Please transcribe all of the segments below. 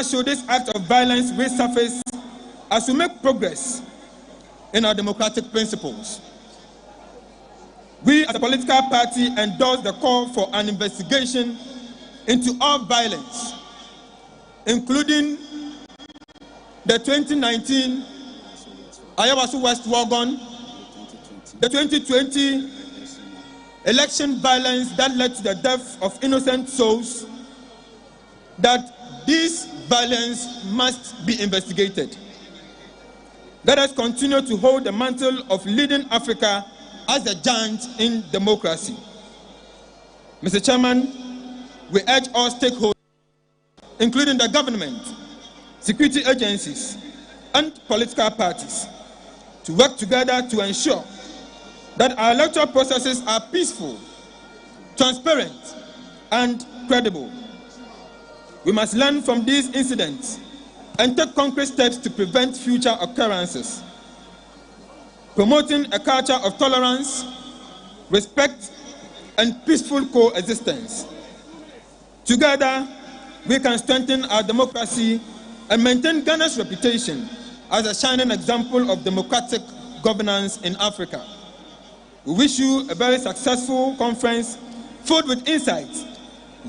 Should this act of violence resurface as we make progress in our democratic principles. We as a political party endorse the call for an investigation into all violence, including the 2019 Ayawaso West Wagon, the 2020 election violence that led to the death of innocent souls, that this violence must be investigated. Let us continue to hold the mantle of leading Africa as a giant in democracy. Mr. Chairman, we urge all stakeholders, including the government, security agencies, and political parties, to work together to ensure that our electoral processes are peaceful, transparent, and credible. We must learn from these incidents and take concrete steps to prevent future occurrences. Promoting a culture of tolerance, respect, and peaceful coexistence. Together, we can strengthen our democracy and maintain Ghana's reputation as a shining example of democratic governance in Africa. We wish you a very successful conference filled with insights,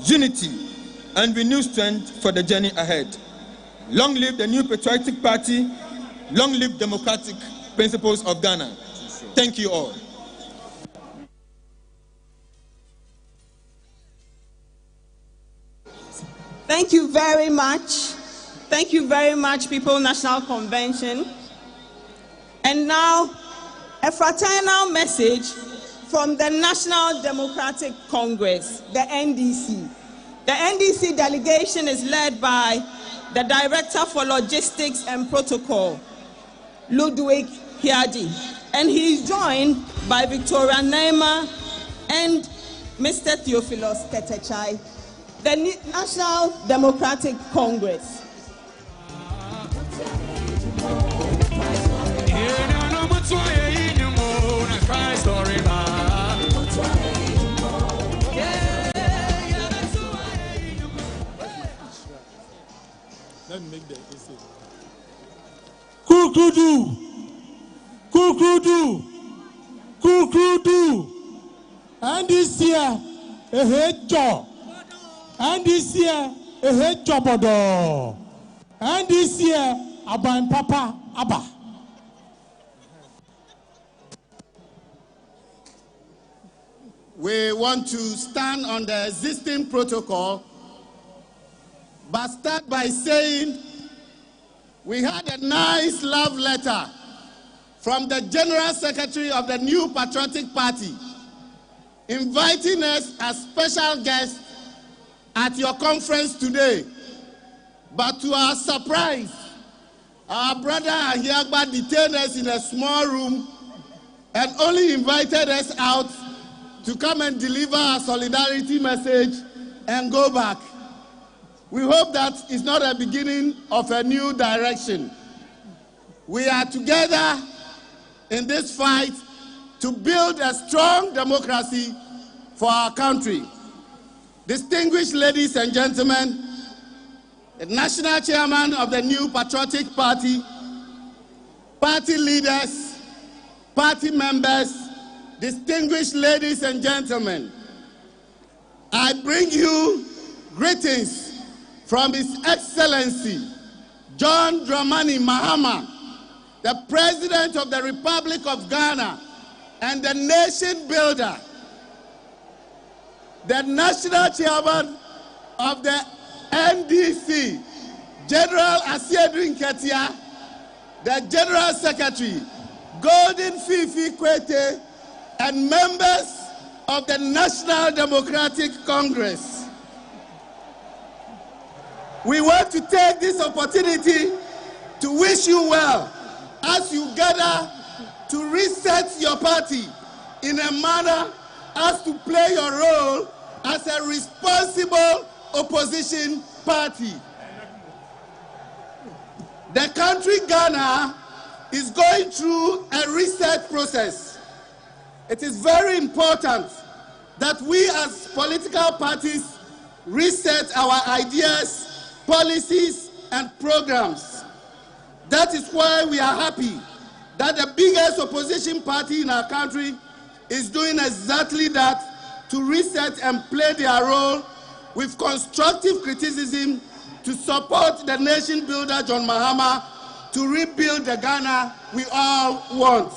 unity, and renewed strength for the journey ahead. Long live the new patriotic party, long live democratic principles of Ghana. Thank you all. Thank you very much. Thank you very much, People National Convention. And now, a fraternal message from the National Democratic Congress, the NDC. The NDC delegation is led by the Director for Logistics and Protocol, Ludwig Hiadi, and he is joined by Victoria Neymar and Mr. Theophilus Ketechai, the National Democratic Congress. Let me make the essay. Kukudu, kukudu, kukudu. And this year, a head job. And this year, a head job. And this year, Aban Papa Abba. We want to stand on the existing protocol, but start by saying we had a nice love letter from the General Secretary of the New Patriotic Party inviting us as special guests at your conference today. But to our surprise, our brother Ahiagba detained us in a small room and only invited us out to come and deliver a solidarity message and go back. We hope that it's not a beginning of a new direction. We are together in this fight to build a strong democracy for our country. Distinguished ladies and gentlemen, the National Chairman of the New Patriotic Party, party leaders, party members, distinguished ladies and gentlemen, I bring you greetings from His Excellency John Dramani Mahama, the President of the Republic of Ghana and the nation builder, the National Chairman of the NDC, General Asiedu Nketia, the General Secretary, Golden Fifi Kwete, and members of the National Democratic Congress. We want to take this opportunity to wish you well as you gather to reset your party in a manner as to play your role as a responsible opposition party. The country Ghana is going through a reset process. It is very important that we as political parties reset our ideas, policies, and programs. That is why we are happy that the biggest opposition party in our country is doing exactly that, to reset and play their role with constructive criticism to support the nation builder John Mahama to rebuild the Ghana we all want.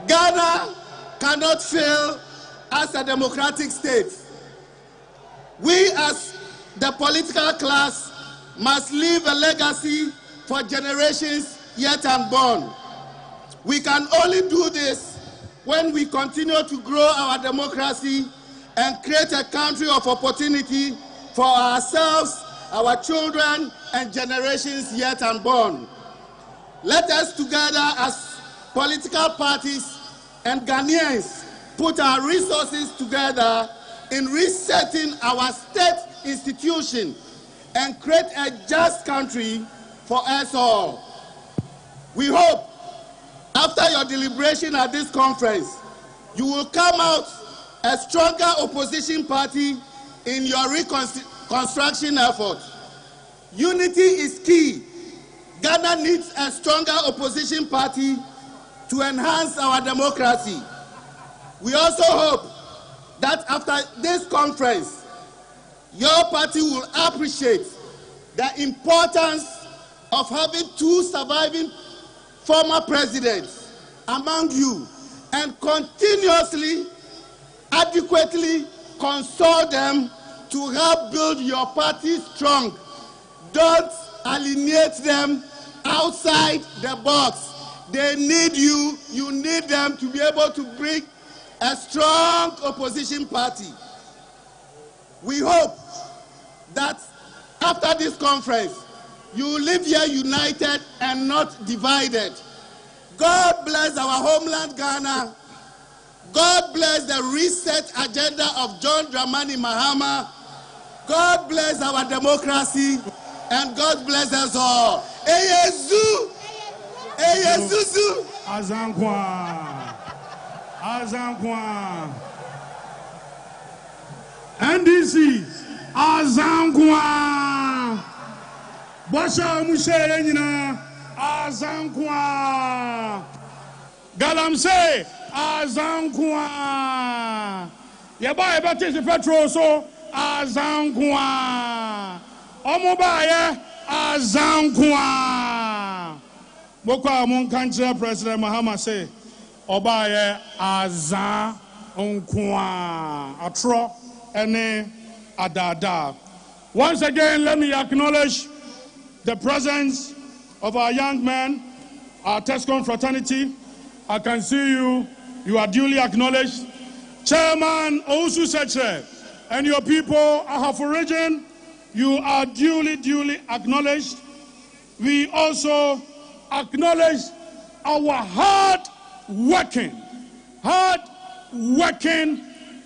Ghana cannot fail as a democratic state. We as the political class must leave a legacy for generations yet unborn. We can only do this when we continue to grow our democracy and create a country of opportunity for ourselves, our children, and generations yet unborn. Let us together as political parties and Ghanaians put our resources together in resetting our state institution and create a just country for us all. We hope after your deliberation at this conference, you will come out a stronger opposition party in your reconstruction effort. Unity is key. Ghana needs a stronger opposition party to enhance our democracy. We also hope that after this conference, your party will appreciate the importance of having two surviving former presidents among you and continuously, adequately consult them to help build your party strong. Don't alienate them outside the box. They need you. You need them to be able to bring a strong opposition party. We hope that after this conference, you live here united and not divided. God bless our homeland, Ghana. God bless the reset agenda of John Dramani Mahama. God bless our democracy, and God bless us all. Eyezu! Eyezuzu! Azankwa! Azankwa! NDC! Azankwa! Basha Mushe Nyina! Azankwa! Galamse! Azankwa! Yaba Ebate Fraternal so Azankwa! Omobaye Azankwa! Boko Amon Country President Mahama say Obaye Azankwa! Atro ene adada. Once again, let me acknowledge the presence of our young men, our Tescon fraternity. I can see you. You are duly acknowledged. Chairman Ousu Seche and your people, Ahafo region, you are duly acknowledged. We also acknowledge our hard-working,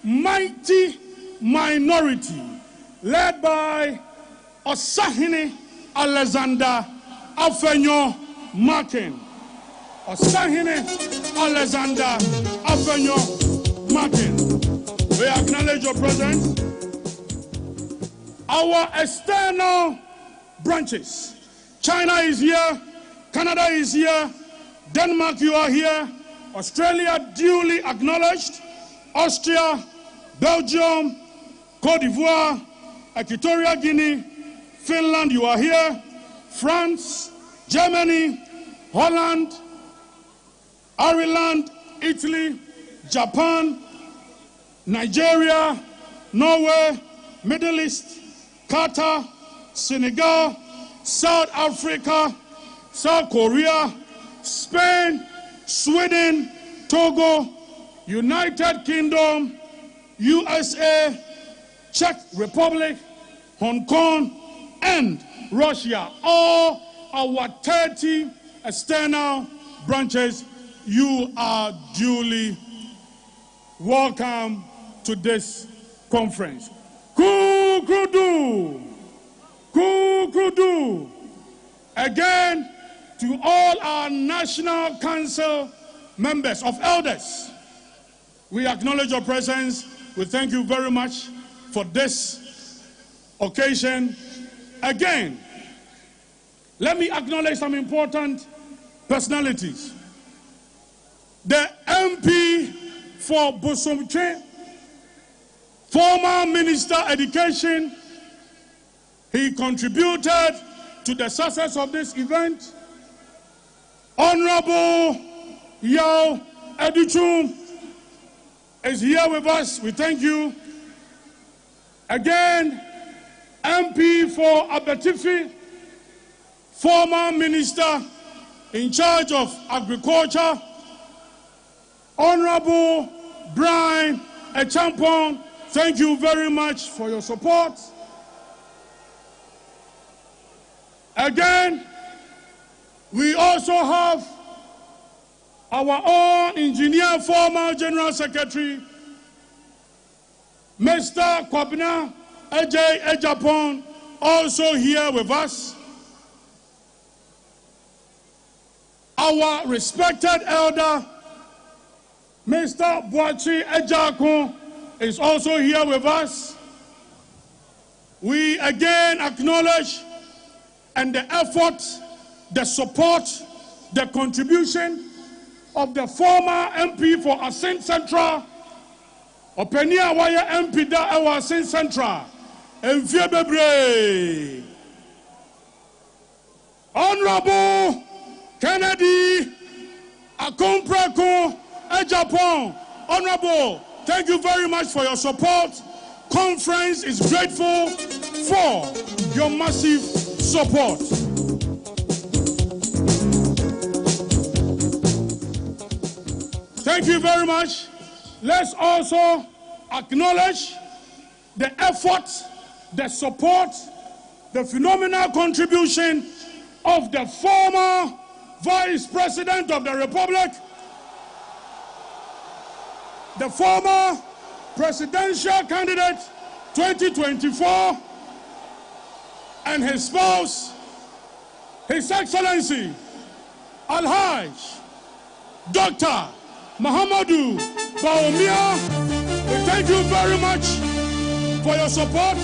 mighty minority led by Osahini Alexander Afenyo Martin. Osahini Alexander Afenyo Martin. We acknowledge your presence. Our external branches. China is here. Canada is here. Denmark, you are here. Australia, duly acknowledged. Austria, Belgium, Cote d'Ivoire, Equatorial Guinea, Finland, you are here. France, Germany, Holland, Ireland, Italy, Japan, Nigeria, Norway, Middle East, Qatar, Senegal, South Africa, South Korea, Spain, Sweden, Togo, United Kingdom, USA, Czech Republic, Hong Kong, and Russia. All our 30 external branches, you are duly welcome to this conference. Kukudu! Kukudu! Again, to all our National Council members of elders, we acknowledge your presence. We thank you very much for this occasion. again, let me acknowledge some important personalities. The MP for Bosomtwe, former Minister Education, he contributed to the success of this event. Honorable Yao Educhum is here with us. We thank you. Again, MP for Abetifi, former Minister in charge of Agriculture, Honorable Brian Echampong, thank you very much for your support. Again, we also have our own engineer, former General Secretary, Mr. Kwabena Ejay Ejapon, also here with us. Our respected elder, Mr. Boachi Ejakon, is also here with us. We again acknowledge and the effort, the support, the contribution of the former MP for Assin Central, Openia Waya MP da Ewa Assin Central, Mfie Bebre, Honorable Kennedy Akompreko Ejapon. Honorable, thank you very much for your support. Conference is grateful for your massive support. Thank you very much. Let's also acknowledge the effort, the support, the phenomenal contribution of the former Vice President of the Republic, the former presidential candidate 2024, and his spouse, His Excellency Al-Hajj Dr. Muhammadu Bawumia. We thank you very much for your support.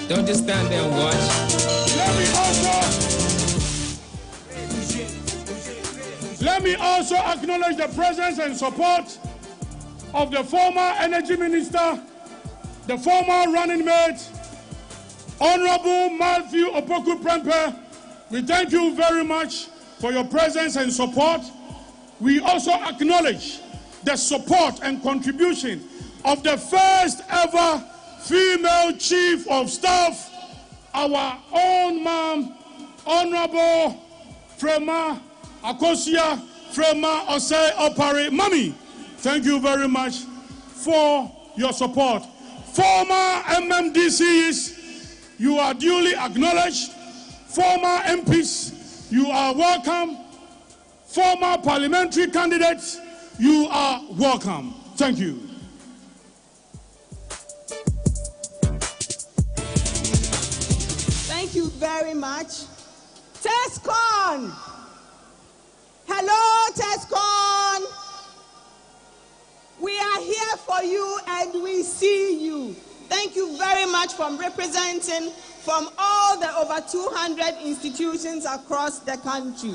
Don't just stand there and watch. Let me also acknowledge the presence and support of the former Energy Minister, the former running mate, Honorable Matthew Opoku Prempeh. We thank you very much for your presence and support. We also acknowledge the support and contribution of the first ever female Chief of Staff, our own mom, Honorable Frema Akosia Frema Osei Opare. Mami, thank you very much for your support. Former MMDCs, you are duly acknowledged. Former MPs, you are welcome. Former parliamentary candidates, you are welcome. Thank you. Thank you very much. TESCON! Hello, TESCON! We are here for you and we see you. Thank you very much for representing from all the over 200 institutions across the country.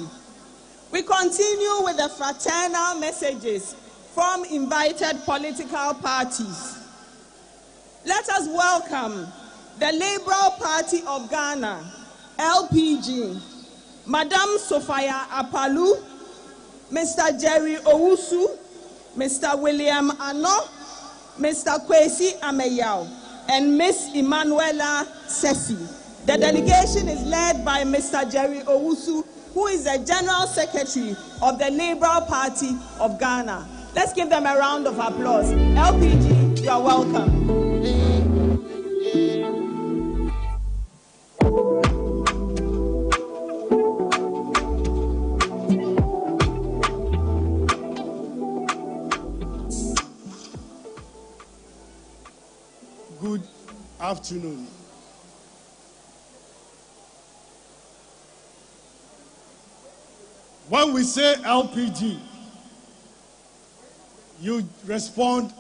We continue with the fraternal messages from invited political parties. Let us welcome the Liberal Party of Ghana, LPG, Madam Sophia Apalu, Mr. Jerry Owusu, Mr. William Ano, Mr. Kwesi Ameyao, and Miss Emanuela Sesi. The delegation is led by Mr. Jerry Owusu, who is the General Secretary of the Liberal Party of Ghana. Let's give them a round of applause. LPG, you are welcome. Good afternoon. When we say LPG, you respond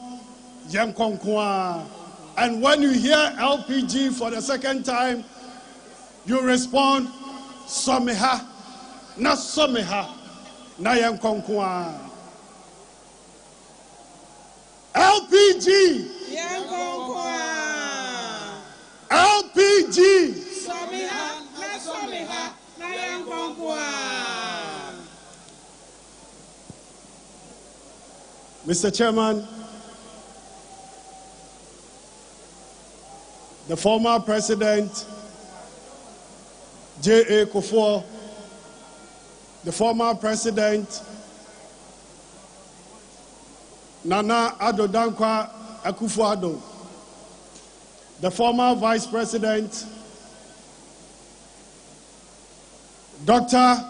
Yankonkwa. And when you hear LPG for the second time, you respond Someha, na Someha, na Yankonkwa. LPG. Yankonkwa. LPG. Someha, na Someha, na Yankonkwa. Mr. Chairman, the former President, J.A. Kufuor, the former President, Nana Addo Dankwa Akufo-Addo, the former Vice President, Dr.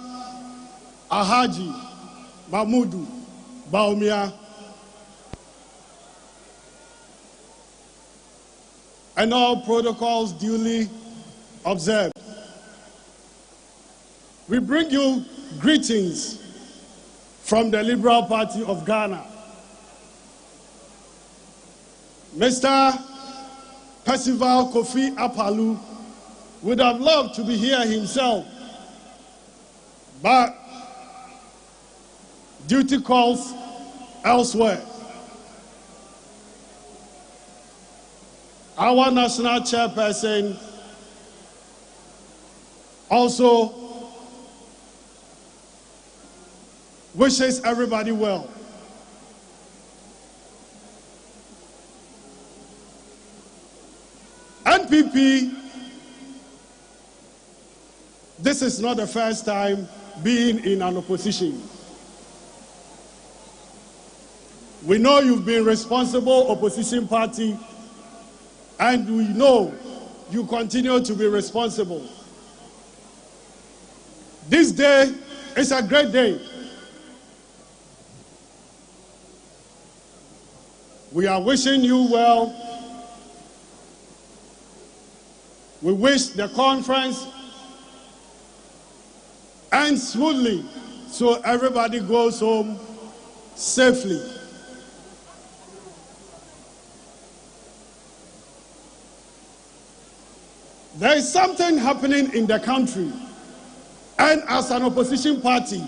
Alhaji Mahmudu Bawumia, and all protocols duly observed. We bring you greetings from the Liberal Party of Ghana. Mr. Percival Kofi Apalu would have loved to be here himself, but duty calls elsewhere. Our national chairperson also wishes everybody well. NPP, this is not the first time being in an opposition. We know you've been responsible opposition party, and we know you continue to be responsible. This day is a great day. We are wishing you well. We wish the conference ends smoothly so everybody goes home safely. There is something happening in the country, and as an opposition party,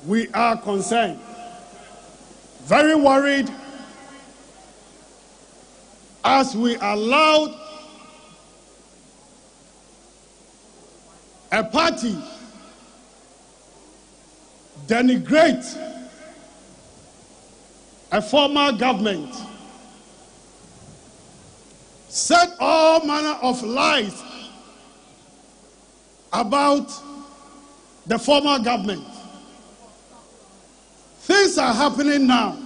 we are concerned, very worried, as we allowed a party denigrate a former government, said all manner of lies about the former government. Things are happening now.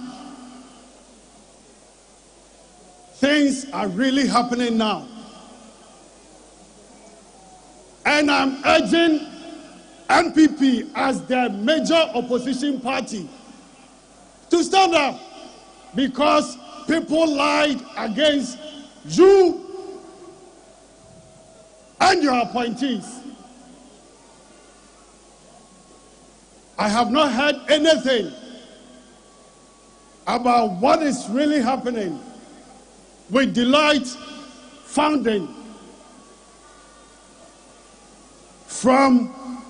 Things are really happening now. And I'm urging NPP as the major opposition party to stand up, because people lied against you and your appointees. I have not heard anything about what is really happening with Delight Founding from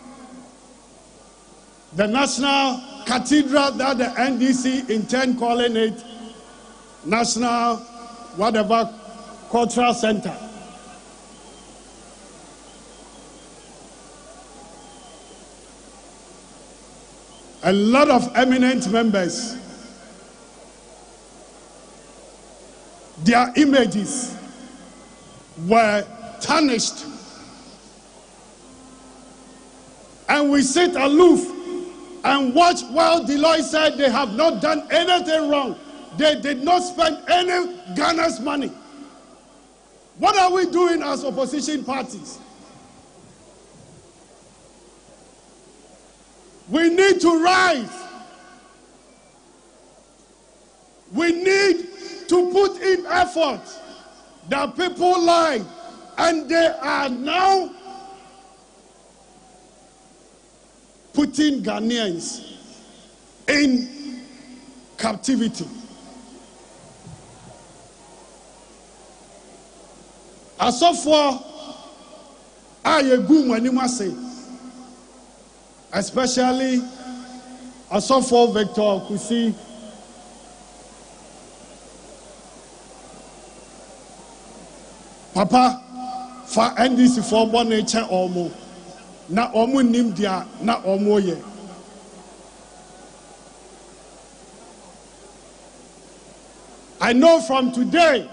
the National Cathedral that the NDC intend calling it National whatever Cultural Center. A lot of eminent members, their images were tarnished. And we sit aloof and watch while Deloitte said they have not done anything wrong. They did not spend any Ghana's money. What are we doing as opposition parties? We need to rise. We need to put in effort. The people lied, and they are now putting putting Ghanaians in captivity. Asofo ayegu manimase, especially Asofo Victor Kusi, Papa fa NDC for one nature omo na omo nim dia na omo ye. I know from today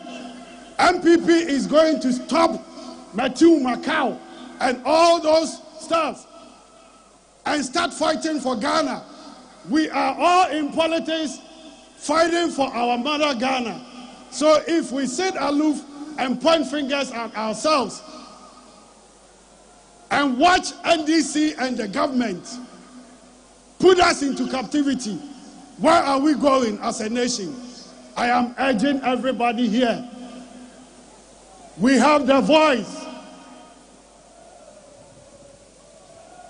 MPP is going to stop Matthew Macau and all those stuff and start fighting for Ghana. We are all in politics fighting for our mother Ghana. So if we sit aloof and point fingers at ourselves and watch NDC and the government put us into captivity, where are we going as a nation? I am urging everybody here. We have the voice.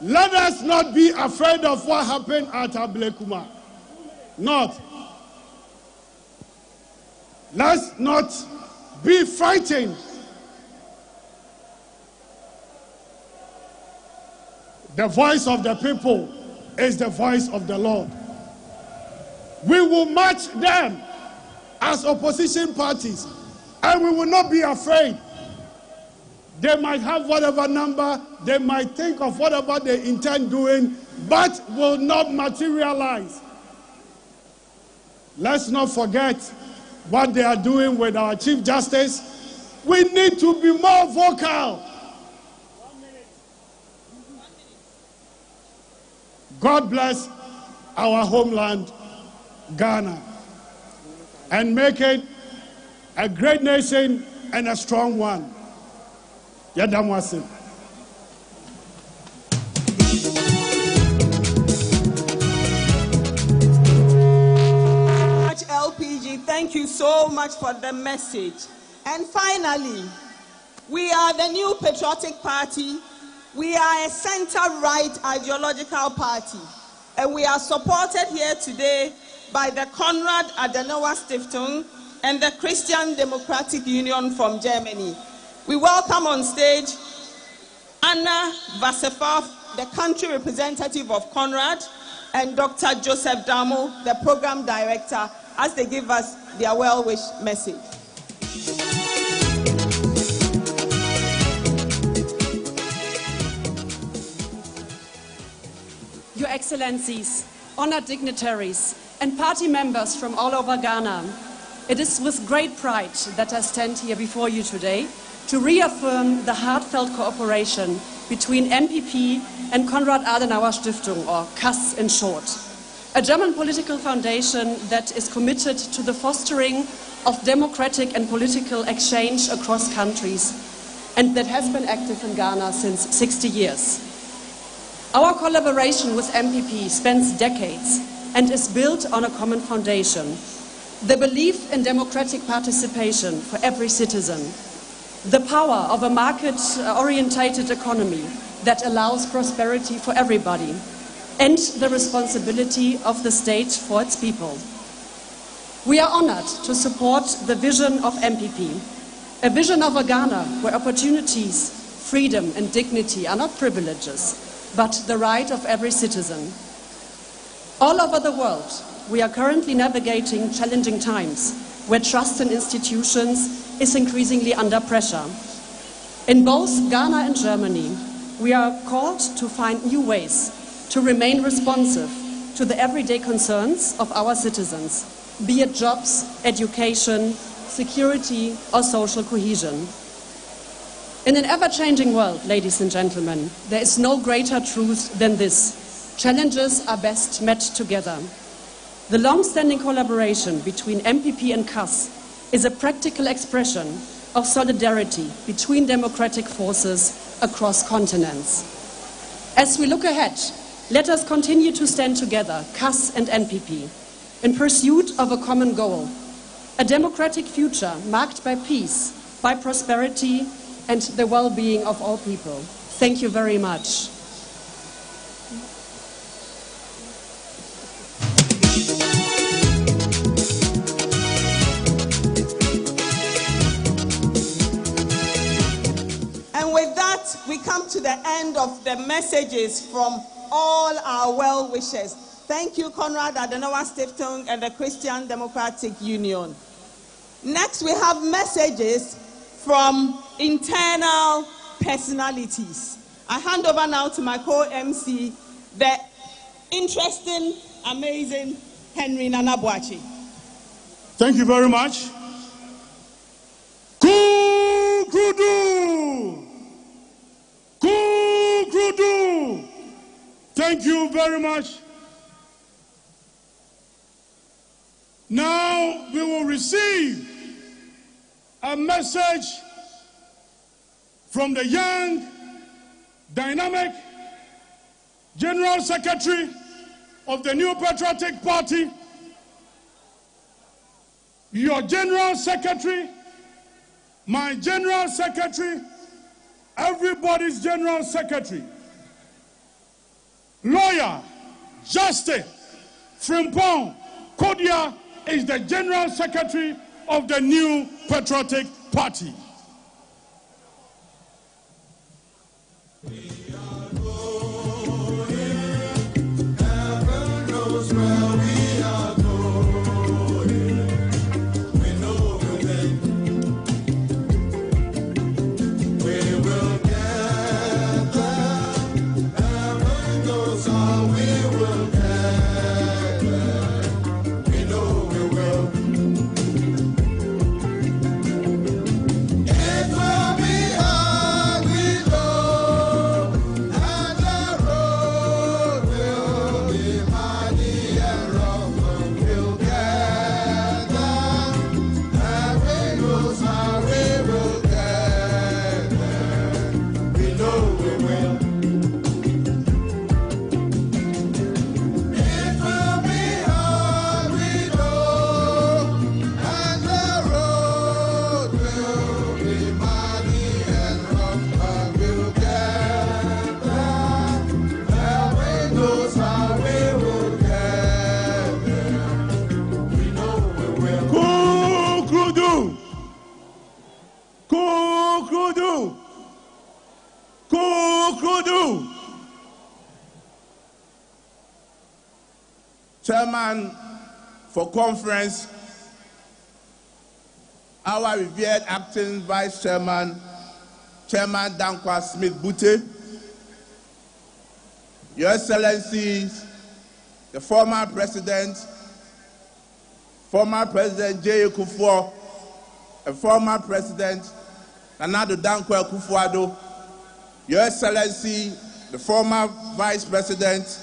Let us not be afraid of what happened at Ablekuma. Not. Let's not be frightened. The voice of the people is the voice of the Lord. We will match them as opposition parties, and we will not be afraid. They might have whatever number, they might think of whatever they intend doing, but will not materialize. Let's not forget what they are doing with our Chief Justice. We need to be more vocal. God bless our homeland, Ghana, and make it a great nation and a strong one. Yadam Wasim. LPG, thank you so much for the message. And finally, we are the new patriotic party. We are a center-right ideological party, and we are supported here today by the Konrad Adenauer Stiftung and the Christian Democratic Union from Germany. We welcome on stage Anna Vasefov, the country representative of Konrad, and Dr. Joseph Damo, the program director, as they give us their well-wish message. Your Excellencies, honored dignitaries, and party members from all over Ghana, it is with great pride that I stand here before you today to reaffirm the heartfelt cooperation between MPP and Konrad Adenauer Stiftung, or KAS in short, a German political foundation that is committed to the fostering of democratic and political exchange across countries, and that has been active in Ghana since 60 years. Our collaboration with MPP spans decades and is built on a common foundation: the belief in democratic participation for every citizen, the power of a market-orientated economy that allows prosperity for everybody, and the responsibility of the state for its people. We are honored to support the vision of MPP, a vision of a Ghana where opportunities, freedom and dignity are not privileges, but the right of every citizen. All over the world, we are currently navigating challenging times where trust in institutions is increasingly under pressure. In both Ghana and Germany, we are called to find new ways to remain responsive to the everyday concerns of our citizens, be it jobs, education, security, or social cohesion. In an ever-changing world, ladies and gentlemen, there is no greater truth than this: challenges are best met together. The long-standing collaboration between MPP and KAS is a practical expression of solidarity between democratic forces across continents. As we look ahead, let us continue to stand together, KAS and MPP, in pursuit of a common goal: a democratic future marked by peace, by prosperity, and the well-being of all people. Thank you very much. of the messages from all our well-wishers. Thank you, Conrad Adenauer Stiftung and the Christian Democratic Union. Next, we have messages from internal personalities. I hand over now to my co-MC, the interesting, amazing Henry Nanabuachi. Thank you very much. Kukrudu! Kukrudu! Thank you very much. Now we will receive a message from the young, dynamic General Secretary of the New Patriotic Party, your General Secretary, my General Secretary, everybody's General Secretary, lawyer, Justice Frimpong Kodia is the General Secretary of the New Patriotic Party. Chairman for conference, our revered acting Vice Chairman, Chairman Dankwa Smith-Bute, Your Excellencies, the former President J. Kufuor, and former President Nana Dankwa Akufo-Addo, Your Excellency, the former Vice President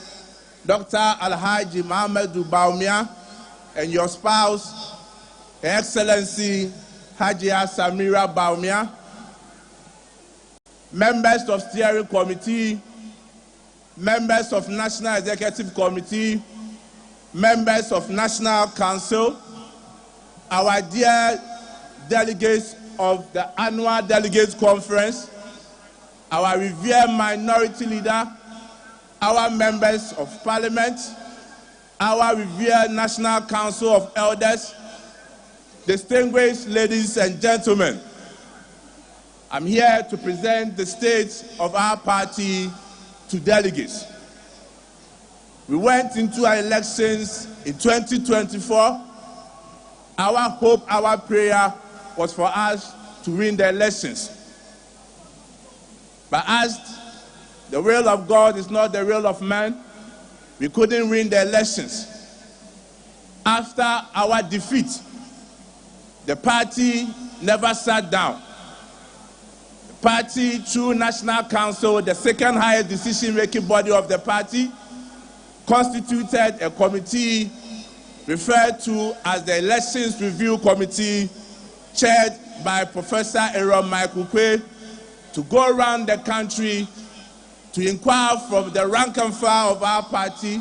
Dr. Alhaji Mohamedou Bawumia, and your spouse, Her Excellency Hajia Samira Bawumia, members of Steering Committee, members of National Executive Committee, members of National Council, our dear delegates of the annual Delegates Conference, our revered minority leader, our members of Parliament, our revered National Council of Elders, distinguished ladies and gentlemen, I'm here to present the state of our party to delegates. We went into our elections in 2024. Our hope, our prayer was for us to win the elections. But as the will of God is not the will of man, we couldn't win the elections. After our defeat, the party never sat down. The party, through National Council, the second highest decision-making body of the party, constituted a committee referred to as the Elections Review Committee, chaired by Professor Aaron Michael Quay, to go around the country to inquire from the rank and file of our party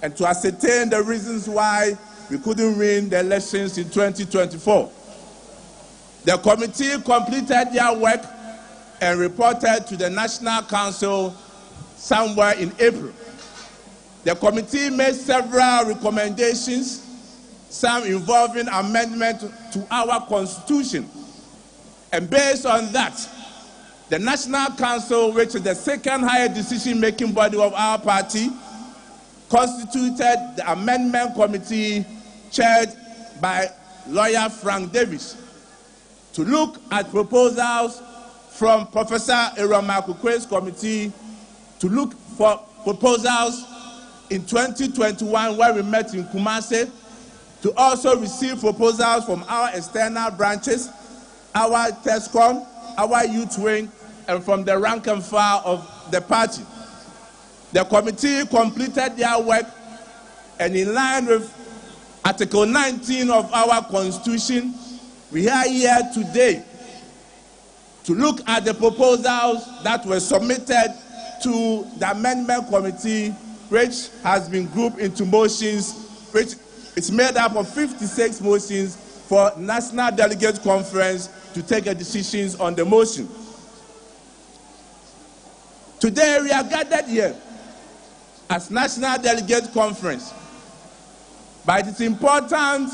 and to ascertain the reasons why we couldn't win the elections in 2024. The committee completed their work and reported to the National Council somewhere in April. The committee made several recommendations, some involving amendment to our constitution. And based on that, The National Council, which is the second highest decision-making body of our party, constituted the Amendment Committee chaired by lawyer Frank Davis to look at proposals from Professor Iroma Kukwe's committee, to look for proposals in 2021 where we met in Kumasi, to also receive proposals from our external branches, our TESCOM, our youth wing, and from the rank and file of the party. The committee completed their work, and in line with Article 19 of our Constitution, we are here today to look at the proposals that were submitted to the Amendment Committee, which has been grouped into motions, which is made up of 56 motions for National Delegates Conference to take a decisions on the motion. Today we are gathered here as National Delegates Conference, but it's important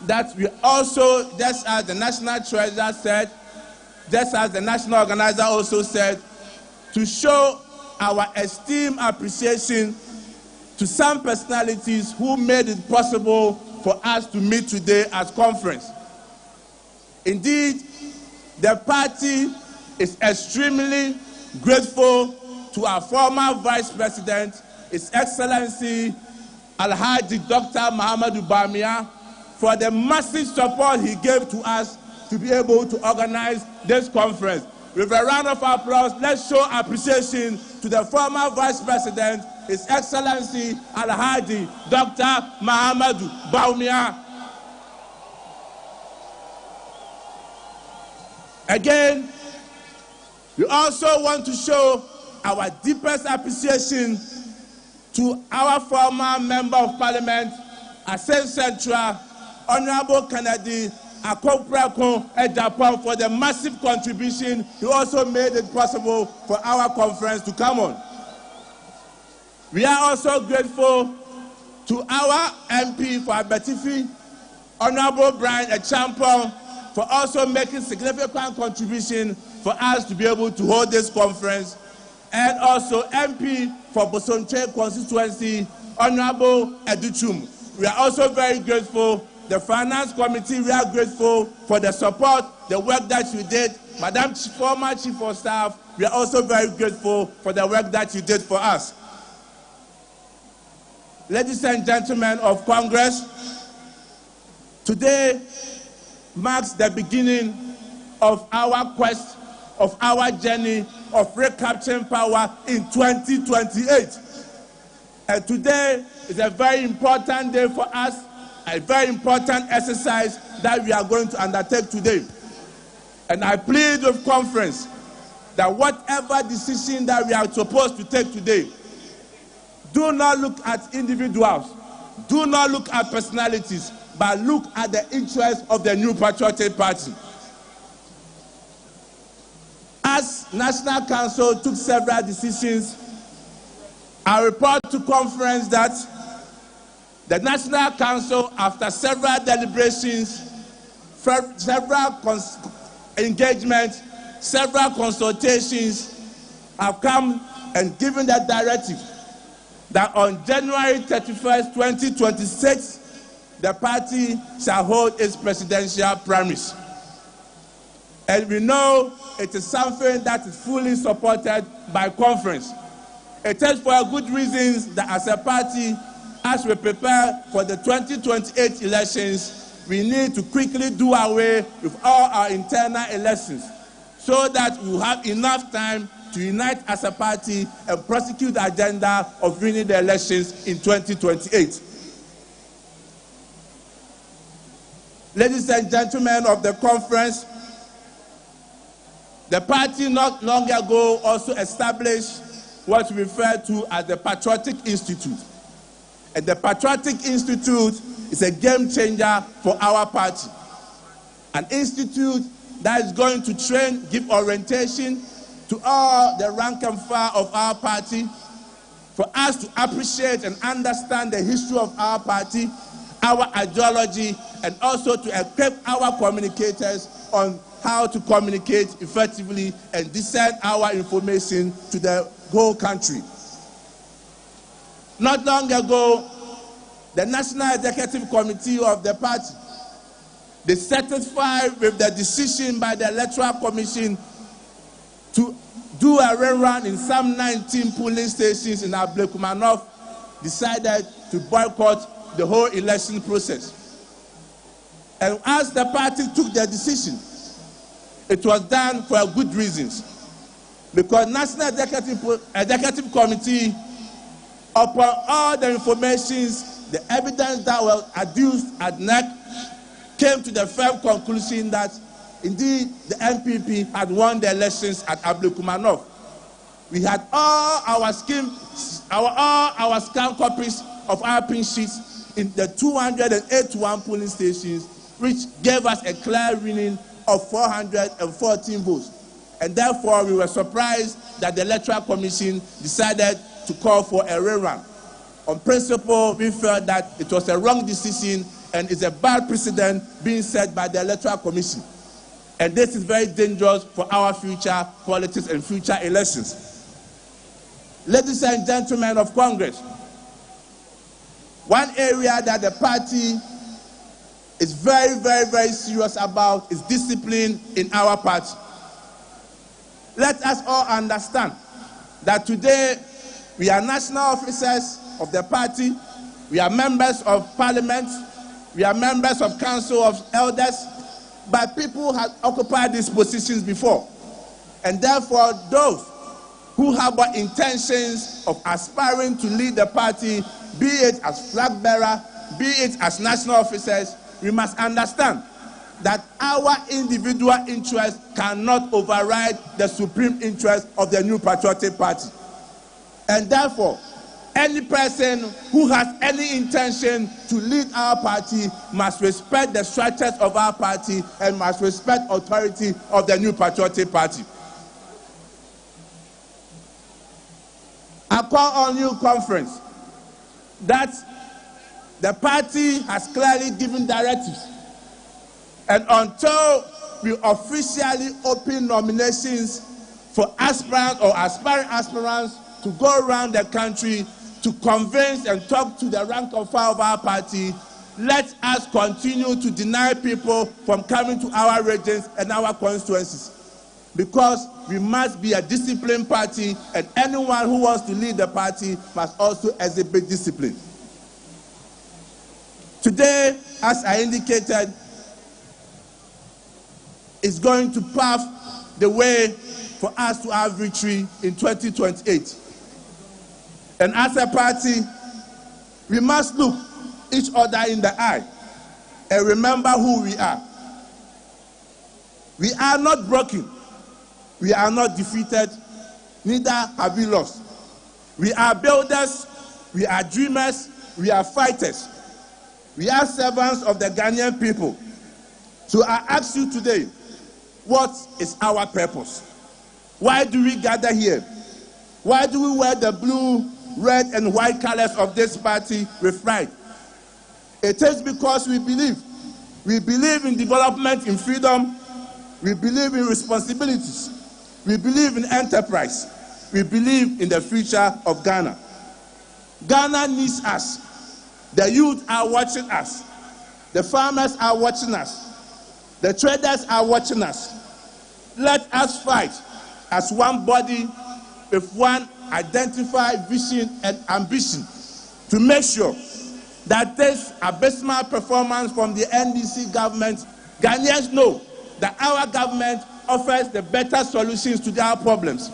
that we also, just as the National Treasurer said, just as the National Organizer also said, to show our esteemed appreciation to some personalities who made it possible for us to meet today as conference. Indeed, the party is extremely grateful to our former Vice President, His Excellency Alhaji Dr. Muhammadu Bawumia, for the massive support he gave to us to be able to organize this conference. With a round of applause, let's show appreciation to the former Vice President, His Excellency Alhaji Dr. Muhammadu Bawumia. Again, we also want to show our deepest appreciation to our former Member of Parliament, Ascent Central, Honorable Kennedy Akoprakon Ejapon, for the massive contribution he also made it possible for our conference to come on. We are also grateful to our MP for Abetifi, Honorable Brian Echampong, for also making significant contribution for us to be able to hold this conference, and also MP for Bosonche constituency, Honorable Educhum. We are also very grateful. The Finance Committee, we are grateful for the support, the work that you did. Madam former Chief of Staff, we are also very grateful for the work that you did for us. Ladies and gentlemen of Congress, today marks the beginning of our quest, of our journey of recapturing power in 2028. And today is a very important day for us, a very important exercise that we are going to undertake today. And I plead with conference that whatever decision that we are supposed to take today, do not look at individuals, do not look at personalities, but look at the interests of the New Patriotic Party. As National Council took several decisions, I report to conference that the National Council, after several deliberations, several engagements, several consultations, have come and given that directive that on January 31st, 2026, the party shall hold its presidential primaries. And we know it is something that is fully supported by conference. It is for good reasons that as a party, as we prepare for the 2028 elections, we need to quickly do away with all our internal elections so that we will have enough time to unite as a party and prosecute the agenda of winning the elections in 2028. Ladies and gentlemen of the conference, the party not long ago also established what we refer to as the Patriotic Institute. And the Patriotic Institute is a game changer for our party. An institute that is going to train, give orientation to all the rank and file of our party, for us to appreciate and understand the history of our party, our ideology, and also to equip our communicators on how to communicate effectively and disseminate our information to the whole country. Not long ago, the National Executive Committee of the party, they satisfied with the decision by the Electoral Commission to do a rerun in some 19 polling stations in Ablekumanov, decided to boycott the whole election process. And as the party took their decision, it was done for good reasons. Because National Executive Committee, upon all the informations, the evidence that was adduced at NEC, came to the firm conclusion that indeed the NPP had won the elections at Ablekumanov. We had all our scam copies of our pin sheets in the 281 polling stations, which gave us a clear winning of 414 votes. And therefore, we were surprised that the Electoral Commission decided to call for a rerun. On principle, we felt that it was a wrong decision and is a bad precedent being set by the Electoral Commission. And this is very dangerous for our future politics and future elections. Ladies and gentlemen of Congress, one area that the party is very, very, very serious about is discipline in our party. Let us all understand that today we are national officers of the party, we are members of parliament, we are members of council of elders, but people have occupied these positions before. And therefore, those who have intentions of aspiring to lead the party, be it as flag bearer, be it as national officers, we must understand that our individual interests cannot override the supreme interest of the New Patriotic Party. And therefore, any person who has any intention to lead our party must respect the structures of our party and must respect authority of the New Patriotic Party. I call on you, conference, that the party has clearly given directives. And until we officially open nominations for aspirants or aspiring aspirants to go around the country to convince and talk to the rank and file of our party, let us continue to deny people from coming to our regions and our constituencies. Because we must be a disciplined party, and anyone who wants to lead the party must also exhibit discipline. Today, as I indicated, is going to pave the way for us to have victory in 2028. And as a party, we must look each other in the eye and remember who we are. We are not broken. We are not defeated. Neither have we lost. We are builders. We are dreamers. We are fighters. We are servants of the Ghanaian people. So I ask you today, what is our purpose? Why do we gather here? Why do we wear the blue, red, and white colors of this party with pride? It is because we believe. We believe in development, in freedom. We believe in responsibilities. We believe in enterprise. We believe in the future of Ghana. Ghana needs us. The youth are watching us. The farmers are watching us. The traders are watching us. Let us fight as one body with one identified vision and ambition to make sure that this abysmal performance from the NDC government, Ghanaians know that our government offers the better solutions to their problems.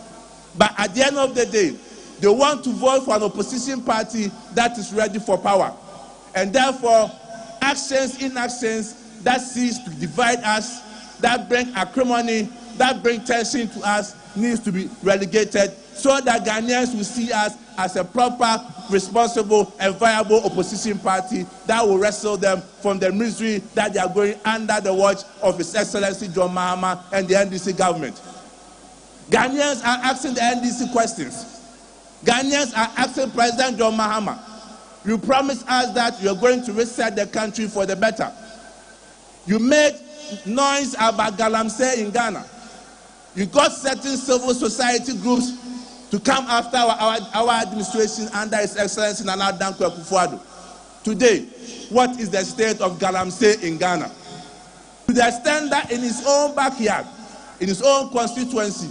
But at the end of the day, they want to vote for an opposition party that is ready for power. And therefore, actions, inactions that seeks to divide us, that bring acrimony, that bring tension to us, needs to be relegated so that Ghanaians will see us as a proper, responsible, and viable opposition party that will wrestle them from the misery that they are going under the watch of His Excellency John Mahama and the NDC government. Ghanaians are asking the NDC questions. Ghanaians are asking President John Mahama, you promised us that you are going to reset the country for the better. You made noise about galamsey in Ghana. You got certain civil society groups to come after our administration under His Excellency Nana Dankwa Akufo-Addo. Today, what is the state of galamsey in Ghana? To the extent that in his own backyard, in his own constituency,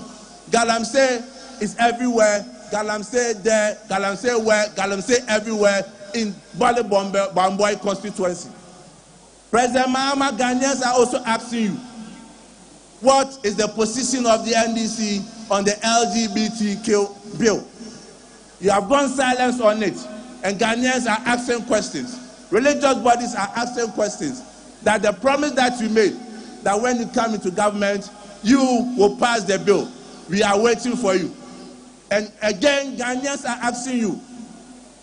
galamsey is everywhere. Galamsey there, galamsey where, galamsey everywhere in Bale Bamboy constituency. President Mahama, Ghanaians are also asking you, what is the position of the NDC on the LGBTQ bill? You have gone silent on it, and Ghanaians are asking questions. Religious bodies are asking questions. That the promise that you made, that when you come into government, you will pass the bill. We are waiting for you. And again, Ghanaians are asking you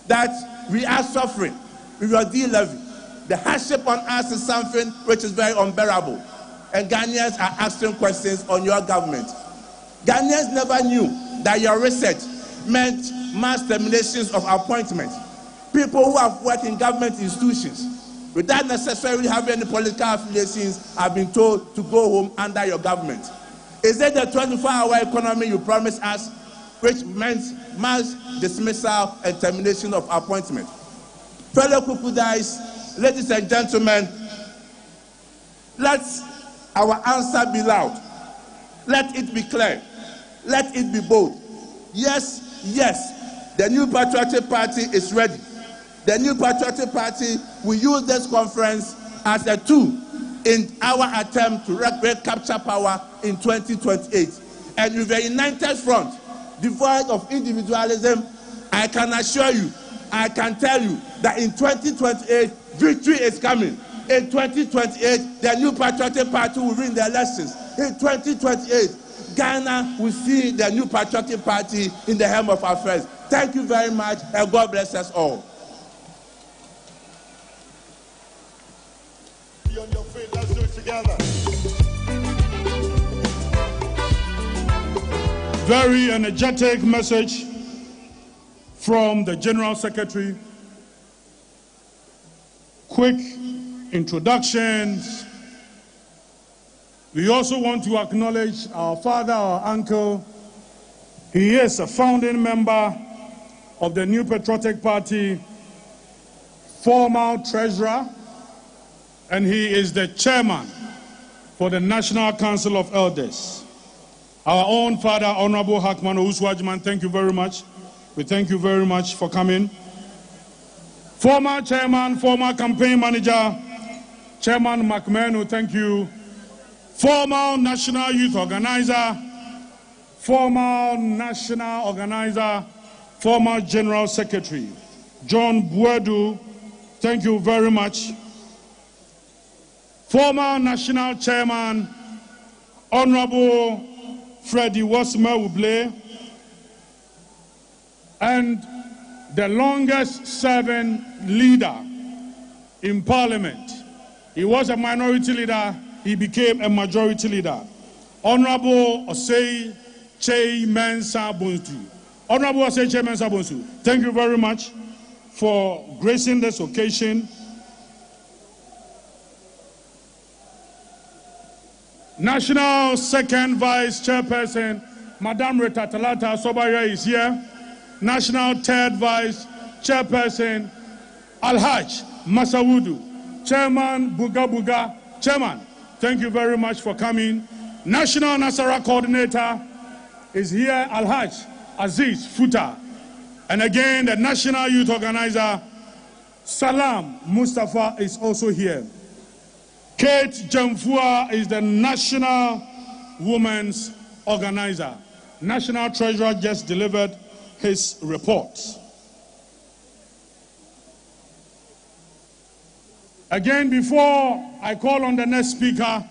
that we are suffering with your D-levy. The hardship on us is something which is very unbearable. And Ghanaians are asking questions on your government. Ghanaians never knew that your research meant mass terminations of appointments. People who have worked in government institutions without necessarily having any political affiliations have been told to go home under your government. Is it the 24-hour economy you promised us, which meant mass dismissal and termination of appointment? Fellow Kukudais, ladies and gentlemen, let our answer be loud. Let it be clear. Let it be bold. Yes, yes, the new Patriotic Party is ready. The new Patriotic Party will use this conference as a tool in our attempt to recapture power in 2028. And with a united front, devoid of individualism, I can assure you, I can tell you that in 2028, victory is coming. In 2028, the new Patriotic Party will win the elections. In 2028, Ghana will see the new Patriotic Party in the helm of affairs. Thank you very much, and God bless us all. Be on your feet, let's do it together. Very energetic message from the General Secretary. Quick introductions. We also want to acknowledge our father, our uncle. He is a founding member of the New Patriotic Party, former treasurer, and he is the chairman for the National Council of Elders. Our own father, Honorable Hakman Owusu-Agyemang, thank you very much. We thank you very much for coming. Former chairman, former campaign manager, Chairman McMahon, thank you. Former national youth organizer, former national organizer, former general secretary, John Buedu, thank you very much. Former national chairman, Honorable Freddie Wasmer-Wuble, and the longest serving leader in Parliament. He was a minority leader, he became a majority leader. Honorable Osei Che Mensah Bonsu. Honorable Osei Che Mensah Bonsu, thank you very much for gracing this occasion. National Second Vice Chairperson, Madame Rita Talata Sobaya is here. National Third Vice Chairperson, Alhaj Masawudu. Chairman Buga Buga. Chairman, thank you very much for coming. National Nasara Coordinator is here, Alhaj Aziz Futa. And again, the National Youth Organizer, Salam Mustafa, is also here. Kate Jamfua is the National Women's Organizer. National Treasurer just delivered his report. Again, before I call on the next speaker,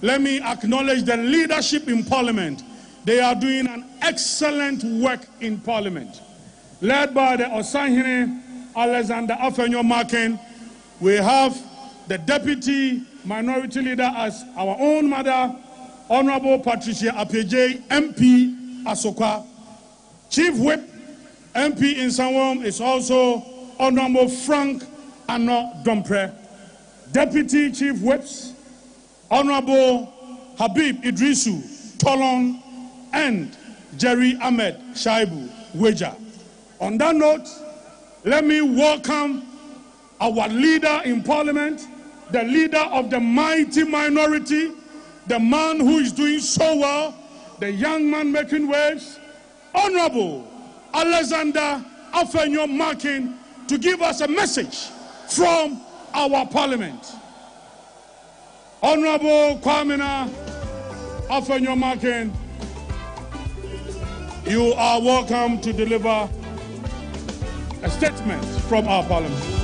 let me acknowledge the leadership in Parliament. They are doing an excellent work in Parliament. Led by the Osanhene Alexander Afenyo-Markin, we have the Deputy Minority Leader as our own mother, Honorable Patricia Apeje, MP Asokwa. Chief Whip, MP in Sanwom, is also Honorable Frank Ano Dompre. Deputy Chief Whips Honorable Habib Idrisu Tolon and Jerry Ahmed Shaibu Weja. On that note, let me welcome our leader in Parliament, the leader of the mighty minority, the man who is doing so well, the young man making waves, Honorable Alexander Afenyo Markin, to give us a message from our Parliament. Honorable Kwamina Afenyo Markin, you are welcome to deliver a statement from our Parliament.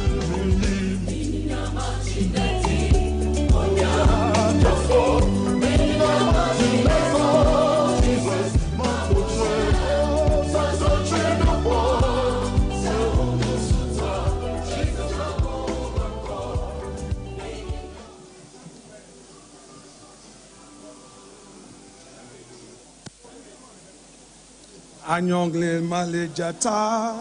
Anyongle male jata,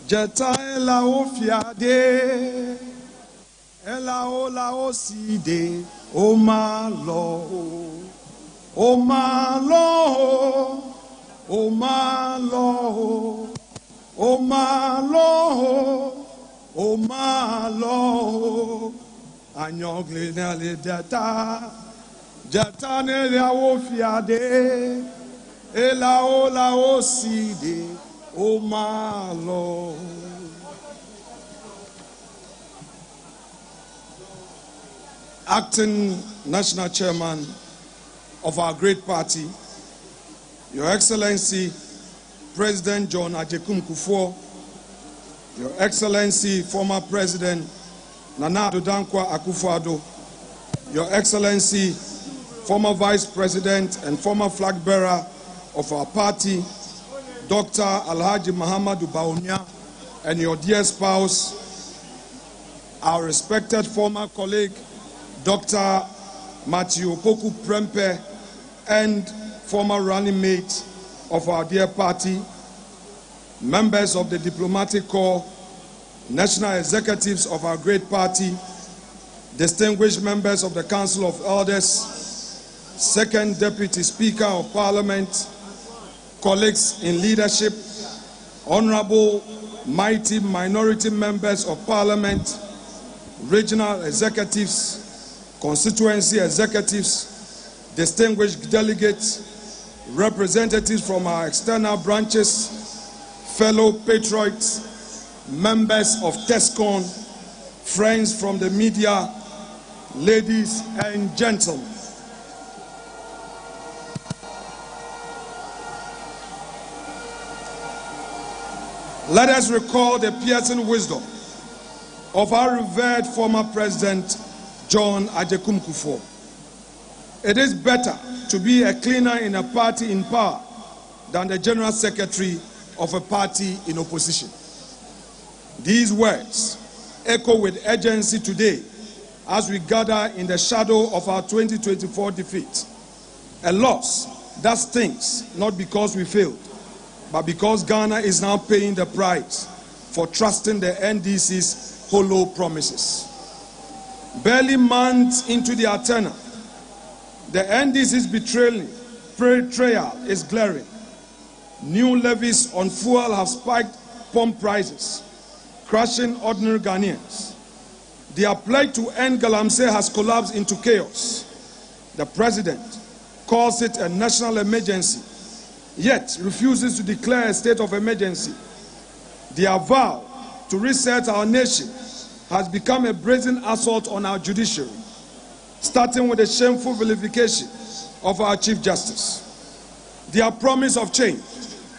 jata ela o fiade, ela o la o side, o ma lo, o ma lo, o ma lo, o ma lo, o ma lo. Anyongle male jata, jata ela o fiade. Ela o side o malo. Acting National Chairman of our great party, Your Excellency President John Agyekum Kufuor, Your Excellency former President Nana Addo Dankwa Akufo-Addo, Your Excellency former Vice President and former flag bearer of our party, Dr. Alhaji Muhammadu Bawumia, and your dear spouse, our respected former colleague, Dr. Matthew Opoku Prempeh, and former running mate of our dear party, members of the Diplomatic Corps, national executives of our great party, distinguished members of the Council of Elders, Second Deputy Speaker of Parliament, colleagues in leadership, honorable mighty minority members of Parliament, regional executives, constituency executives, distinguished delegates, representatives from our external branches, fellow patriots, members of TESCON, friends from the media, ladies and gentlemen. Let us recall the piercing wisdom of our revered former President John Agyekum Kufuor. It is better to be a cleaner in a party in power than the General Secretary of a party in opposition. These words echo with urgency today as we gather in the shadow of our 2024 defeat. A loss that stings, not because we failed, but because Ghana is now paying the price for trusting the NDC's hollow promises. Barely months into their tenure, the NDC's betrayal is glaring. New levies on fuel have spiked pump prices, crushing ordinary Ghanaians. Their pledge to end Galamsey has collapsed into chaos. The president calls it a national emergency, yet refuses to declare a state of emergency. Their vow to reset our nation has become a brazen assault on our judiciary, starting with the shameful vilification of our Chief Justice. Their promise of change,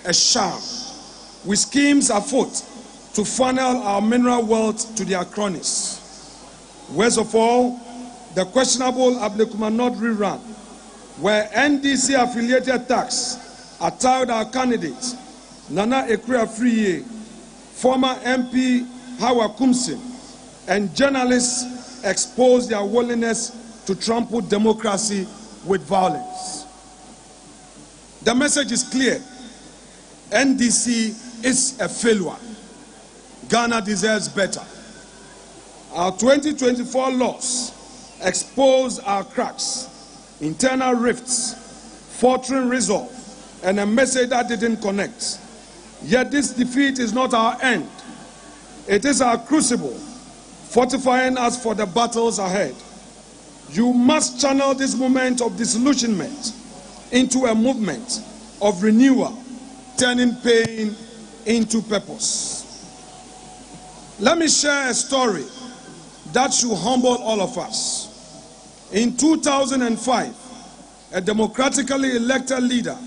a sham, with schemes afoot to funnel our mineral wealth to their cronies. Worst of all, the questionable Ablekumanot rerun, where NDC-affiliated tax attacked our candidate, Nana Ekwe-Afriye, former MP Hawa Kumsin, and journalists exposed their willingness to trample democracy with violence. The message is clear. NDC is a failure. Ghana deserves better. Our 2024 loss exposed our cracks, internal rifts, faltering resolve, and a message that didn't connect. Yet this defeat is not our end. It is our crucible, fortifying us for the battles ahead. You must channel this moment of disillusionment into a movement of renewal, turning pain into purpose. Let me share a story that should humble all of us. In 2005, a democratically elected leader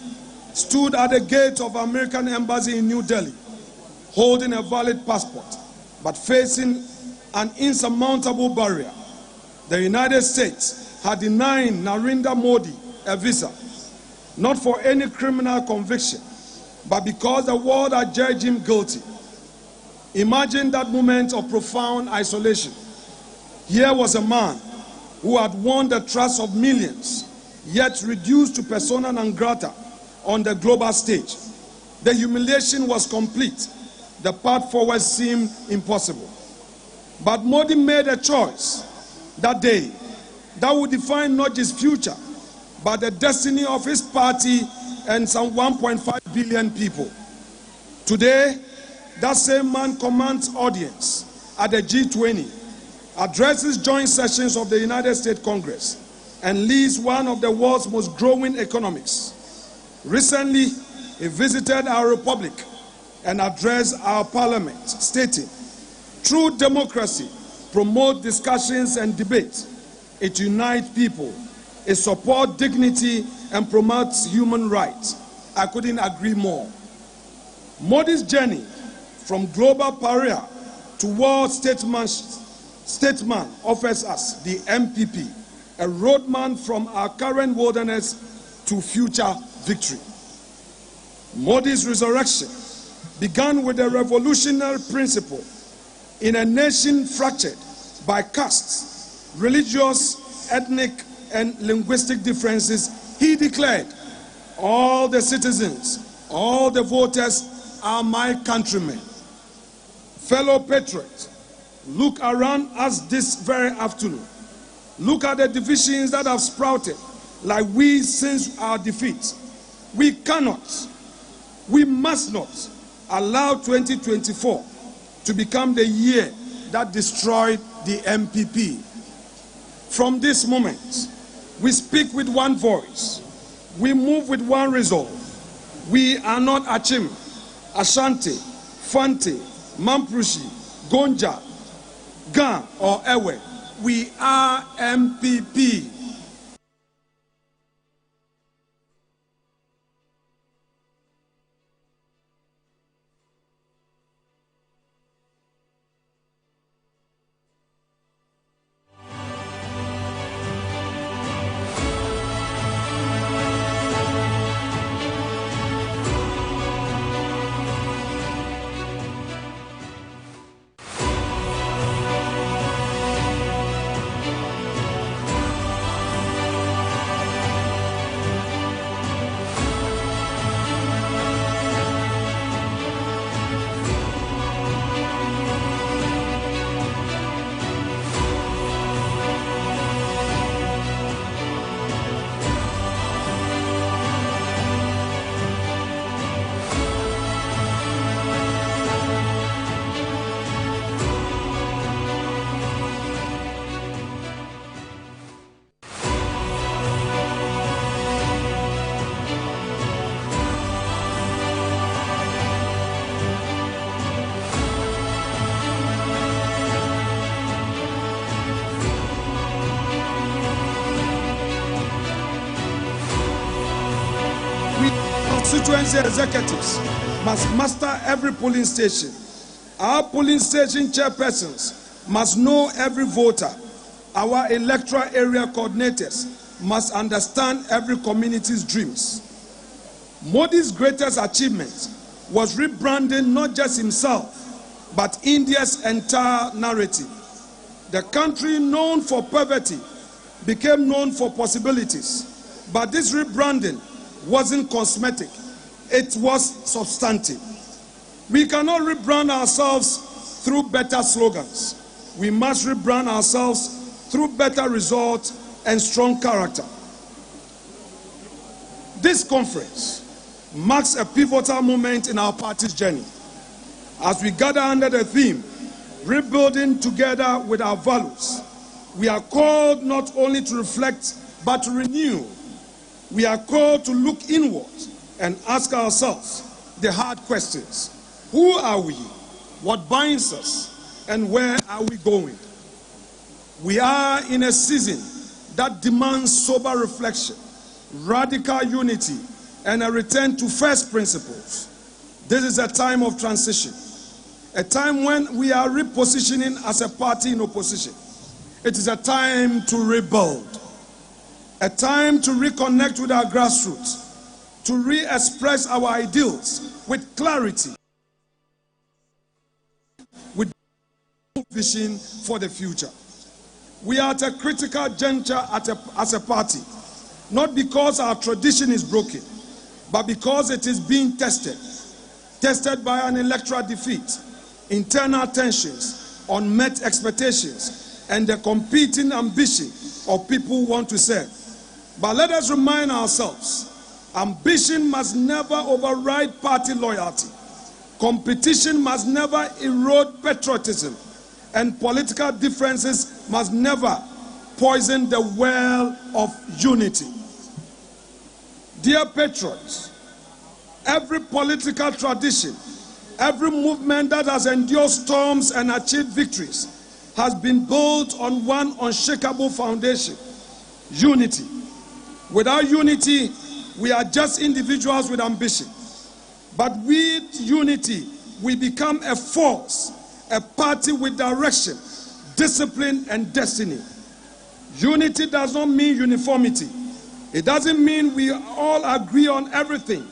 stood at the gate of American embassy in New Delhi, holding a valid passport, but facing an insurmountable barrier. The United States had denied Narendra Modi a visa, not for any criminal conviction, but because the world had judged him guilty. Imagine that moment of profound isolation. Here was a man who had won the trust of millions, yet reduced to persona non grata on the global stage. The humiliation was complete. The path forward seemed impossible. But Modi made a choice that day that would define not his future, but the destiny of his party and some 1.5 billion people. Today, that same man commands audience at the G20, addresses joint sessions of the United States Congress, and leads one of the world's most growing economies. Recently, he visited our republic and addressed our parliament, stating, "True democracy promotes discussions and debate. It unites people. It supports dignity and promotes human rights." I couldn't agree more. Modi's journey from global pariah to world statesman offers us, the MPP, a roadmap from our current wilderness to future victory. Modi's resurrection began with a revolutionary principle. In a nation fractured by castes, religious, ethnic, and linguistic differences, he declared, "All the citizens, all the voters are my countrymen." Fellow patriots, look around us this very afternoon. Look at the divisions that have sprouted like weeds since our defeat. We cannot, we must not allow 2024 to become the year that destroyed the MPP. From this moment, we speak with one voice. We move with one resolve. We are not Achim, Ashanti, Fante, Mamprushi, Gonja, Ga, or Ewe. We are MPP. Constituency executives must master every polling station. Our polling station chairpersons must know every voter. Our electoral area coordinators must understand every community's dreams. Modi's greatest achievement was rebranding not just himself, but India's entire narrative. The country known for poverty became known for possibilities. But this rebranding wasn't cosmetic. It was substantive. We cannot rebrand ourselves through better slogans. We must rebrand ourselves through better results and strong character. This conference marks a pivotal moment in our party's journey as we gather under the theme, Rebuilding Together with Our Values. We are called not only to reflect, but to renew. We are called to look inward and ask ourselves the hard questions. Who are we? What binds us? And where are we going? We are in a season that demands sober reflection, radical unity, and a return to first principles. This is a time of transition, a time when we are repositioning as a party in opposition. It is a time to rebuild, a time to reconnect with our grassroots, to re-express our ideals with clarity, with vision for the future. We are at a critical juncture as a party, not because our tradition is broken, but because it is being tested by an electoral defeat, internal tensions, unmet expectations, and the competing ambition of people who want to serve. But let us remind ourselves, ambition must never override party loyalty. Competition must never erode patriotism, and political differences must never poison the well of unity. Dear patriots, every political tradition, every movement that has endured storms and achieved victories has been built on one unshakable foundation: unity. Without unity, we are just individuals with ambition. But with unity, we become a force, a party with direction, discipline, and destiny. Unity does not mean uniformity. It doesn't mean we all agree on everything.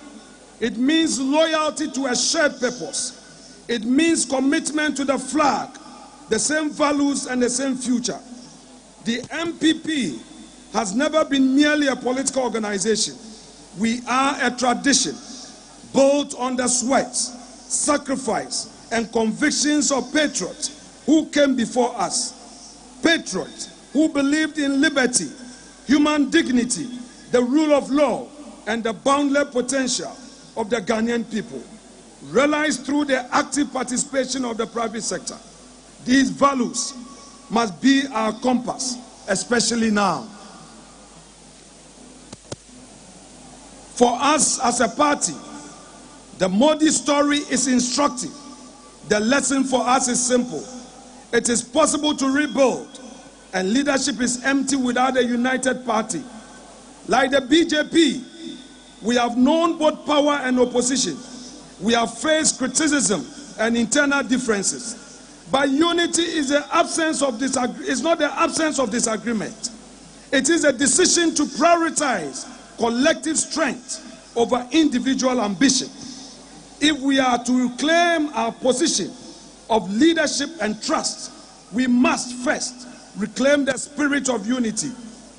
It means loyalty to a shared purpose. It means commitment to the flag, the same values, and the same future. The MPP has never been merely a political organization. We are a tradition built on the sweat, sacrifice, and convictions of patriots who came before us. Patriots who believed in liberty, human dignity, the rule of law, and the boundless potential of the Ghanaian people, realized through the active participation of the private sector. These values must be our compass, especially now. For us as a party, the Modi story is instructive. The lesson for us is simple. It is possible to rebuild, and leadership is empty without a united party. Like the BJP, we have known both power and opposition. We have faced criticism and internal differences. But unity is the absence of not the absence of disagreement. It is a decision to prioritize collective strength over individual ambition. If we are to reclaim our position of leadership and trust, we must first reclaim the spirit of unity,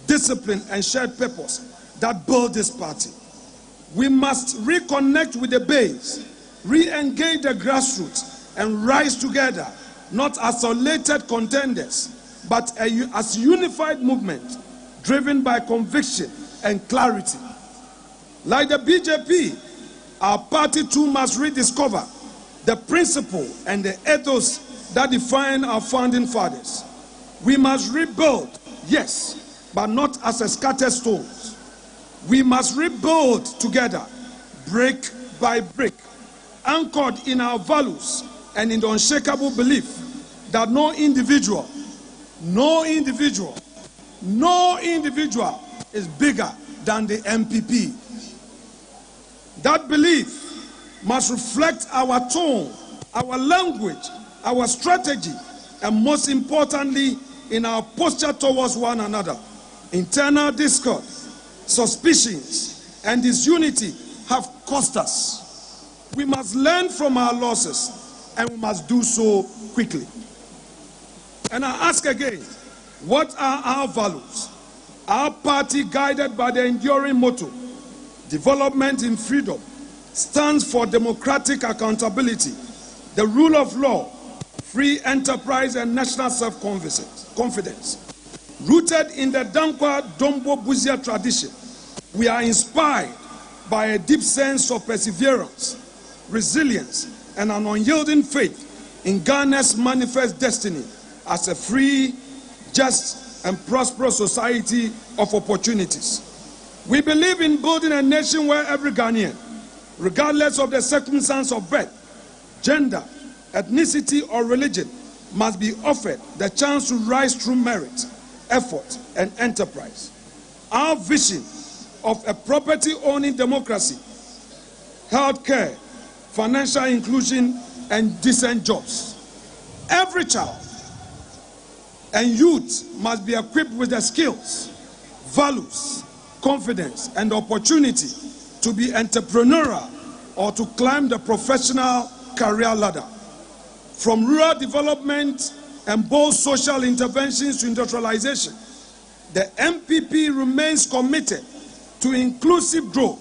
discipline, and shared purpose that build this party. We must reconnect with the base, re-engage the grassroots, and rise together, not as isolated contenders, but as a unified movement driven by conviction and clarity. Like the BJP, our party too must rediscover the principle and the ethos that define our founding fathers. We must rebuild, yes, but not as a scattered stones. We must rebuild together, brick by brick, anchored in our values and in the unshakable belief that no individual is bigger than the MPP. That belief must reflect our tone, our language, our strategy, and most importantly, in our posture towards one another. Internal discord, suspicions, and disunity have cost us. We must learn from our losses, and we must do so quickly. And I ask again, what are our values? Our party, guided by the enduring motto, development in freedom, stands for democratic accountability, the rule of law, free enterprise, and national self-confidence. Rooted in the Dankwa Dombo Buzia tradition, we are inspired by a deep sense of perseverance, resilience, and an unyielding faith in Ghana's manifest destiny as a free, just, and prosperous society of opportunities. We believe in building a nation where every Ghanaian, regardless of the circumstance of birth, gender, ethnicity, or religion, must be offered the chance to rise through merit, effort, and enterprise. Our vision of a property-owning democracy, healthcare, financial inclusion, and decent jobs. Every child and youth must be equipped with the skills, values, confidence, and opportunity to be entrepreneurial or to climb the professional career ladder. From rural development and bold social interventions to industrialization, the MPP remains committed to inclusive growth,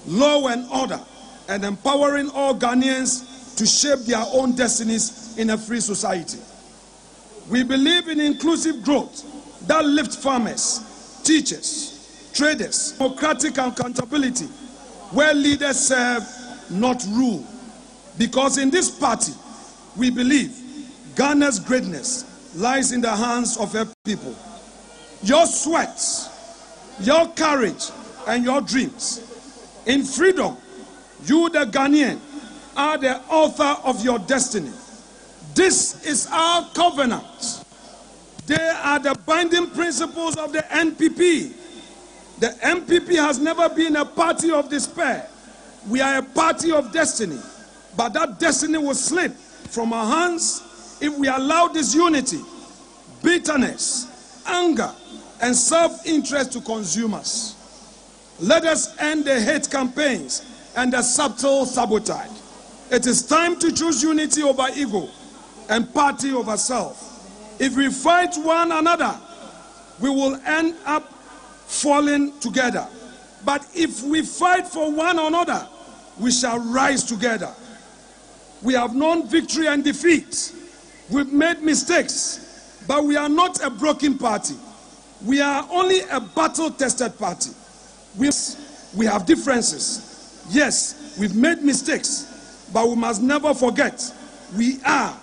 law and order, and empowering all Ghanaians to shape their own destinies in a free society. We believe in inclusive growth that lifts farmers, teachers, traders, democratic accountability, where leaders serve, not rule. Because in this party, we believe Ghana's greatness lies in the hands of her people. Your sweat, your courage, and your dreams. In freedom, you, the Ghanaian, are the author of your destiny. This is our covenant. They are the binding principles of the NPP. The NPP has never been a party of despair. We are a party of destiny. But that destiny will slip from our hands if we allow disunity, bitterness, anger, and self-interest to consume us. Let us end the hate campaigns and the subtle sabotage. It is time to choose unity over ego and party over self. If we fight one another, we will end up falling together. But if we fight for one another, we shall rise together. We have known victory and defeat. We've made mistakes, but we are not a broken party. We are only a battle-tested party. We have differences. Yes, we've made mistakes, but we must never forget we are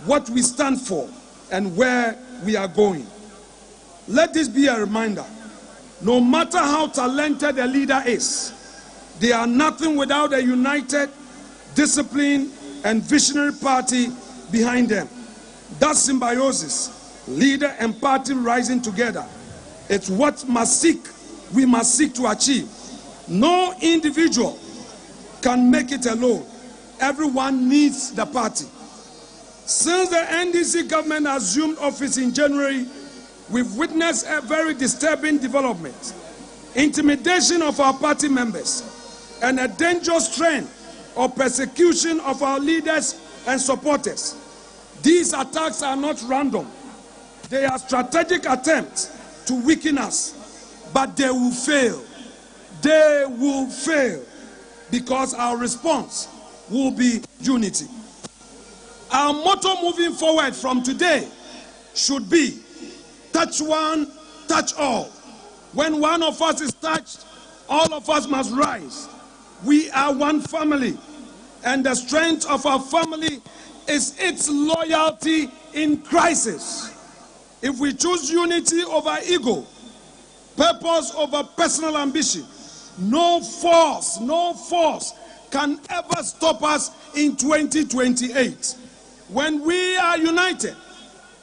what we stand for and where we are going. Let this be a reminder. No matter how talented a leader is, they are nothing without a united, disciplined, and visionary party behind them. That symbiosis, leader and party rising together, it's what we must seek to achieve. No individual can make it alone. Everyone needs the party. Since the NDC government assumed office in January, we've witnessed a very disturbing development. Intimidation of our party members and a dangerous trend of persecution of our leaders and supporters. These attacks are not random. They are strategic attempts to weaken us, but they will fail. They will fail because our response will be unity. Our motto moving forward from today should be touch one, touch all. When one of us is touched, all of us must rise. We are one family, and the strength of our family is its loyalty in crisis. If we choose unity over ego, purpose over personal ambition, no force can ever stop us in 2028. When we are united,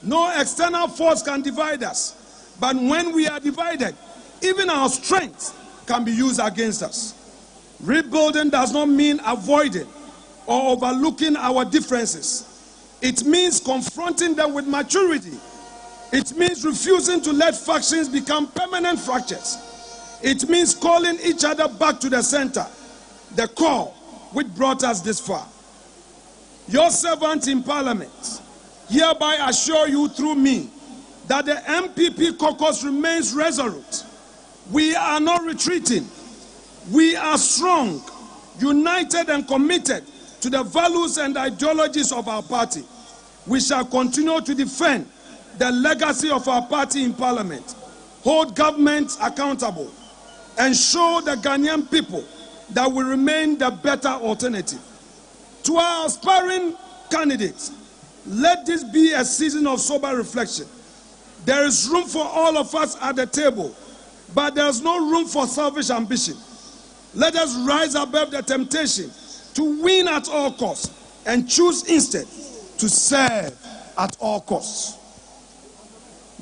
no external force can divide us. But when we are divided, even our strength can be used against us. Rebuilding does not mean avoiding or overlooking our differences. It means confronting them with maturity. It means refusing to let factions become permanent fractures. It means calling each other back to the center, the core which brought us this far. Your servant in Parliament hereby assure you through me that the MPP caucus remains resolute. We are not retreating. We are strong, united and committed to the values and ideologies of our party. We shall continue to defend the legacy of our party in Parliament hold governments accountable, and show the Ghanaian people that we remain the better alternative. To our aspiring candidates, let this be a season of sober reflection. There is room for all of us at the table, but there is no room for selfish ambition. Let us rise above the temptation to win at all costs and choose instead to serve at all costs.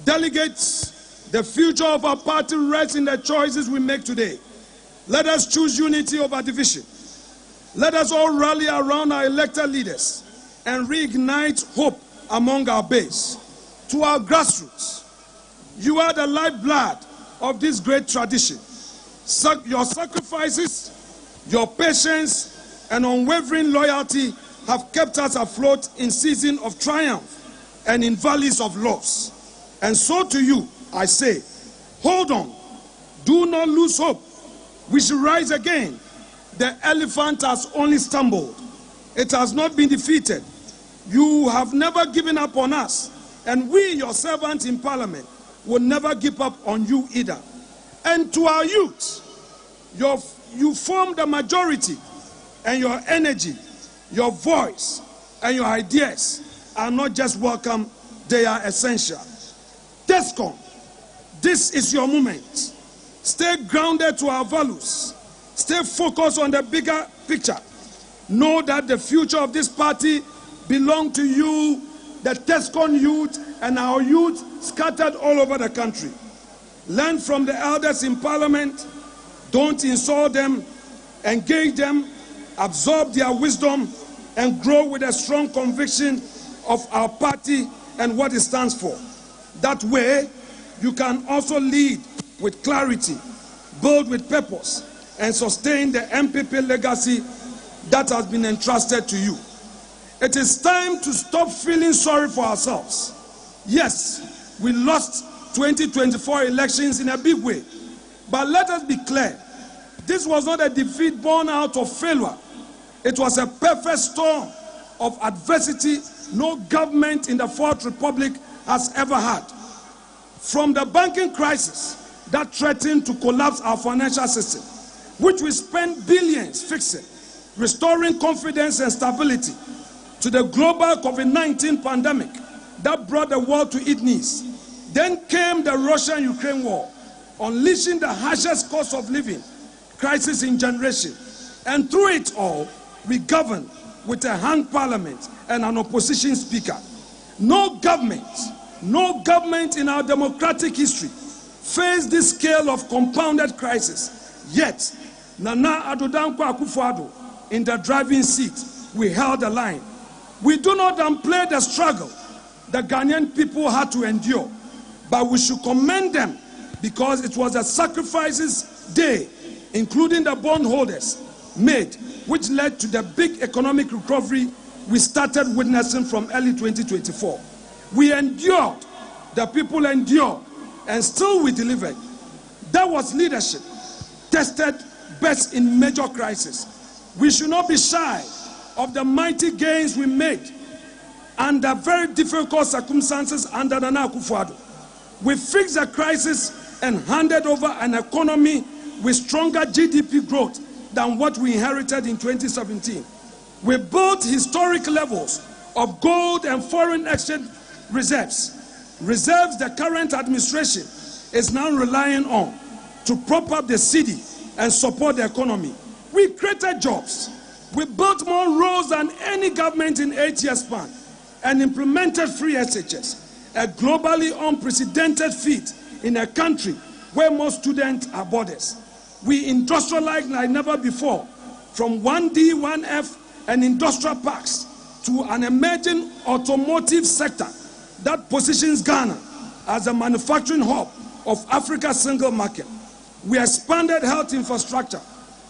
Delegates, the future of our party rests in the choices we make today. Let us choose unity over division. Let us all rally around our elected leaders and reignite hope among our base. To our grassroots, you are the lifeblood of this great tradition. Your sacrifices, your patience, and unwavering loyalty have kept us afloat in seasons of triumph and in valleys of loss. And so to you, I say, hold on, do not lose hope. We shall rise again. The elephant has only stumbled. It has not been defeated. You have never given up on us, and we, your servants in Parliament, will never give up on you either. And to our youth, you form the majority, and your energy, your voice, and your ideas are not just welcome, they are essential. TESCOM, this is your moment. Stay grounded to our values. Stay focused on the bigger picture. Know that the future of this party belongs to you, the TESCOM youth, and our youth scattered all over the country. Learn from the elders in Parliament. Don't insult them. Engage them. Absorb their wisdom and grow with a strong conviction of our party and what it stands for. That way, you can also lead with clarity, build with purpose, and sustain the MPP legacy that has been entrusted to you. It is time to stop feeling sorry for ourselves. Yes, we lost 2024 elections in a big way, but let us be clear, this was not a defeat born out of failure. It was a perfect storm of adversity no government in the Fourth Republic has ever had. From the banking crisis that threatened to collapse our financial system, which we spent billions fixing, restoring confidence and stability, to the global COVID-19 pandemic that brought the world to its knees. Then came the Russia-Ukraine war, unleashing the harshest cost of living crisis in generation. And through it all, we governed with a hung parliament and an opposition speaker. No government in our democratic history faced this scale of compounded crisis. Yet, Nana Addo Dankwa Akufo-Addo in the driving seat, we held the line. We do not downplay the struggle the Ghanaian people had to endure, but we should commend them because it was a sacrifices they, including the bondholders, made, which led to the big economic recovery we started witnessing from early 2024. We endured, the people endured, and still we delivered. That was leadership, tested best in major crisis. We should not be shy of the mighty gains we made under very difficult circumstances under Nana Akufo-Addo. We fixed the crisis and handed over an economy with stronger GDP growth than what we inherited in 2017. We built historic levels of gold and foreign exchange reserves the current administration is now relying on to prop up the city and support the economy. We created jobs. We built more roads than any government in 8 years span and implemented free SHS, a globally unprecedented feat in a country where most students are boarders. We industrialized like never before, from 1D, 1F and industrial parks to an emerging automotive sector that positions Ghana as a manufacturing hub of Africa's single market. We expanded health infrastructure,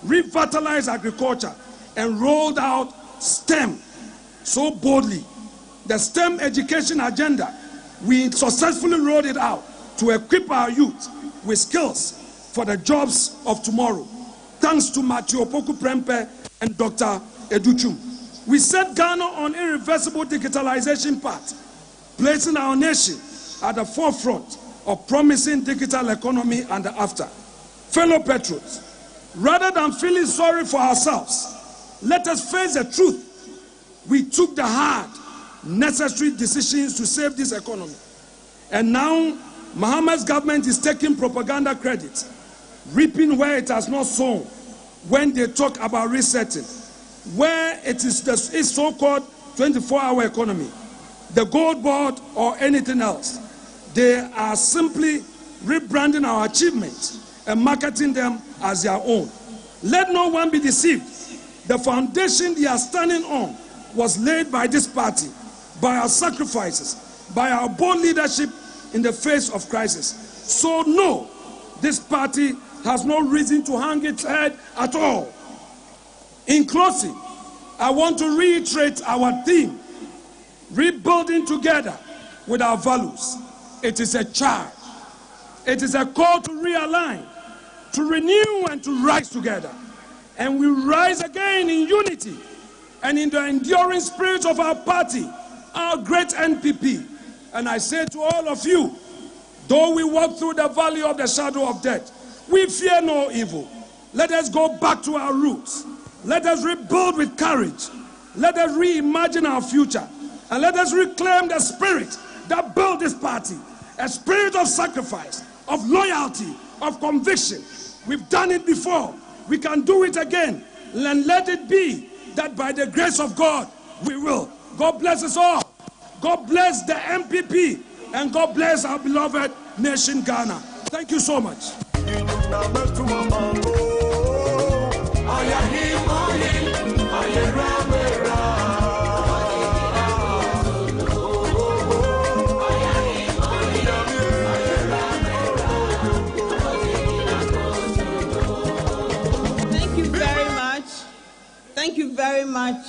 revitalized agriculture, and rolled out STEM so boldly. The STEM education agenda, we successfully rolled it out to equip our youth with skills for the jobs of tomorrow, thanks to Matthew Opoku Prempeh and Dr. Educhum. We set Ghana on irreversible digitalization path, placing our nation at the forefront of promising digital economy and the after. Fellow patriots, rather than feeling sorry for ourselves, let us face the truth. We took the hard, necessary decisions to save this economy. And now, Muhammad's government is taking propaganda credit, reaping where it has not sown when they talk about resetting, where it is the so-called 24-hour economy, the gold board, or anything else. They are simply rebranding our achievements and marketing them as their own. Let no one be deceived. The foundation they are standing on was laid by this party, by our sacrifices, by our bold leadership in the face of crisis. So no, this party has no reason to hang its head at all. In closing, I want to reiterate our theme, rebuilding together with our values. It is a charge. It is a call to realign, to renew, and to rise together. And we rise again in unity and in the enduring spirit of our party, our great NPP. And I say to all of you, though we walk through the valley of the shadow of death, we fear no evil. Let us go back to our roots. Let us rebuild with courage. Let us reimagine our future. And let us reclaim the spirit that built this party, a spirit of sacrifice, of loyalty, of conviction. We've done it before. We can do it again. And let it be that by the grace of God, we will. God bless us all. God bless the MPP. And God bless our beloved nation, Ghana. Thank you so much. Thank you very much,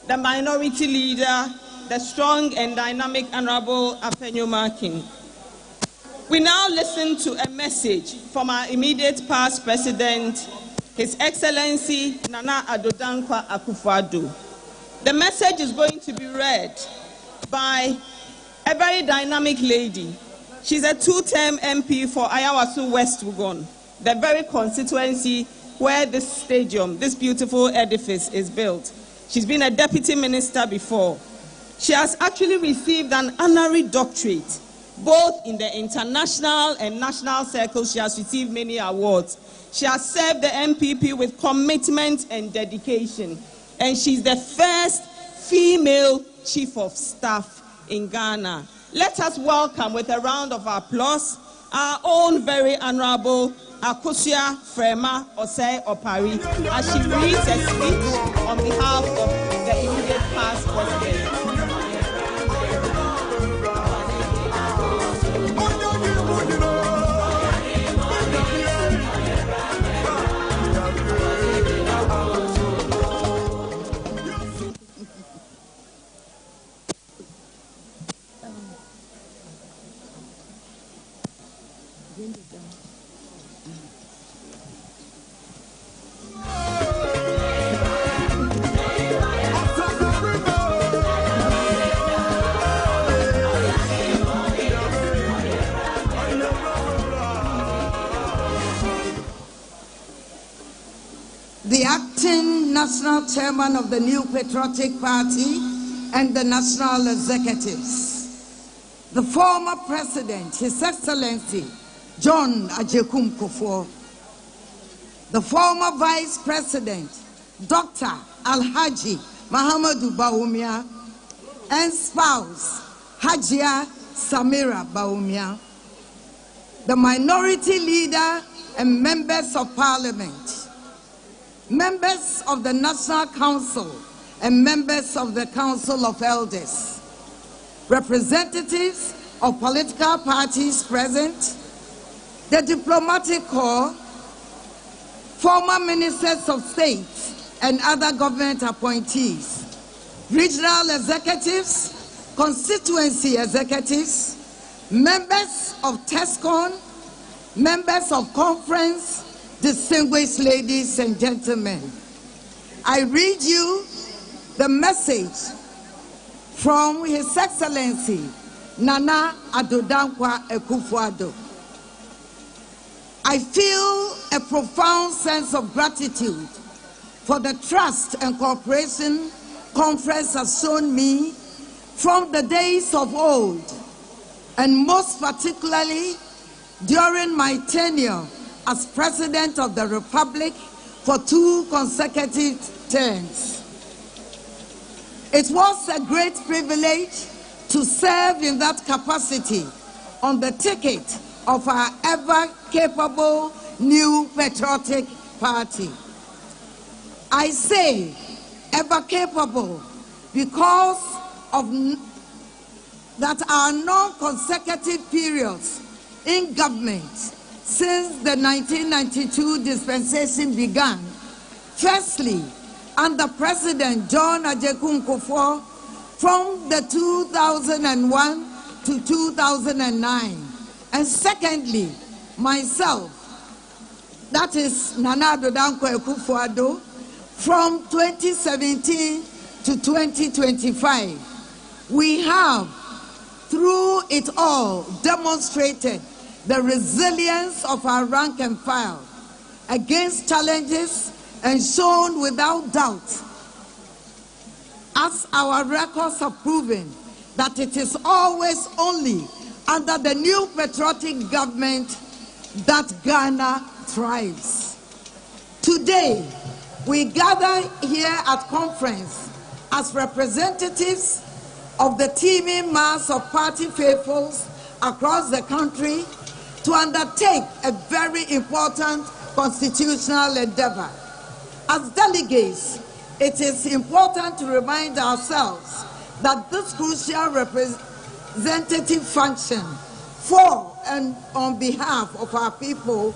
the minority leader, the strong and dynamic Honorable Afenyo Markin. We now listen to a message from our immediate past president, His Excellency Nana Addo Dankwa Akufo-Addo. The message is going to be read by a very dynamic lady. She's a two-term MP for Ayawaso West Wugon, the very constituency where this stadium, this beautiful edifice, is built. She's been a deputy minister before. She has actually received an honorary doctorate, both in the international and national circles. She has received many awards. She has served the MPP with commitment and dedication. And she's the first female chief of staff in Ghana. Let us welcome with a round of applause our own very honorable Akusia Frema Osei Opari as she reads a speech on behalf of the immediate past president. The acting national chairman of the New Patriotic Party and the national executives, the former president, His Excellency John Ajekum Kufuor, the former vice president, Dr. Alhaji Mahamadou Bawumia, and spouse, Hajia Samira Bawumia, the minority leader and members of parliament, members of the National Council and members of the Council of Elders, representatives of political parties present, the diplomatic corps, former ministers of state and other government appointees, regional executives, constituency executives, members of TESCON, members of conference, distinguished ladies and gentlemen. I read you the message from His Excellency Nana Addo Dankwa Akufo-Addo. I feel a profound sense of gratitude for the trust and cooperation conference has shown me from the days of old, and most particularly during my tenure as President of the Republic for 2 consecutive terms. It was a great privilege to serve in that capacity on the ticket of our ever-capable new patriotic party. I say ever-capable because of that our non-consecutive periods in government since the 1992 dispensation began. Firstly, under President John Agyekum Kufuor from the 2001 to 2009. And secondly, myself, that is Nana Addo Dankwa Akufo-Addo, from 2017 to 2025. We have, through it all, demonstrated the resilience of our rank and file against challenges and shown without doubt, as our records have proven, that it is always only under the new patriotic government that Ghana thrives. Today, we gather here at conference as representatives of the teeming mass of party faithfuls across the country to undertake a very important constitutional endeavor. As delegates, it is important to remind ourselves that this crucial representative function for and on behalf of our people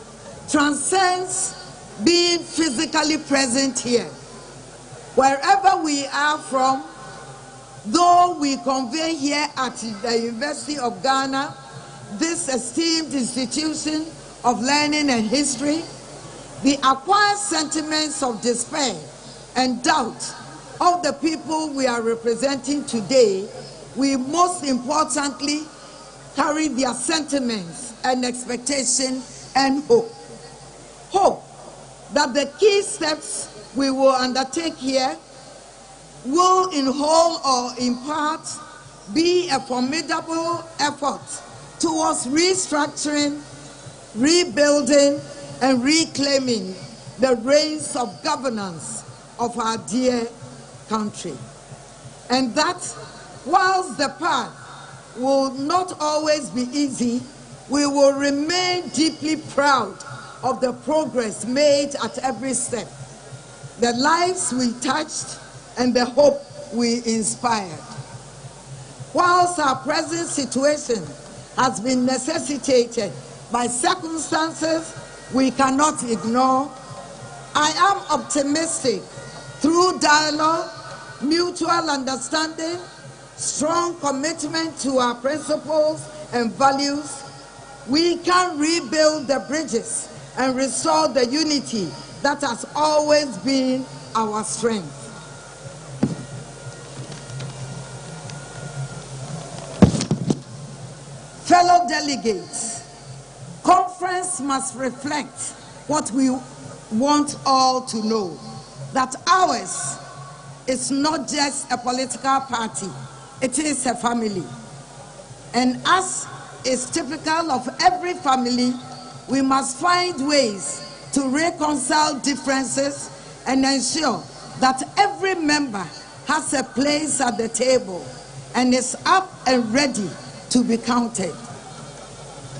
transcends being physically present here. Wherever we are from, though we convene here at the University of Ghana, this esteemed institution of learning and history, the acquired sentiments of despair and doubt of the people we are representing today, we most importantly carry their sentiments and expectation and hope. Hope that the key steps we will undertake here will in whole or in part be a formidable effort towards restructuring, rebuilding, and reclaiming the reins of governance of our dear country. And that, whilst the path will not always be easy, we will remain deeply proud of the progress made at every step, the lives we touched, and the hope we inspired. Whilst our present situation has been necessitated by circumstances we cannot ignore, I am optimistic through dialogue, mutual understanding, strong commitment to our principles and values, we can rebuild the bridges and restore the unity that has always been our strength. Fellow delegates, conference must reflect what we want all to know, that ours is not just a political party, it is a family. And as is typical of every family, we must find ways to reconcile differences and ensure that every member has a place at the table and is up and ready to be counted.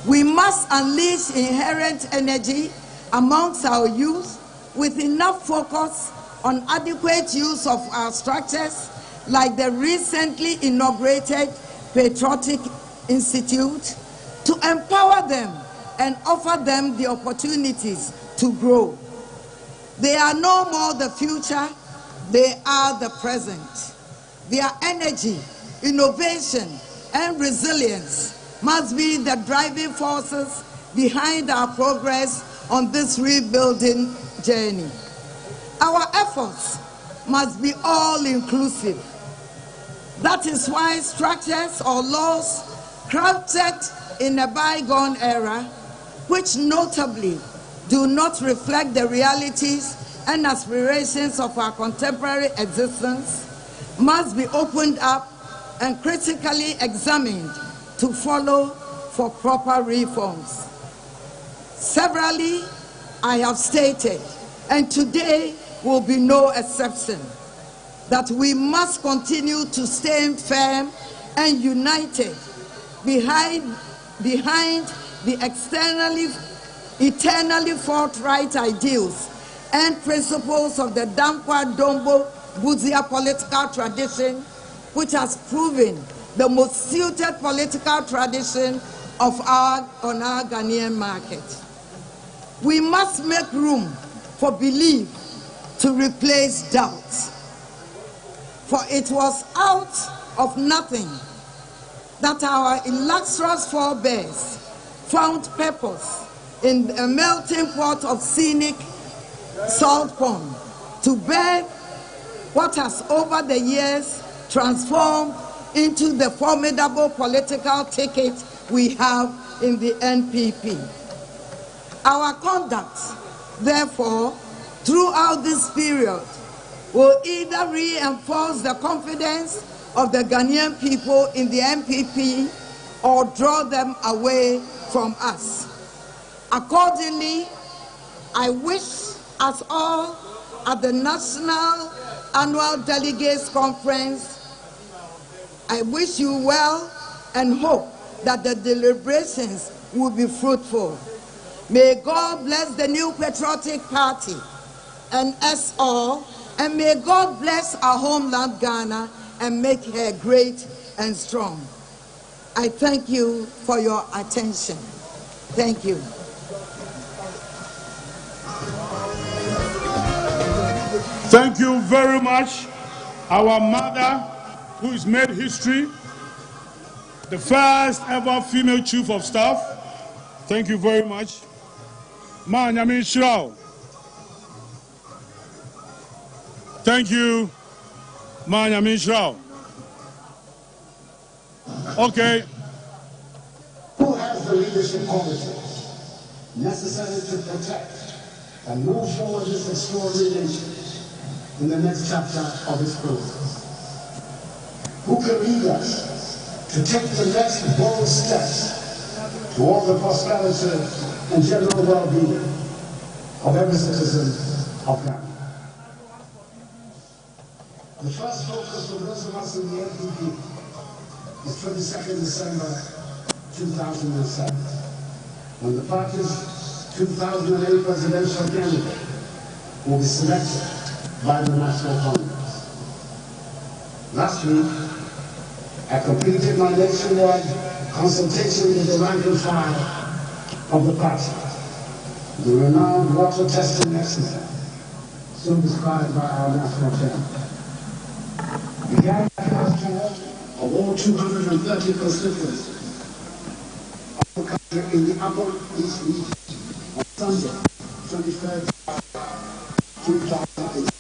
We must unleash inherent energy amongst our youth with enough focus on adequate use of our structures like the recently inaugurated Patriotic Institute to empower them and offer them the opportunities to grow. They are no more the future, they are the present. Their energy, innovation, and resilience must be the driving forces behind our progress on this rebuilding journey. Our efforts must be all-inclusive. That is why structures or laws crafted in a bygone era, which notably do not reflect the realities and aspirations of our contemporary existence, must be opened up and critically examined to follow for proper reforms. Severally, I have stated, and today will be no exception, that we must continue to stand firm and united behind the eternally forthright ideals and principles of the Dankwa Dombo Buzia political tradition, which has proven the most suited political tradition on our Ghanaian market. We must make room for belief to replace doubt. For it was out of nothing that our illustrious forebears found purpose in a melting pot of scenic salt pond to bear what has over the years transformed into the formidable political ticket we have in the NPP. Our conduct, therefore, throughout this period will either reinforce the confidence of the Ghanaian people in the NPP or draw them away from us. Accordingly, I wish us all at the National Annual Delegates Conference, I wish you well and hope that the deliberations will be fruitful. May God bless the new patriotic party and us all, and may God bless our homeland Ghana and make her great and strong. I thank you for your attention. Thank you. Thank you very much. Our mother, who has made history, the first ever female chief of staff. Thank you very much. Ma Nyame Nhyira. Thank you, Ma Nyame Nhyira. Okay. Who has the leadership qualities necessary to protect and move forward this extraordinary nation in the next chapter of its progress? Who can lead us to take the next bold steps toward the prosperity and general well-being of every citizen of Ghana? The first focus for those of us in the NPP is 22nd December 2007, when the party's 2008 presidential candidate will be selected by the National Congress. Last week, I completed my nationwide consultation with the rank and file of the party, the renowned water testing exercise, so described by our national chairman. The gathered tour of all 230 constituencies of the country in the Upper East region on Sunday, 23rd, 2008.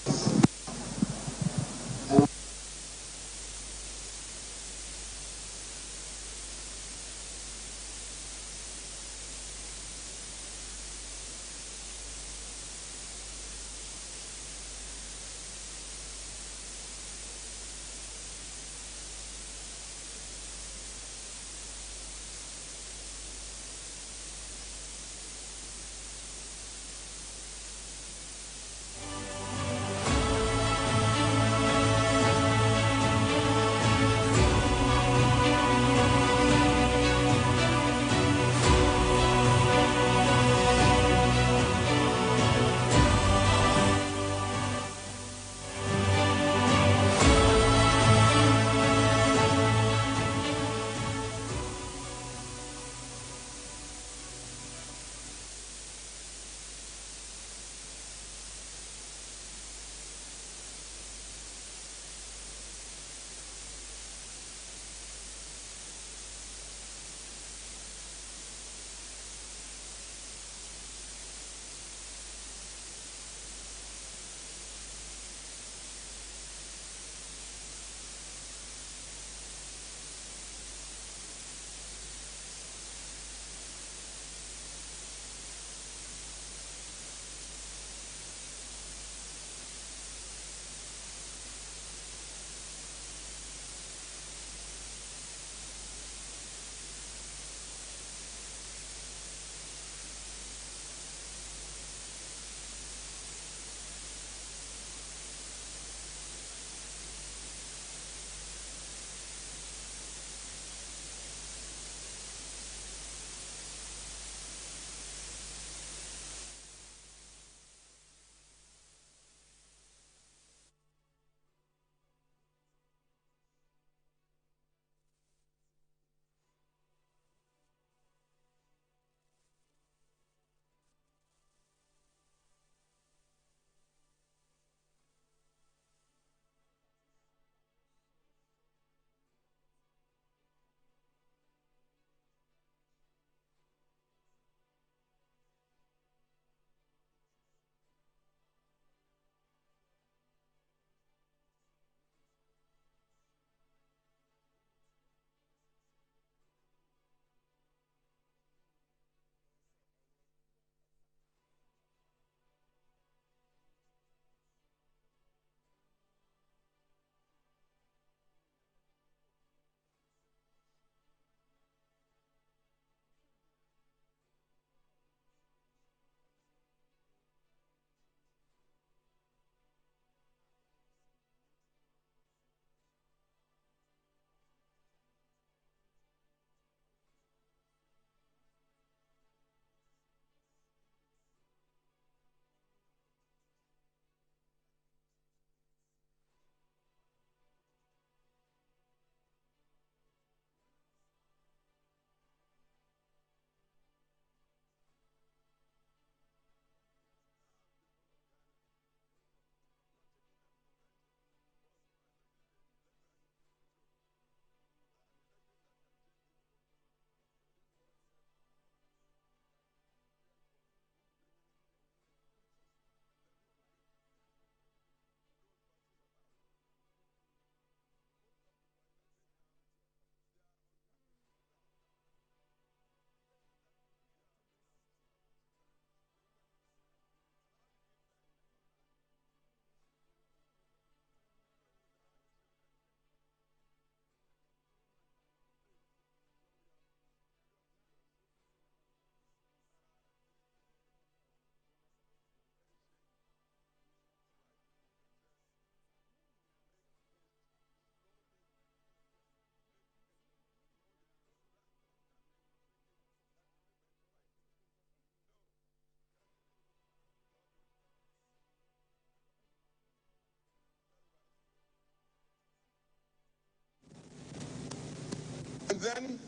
Then,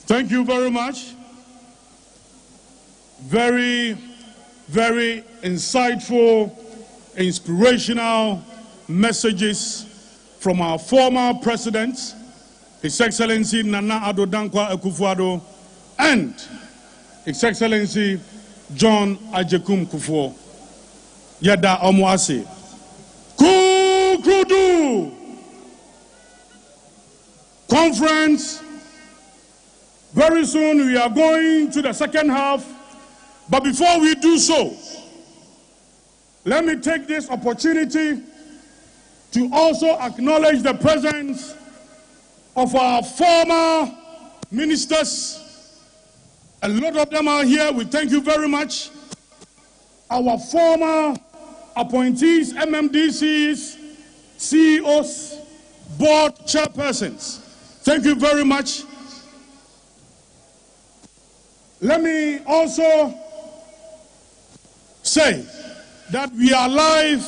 thank you very much. Very, very insightful, inspirational messages from our former president, His Excellency Nana Addo Dankwa Akufo-Addo, and His Excellency John Agyekum Kufuor. Yada Omoase. Kukrudu Conference. Very soon we are going to the second half. But before we do so, let me take this opportunity to also acknowledge the presence of our former ministers. A lot of them are here. We thank you very much. Our former appointees, MMDCs, CEOs, board chairpersons. Thank you very much. Let me also say that we are live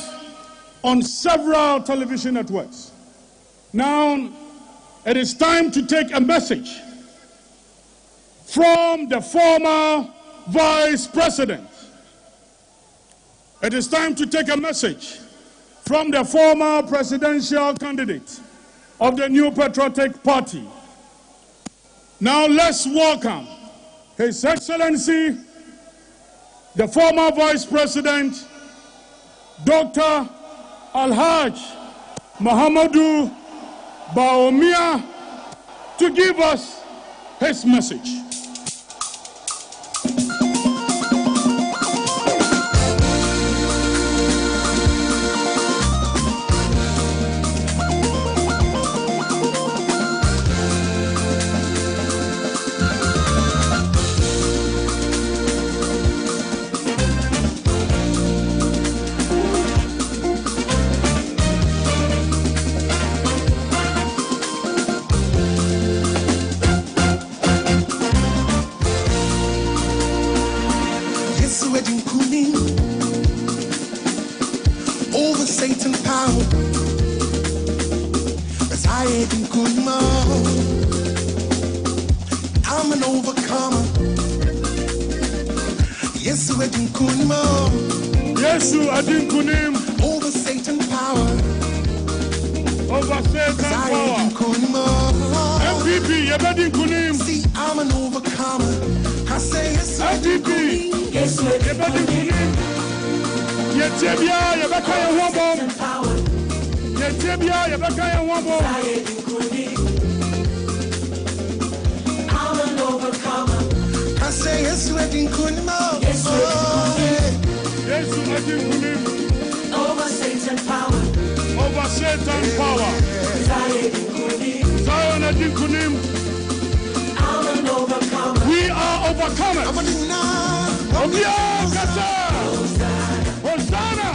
on several television networks. Now, it is time to take a message from the former vice president. It is time to take a message from the former presidential candidate of the New Patriotic Party. Now let's welcome His Excellency, the former Vice President, Dr. Alhaj Mahamadou Bawumia, to give us his message. Over Satan's power, as I ain't good more. I'm an overcomer. Yes, I didn't good more. Yes, I didn't kunim. Over Satan's power, over Satan's power. MVP, you better kunim. See, I'm an overcomer. I say yes, MVP. Yes, you better kunim. Yetebia, you better your woman. Yetebia, you better your woman. I'm an overcomer. I say yes, I didn't kunim. Yes, I didn't kunim. Over Satan's power. Over Satan's power. Zion didn't kunim. I'm an overcomer. We are overcomers. Hosanna!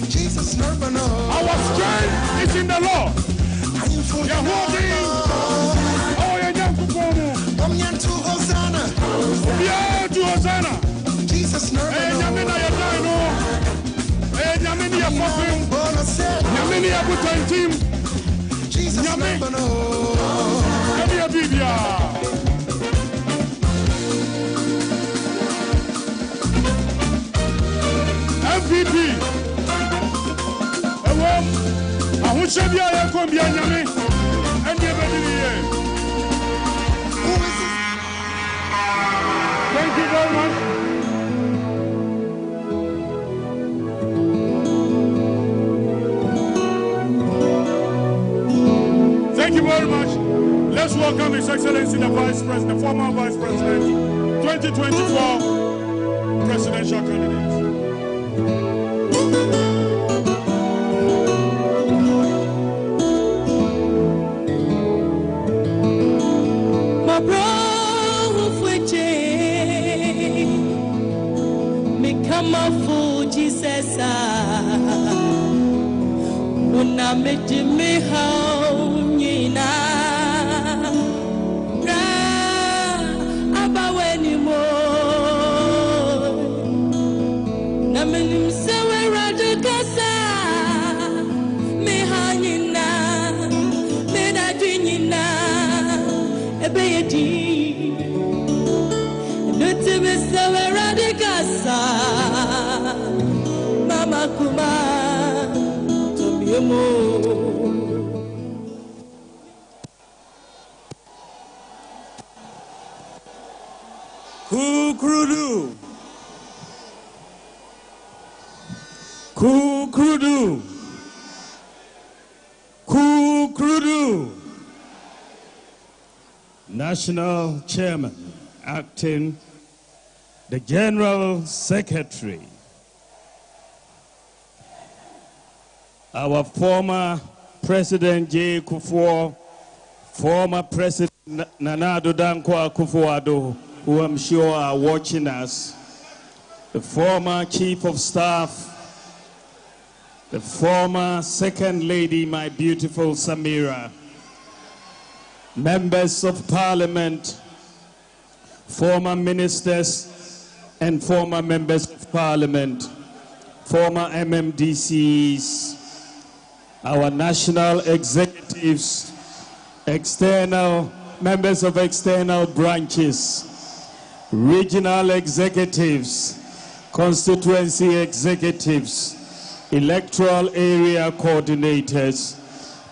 Jesus, our strength is in the Lord. Hosanna! Jesus, MVP. I want to be a Colombian. Thank you very much. Thank you very much. Let's welcome His Excellency the Vice President, the former Vice President, 2024 presidential candidate. Jesus, una me haunina ra abaweni mo Namenim sewe radikasa me hanyina me na dwinyina ebeyedi nutime sewe radikasa mama kuma tomiemo Kukrudu. Kukrudu. Kukrudu. National Chairman, acting the General Secretary, our former President J. Kufuor, former President Nana Addo Dankwa Akufo-Addo, who I'm sure are watching us, the former Chief of Staff, the former Second Lady, my beautiful Samira, members of Parliament, former ministers and former members of Parliament, former MMDCs, our national executives, external members of external branches, regional executives, constituency executives, electoral area coordinators,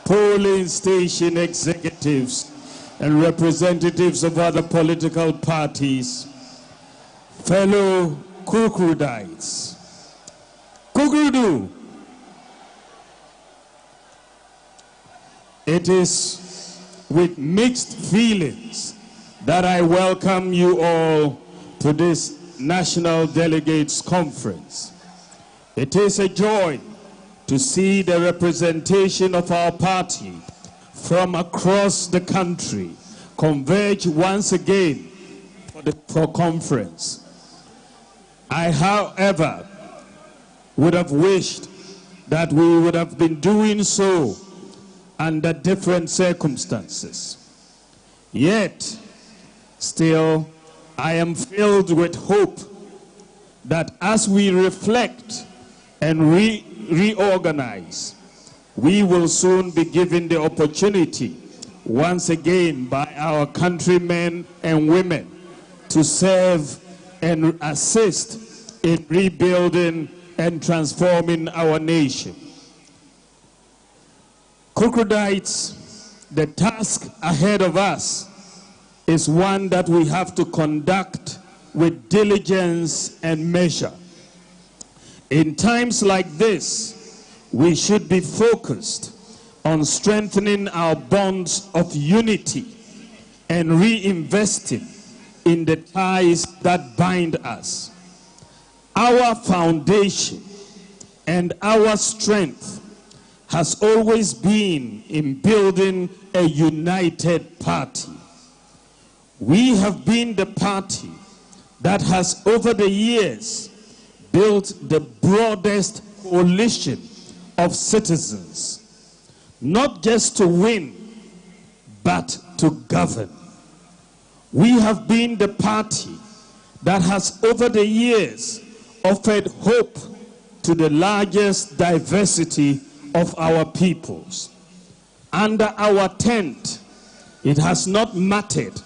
polling station executives, and representatives of other political parties, fellow Kukrudites. Kukrudu. It is with mixed feelings that I welcome you all to this National Delegates Conference. It is a joy to see the representation of our party from across the country converge once again for conference. I, however, would have wished that we would have been doing so under different circumstances. Yet, still, I am filled with hope that as we reflect and reorganize, we will soon be given the opportunity once again by our countrymen and women to serve and assist in rebuilding and transforming our nation. Kukrudites, the task ahead of us is one that we have to conduct with diligence and measure. In times like this, we should be focused on strengthening our bonds of unity and reinvesting in the ties that bind us. Our foundation and our strength has always been in building a united party. We have been the party that has over the years built the broadest coalition of citizens, not just to win, but to govern. We have been the party that has over the years offered hope to the largest diversity of our peoples. Under our tent, it has not mattered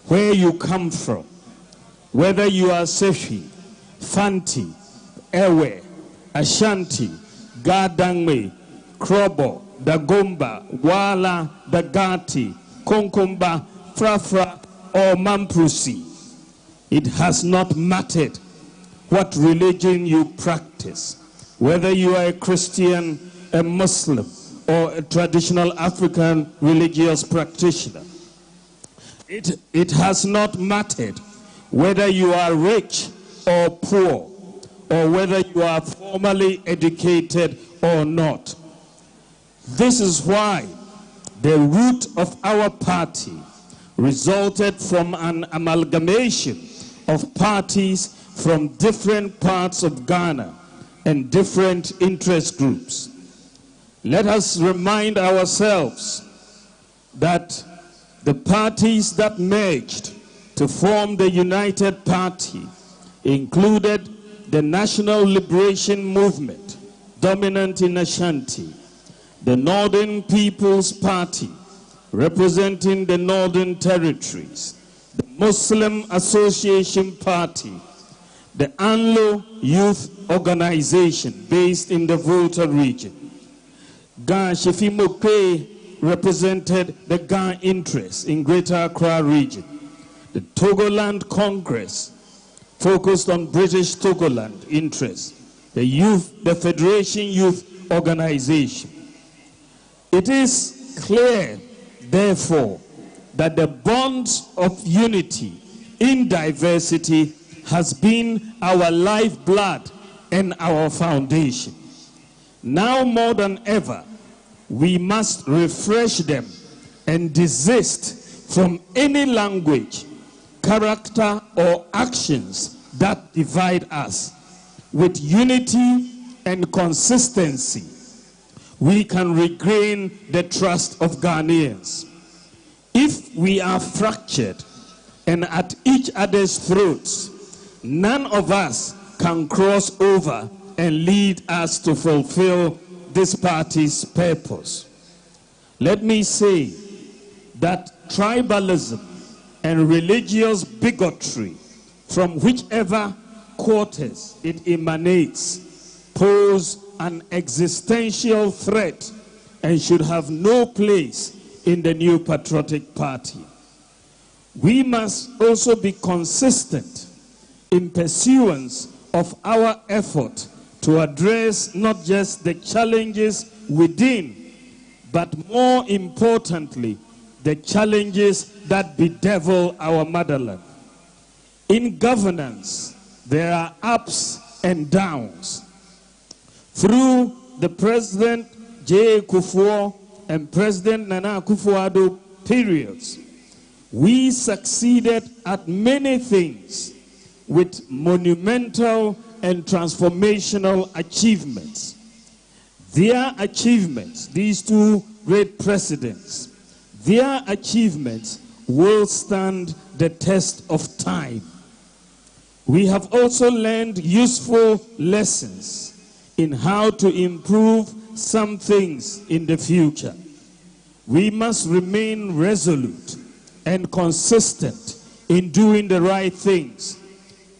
where you come from, whether you are Sefi, Fanti, Ewe, Ashanti, Gadangme, Krobo, Dagomba, Wala, Dagati, Konkomba, Frafra, or Mamprusi. It has not mattered what religion you practice, whether you are a Christian, a Muslim, or a traditional African religious practitioner. It has not mattered whether you are rich or poor, or whether you are formally educated or not. This is why the root of our party resulted from an amalgamation of parties from different parts of Ghana and different interest groups. Let us remind ourselves that the parties that merged to form the United Party included the National Liberation Movement, dominant in Ashanti, the Northern People's Party, representing the Northern Territories, the Muslim Association Party, the Anlo Youth Organization based in the Volta region. Gan Shefimope represented the Gan interests in Greater Accra region. The Togoland Congress focused on British Togoland interests. The Federation Youth Organization. It is clear, therefore, that the bonds of unity in diversity has been our lifeblood and our foundation. Now more than ever, we must refresh them and desist from any language, character, or actions that divide us. With unity and consistency, we can regain the trust of Ghanaians. If we are fractured and at each other's throats, none of us can cross over and lead us to fulfill this party's purpose. Let me say that tribalism and religious bigotry, from whichever quarters it emanates, pose an existential threat and should have no place in the new patriotic party. We must also be consistent in pursuance of our effort to address not just the challenges within, but more importantly, the challenges that bedevil our motherland. In governance, there are ups and downs. Through the President J. Kufuor and President Nana Akufo-Addo periods, we succeeded at many things with monumental and transformational achievements. Their achievements, these two great presidents, their achievements will stand the test of time. We have also learned useful lessons in how to improve some things in the future. We must remain resolute and consistent in doing the right things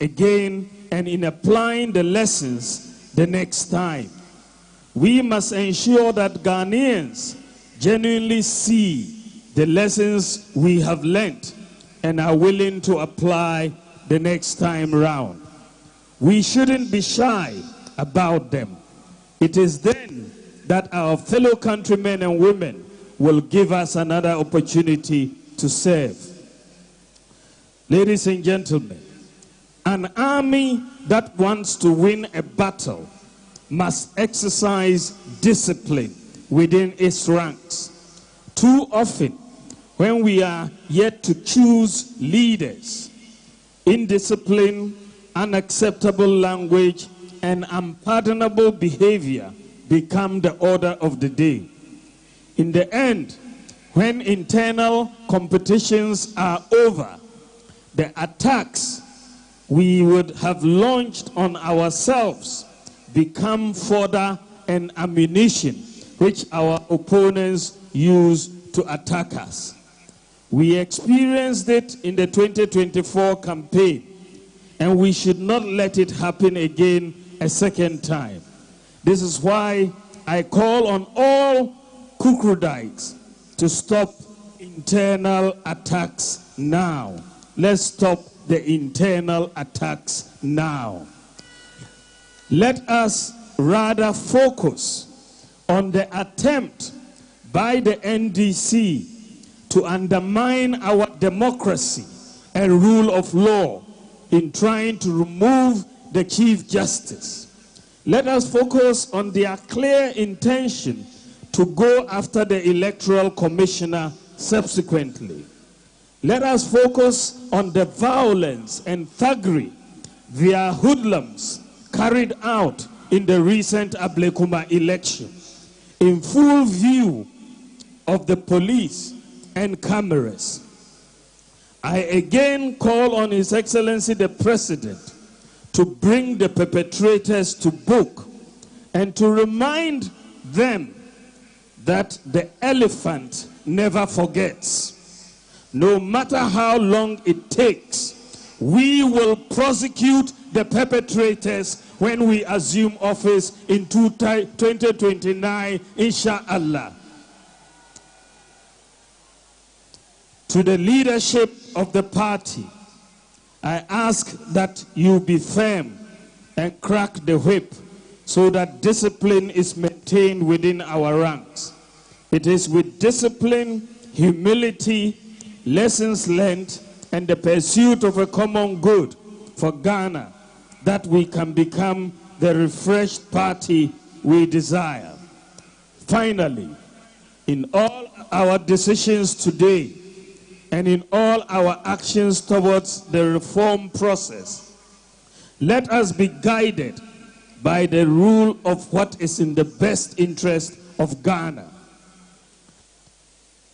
again and in applying the lessons the next time. We must ensure that Ghanaians genuinely see the lessons we have learnt and are willing to apply the next time round. We shouldn't be shy about them. It is then that our fellow countrymen and women will give us another opportunity to serve. Ladies and gentlemen, an army that wants to win a battle must exercise discipline within its ranks. Too often, when we are yet to choose leaders, indiscipline, unacceptable language, and unpardonable behavior become the order of the day. In the end, when internal competitions are over, the attacks we would have launched on ourselves become fodder and ammunition which our opponents use to attack us. We experienced it in the 2024 campaign, and we should not let it happen again a second time. This is why I call on all Kukrudites to stop internal attacks now. Let's stop the internal attacks now. Let us rather focus on the attempt by the NDC to undermine our democracy and rule of law in trying to remove the Chief Justice. Let us focus on their clear intention to go after the Electoral Commissioner subsequently. Let us focus on the violence and thuggery their hoodlums carried out in the recent Ablekuma election, in full view of the police and cameras. I again call on His Excellency the President to bring the perpetrators to book and to remind them that the elephant never forgets. No matter how long it takes, we will prosecute the perpetrators when we assume office in 2029, inshallah. To the leadership of the party, I ask that you be firm and crack the whip so that discipline is maintained within our ranks. It is with discipline, humility, lessons learned, and the pursuit of a common good for Ghana that we can become the refreshed party we desire. Finally, in all our decisions today and in all our actions towards the reform process, let us be guided by the rule of what is in the best interest of Ghana.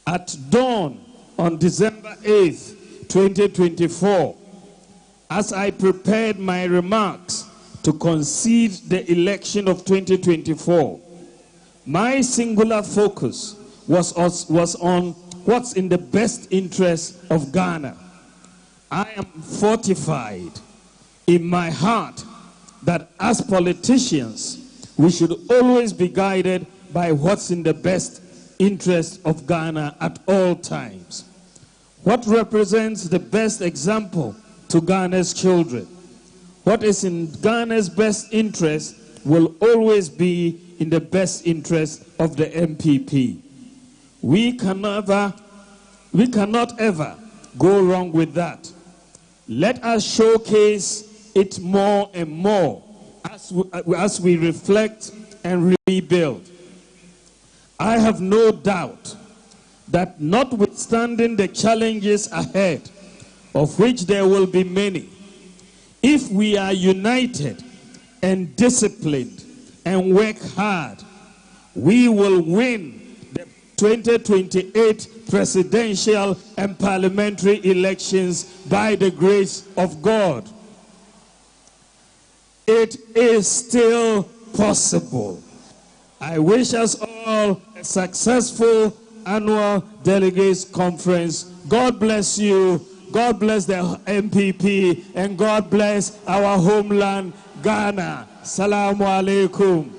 At dawn on December 8th, 2024, as I prepared my remarks to concede the election of 2024, my singular focus was on what's in the best interest of Ghana. I am fortified in my heart that as politicians, we should always be guided by what's in the best interest of Ghana at all times. What represents the best example to Ghana's children? What is in Ghana's best interest will always be in the best interest of the MPP. We cannot ever go wrong with that. Let us showcase it more and more as we reflect and rebuild. I have no doubt that notwithstanding the challenges ahead, of which there will be many, if we are united and disciplined and work hard, we will win the 2028 presidential and parliamentary elections by the grace of God. It is still possible. I wish us all a successful annual Delegates Conference. God bless you. God bless the MPP, and God bless our homeland, Ghana. Assalamu alaikum.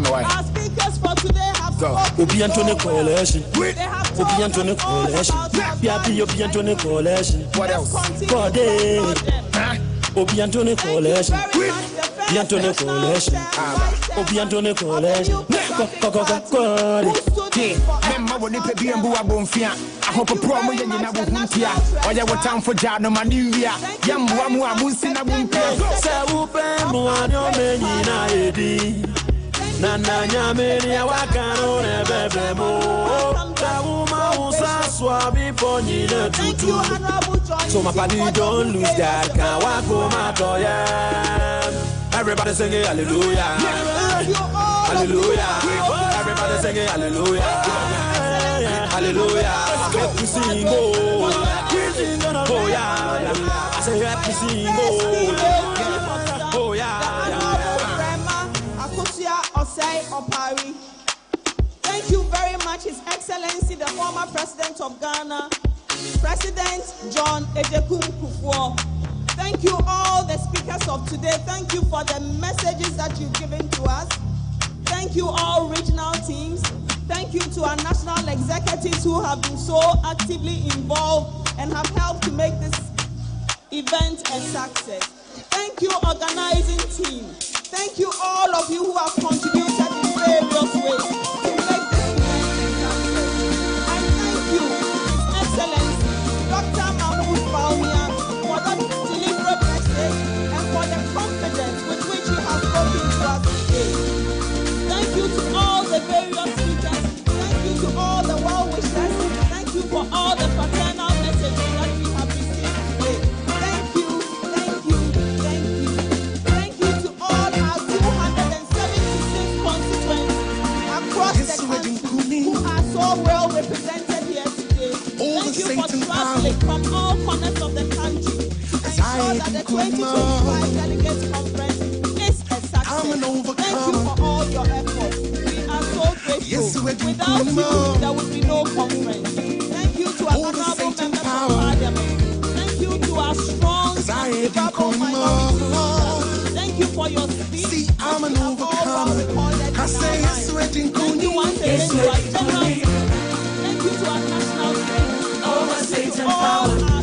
Our speakers for today have spoken. What else? Coalition. Yeah, member when they be and boo a bonfia. I hope a promo yen in Abu Huntia. Or you were time for Jano Manivia. Yambu Amusin Abu Sawupe Muanyo Menina Edi. Nana Yamini Wakano Nebemo. Tawuma Usa Swabi Ponina Tutu. So my body don't lose that. Kawako Matoya. Everybody singing hallelujah. Hallelujah. Everybody singing hallelujah. Hallelujah. Let me sing, oh yeah. I say let me sing, oh yeah. Thank you very much, His Excellency, the former President of Ghana, President John Ajekum Kufuor. Thank you all the speakers of today. Thank you for the messages that you've given to us. Thank you all regional teams. Thank you to our national executives who have been so actively involved and have helped to make this event a success. Thank you, organizing team. Thank you, all of you who have contributed in various ways to make this event a success. And thank you, His Excellency, Dr. Mahmoud Bawumia, for that deliberate message and for the confidence with which you have spoken to us today. Thank you to all the various speakers. Thank you to all the well-wishers. Thank you for all the fraternal messages that we have received today. Thank you, thank you, thank you. Thank you to all our 276 constituents across the country who are so well represented here today. Thank you for traveling from all corners of the country to ensure that the 2025 Delegates Conference is a success. Thank you for all your efforts. We are so grateful. Without you, there would be no conference. Thank you to our honorable members of Parliament. Thank you to our strong capable minority leaders. Thank you for your speech. I'm an overcomer. I say yes, thank you once again to our general. Thank you to our national strength. Thank you to all our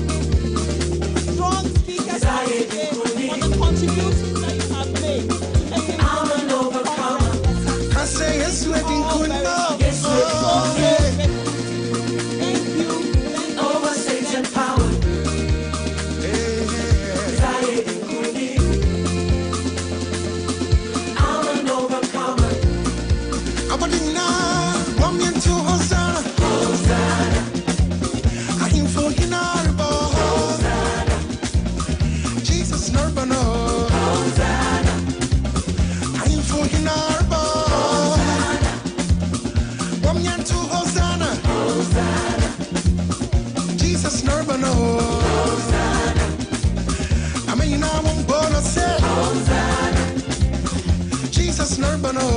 strong speakers today for the contributions that you have made. I'm an overcomer. I say yes, wedding queen. Yes, thank you. Over Satan power. I'm an overcomer. Abadina, woman to Hosanna. Hosanna. I am for Hinarbo. Hosanna. Jesus Nurbano. Hosanna. I am for Hinarbo. Hosanna. Woman to Hosanna. Hosanna. Jesus Nurbano. Hosanna. I mean, I won't born say. Hosanna. Jesus Nurbano.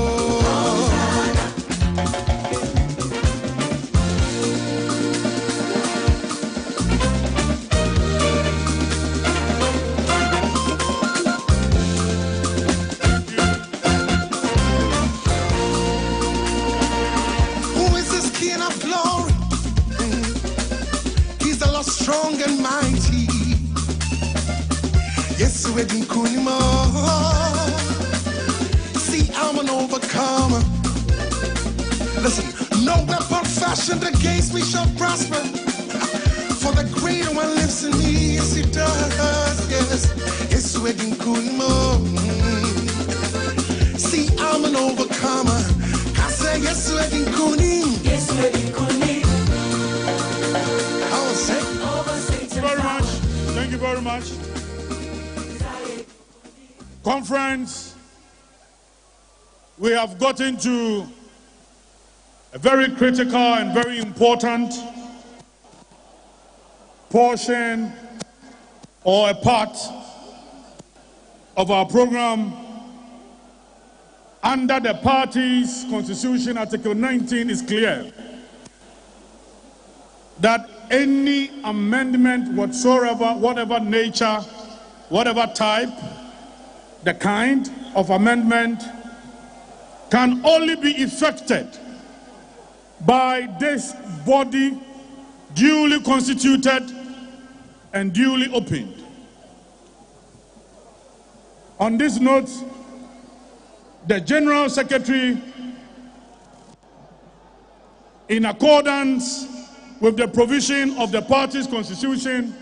Who is this King of glory? He's the Lord strong and mighty. Yes, we didn't call him all. See, I'm an overcomer. Listen, no weapon fashioned against me shall prosper. For the greater one lives in me, yes, it does. Yes, yes, we didn't call him all. See, I'm an overcomer. I say, yes, we didn't call him. Yes, we didn't call him. I will say. Thank you very much. Thank you very much. Conference, we have gotten to a very critical and very important portion or a part of our program. Under the party's constitution, Article 19 is clear that any amendment whatsoever, whatever nature, whatever type, the kind of amendment can only be effected by this body duly constituted and duly opened. On this note, the General Secretary in accordance with the provision of the party's constitution,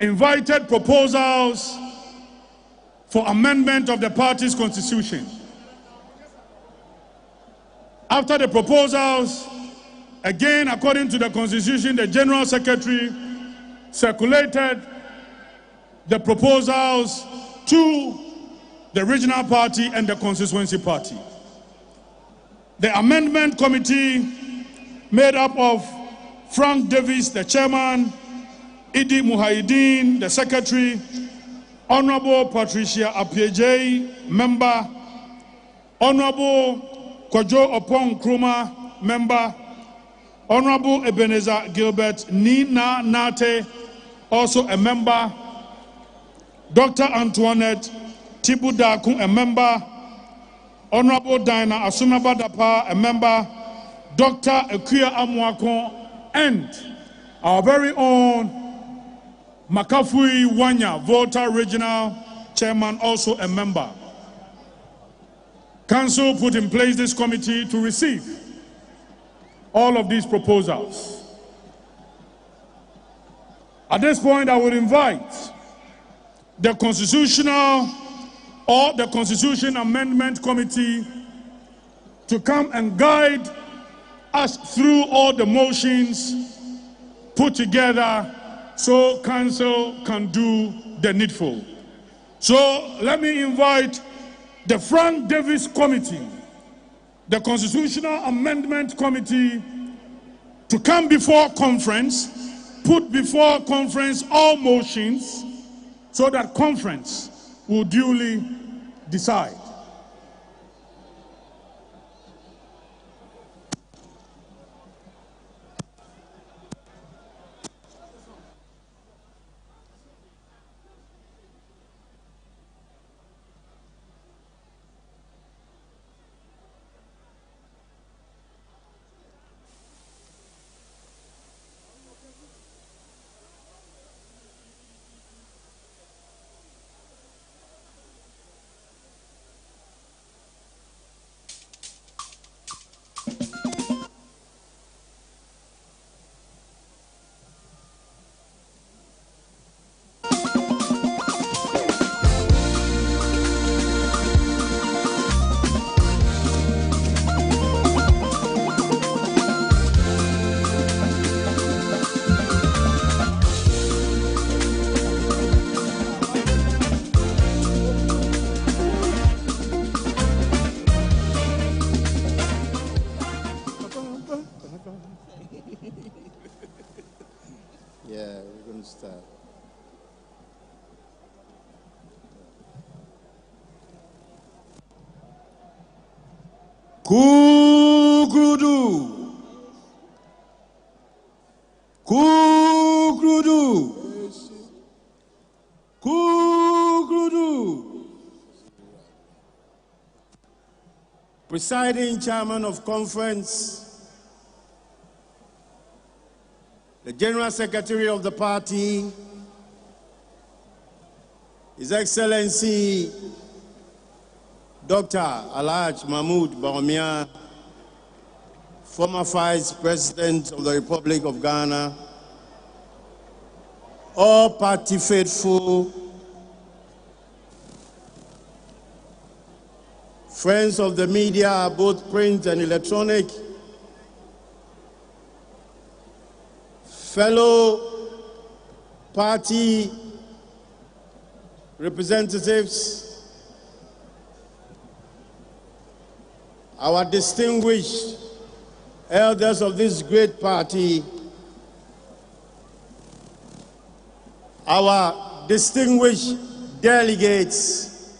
invited proposals for amendment of the party's constitution. After the proposals, again according to the constitution, the General Secretary circulated the proposals to the regional party and the constituency party. The amendment committee, made up of Frank Davis, the chairman, Idi Muhyiddin, the secretary, Honorable Patricia Apiejei, member, Honorable Kojo Opong Kruma, member, Honorable Ebenezer Gilbert Nina Nate, also a member, Dr. Antoinette Tibudaku, a member, Honorable Dinah Asunabadapa, a member, Dr. Ekuya Amwako, and our very own Makafui Wanya, Volta Regional Chairman, also a member. Council put in place this committee to receive all of these proposals. At this point, I would invite the Constitutional or the Constitution Amendment Committee to come and guide us through all the motions put together so Council can do the needful. So let me invite the Frank Davis Committee, the Constitutional Amendment Committee, to come before conference, put before conference all motions so that conference will duly decide. Yeah, we're going to start. Kugrudu. Kugrudu. Kugrudu. Presiding Chairman of Conference, the General Secretary of the party, His Excellency Dr. Alhaj Mahmoud Bawumia, former Vice President of the Republic of Ghana, all party faithful, friends of the media, both print and electronic, fellow party representatives, our distinguished elders of this great party, our distinguished delegates,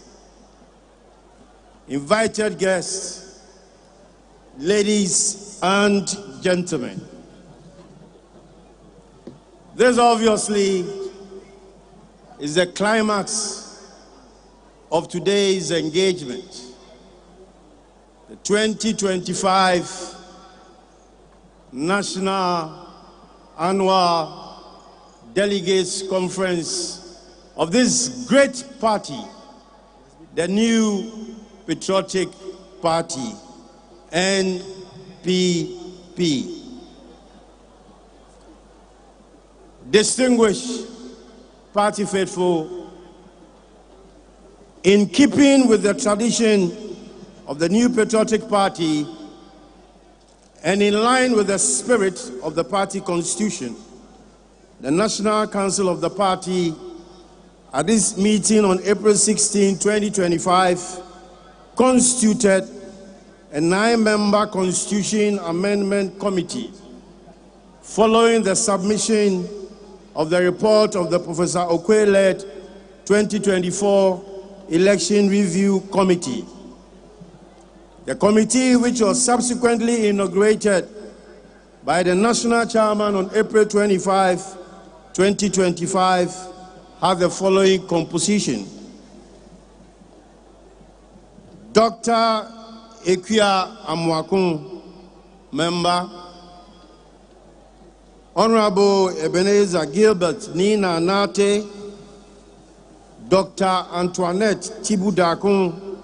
invited guests, ladies and gentlemen. This obviously is the climax of today's engagement, the 2025 National Annual Delegates Conference of this great party, the new Patriotic Party. And Distinguished party faithful, in keeping with the tradition of the New Patriotic Party and in line with the spirit of the party constitution, the National Council of the party at this meeting on April 16, 2025, constituted a 9-member Constitution Amendment Committee following the submission of the report of the Professor Okwe-led 2024 Election Review Committee. The committee, which was subsequently inaugurated by the National Chairman on April 25, 2025, had the following composition: Dr. Ekwia Amwakun, member; Honorable Ebenezer Gilbert Nina Nate; Dr. Antoinette Tibudakun;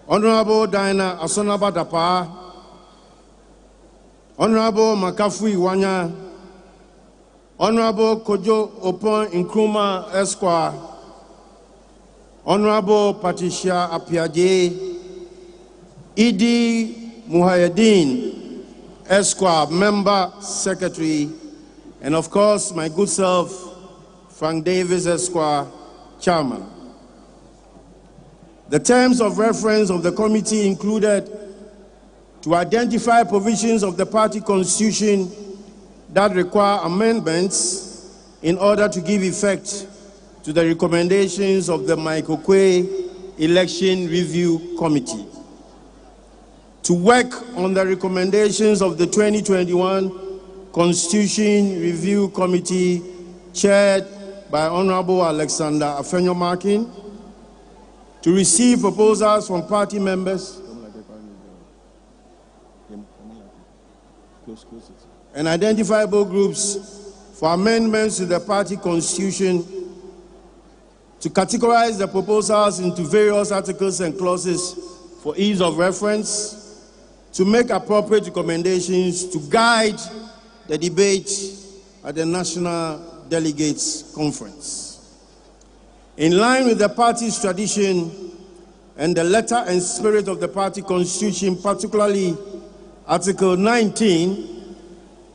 Honorable Diana Asonabadapa; Honorable Makafui Wanya; Honorable Kojo Opon Nkrumah Esquire; Honorable Patricia Apiaje; Idi Muhayedin Esquire, Member Secretary; and of course my good self, Frank Davis Esquire, Chairman. The terms of reference of the committee included to identify provisions of the party constitution that require amendments in order to give effect to the recommendations of the Mike Okwe Election Review Committee, to work on the recommendations of the 2021 Constitution Review Committee chaired by Honorable Alexander Afenyo-Markin, to receive proposals from party members and identifiable groups for amendments to the party constitution, to categorize the proposals into various articles and clauses for ease of reference, to make appropriate recommendations to guide the debate at the National Delegates Conference. In line with the party's tradition and the letter and spirit of the party constitution, particularly Article 19,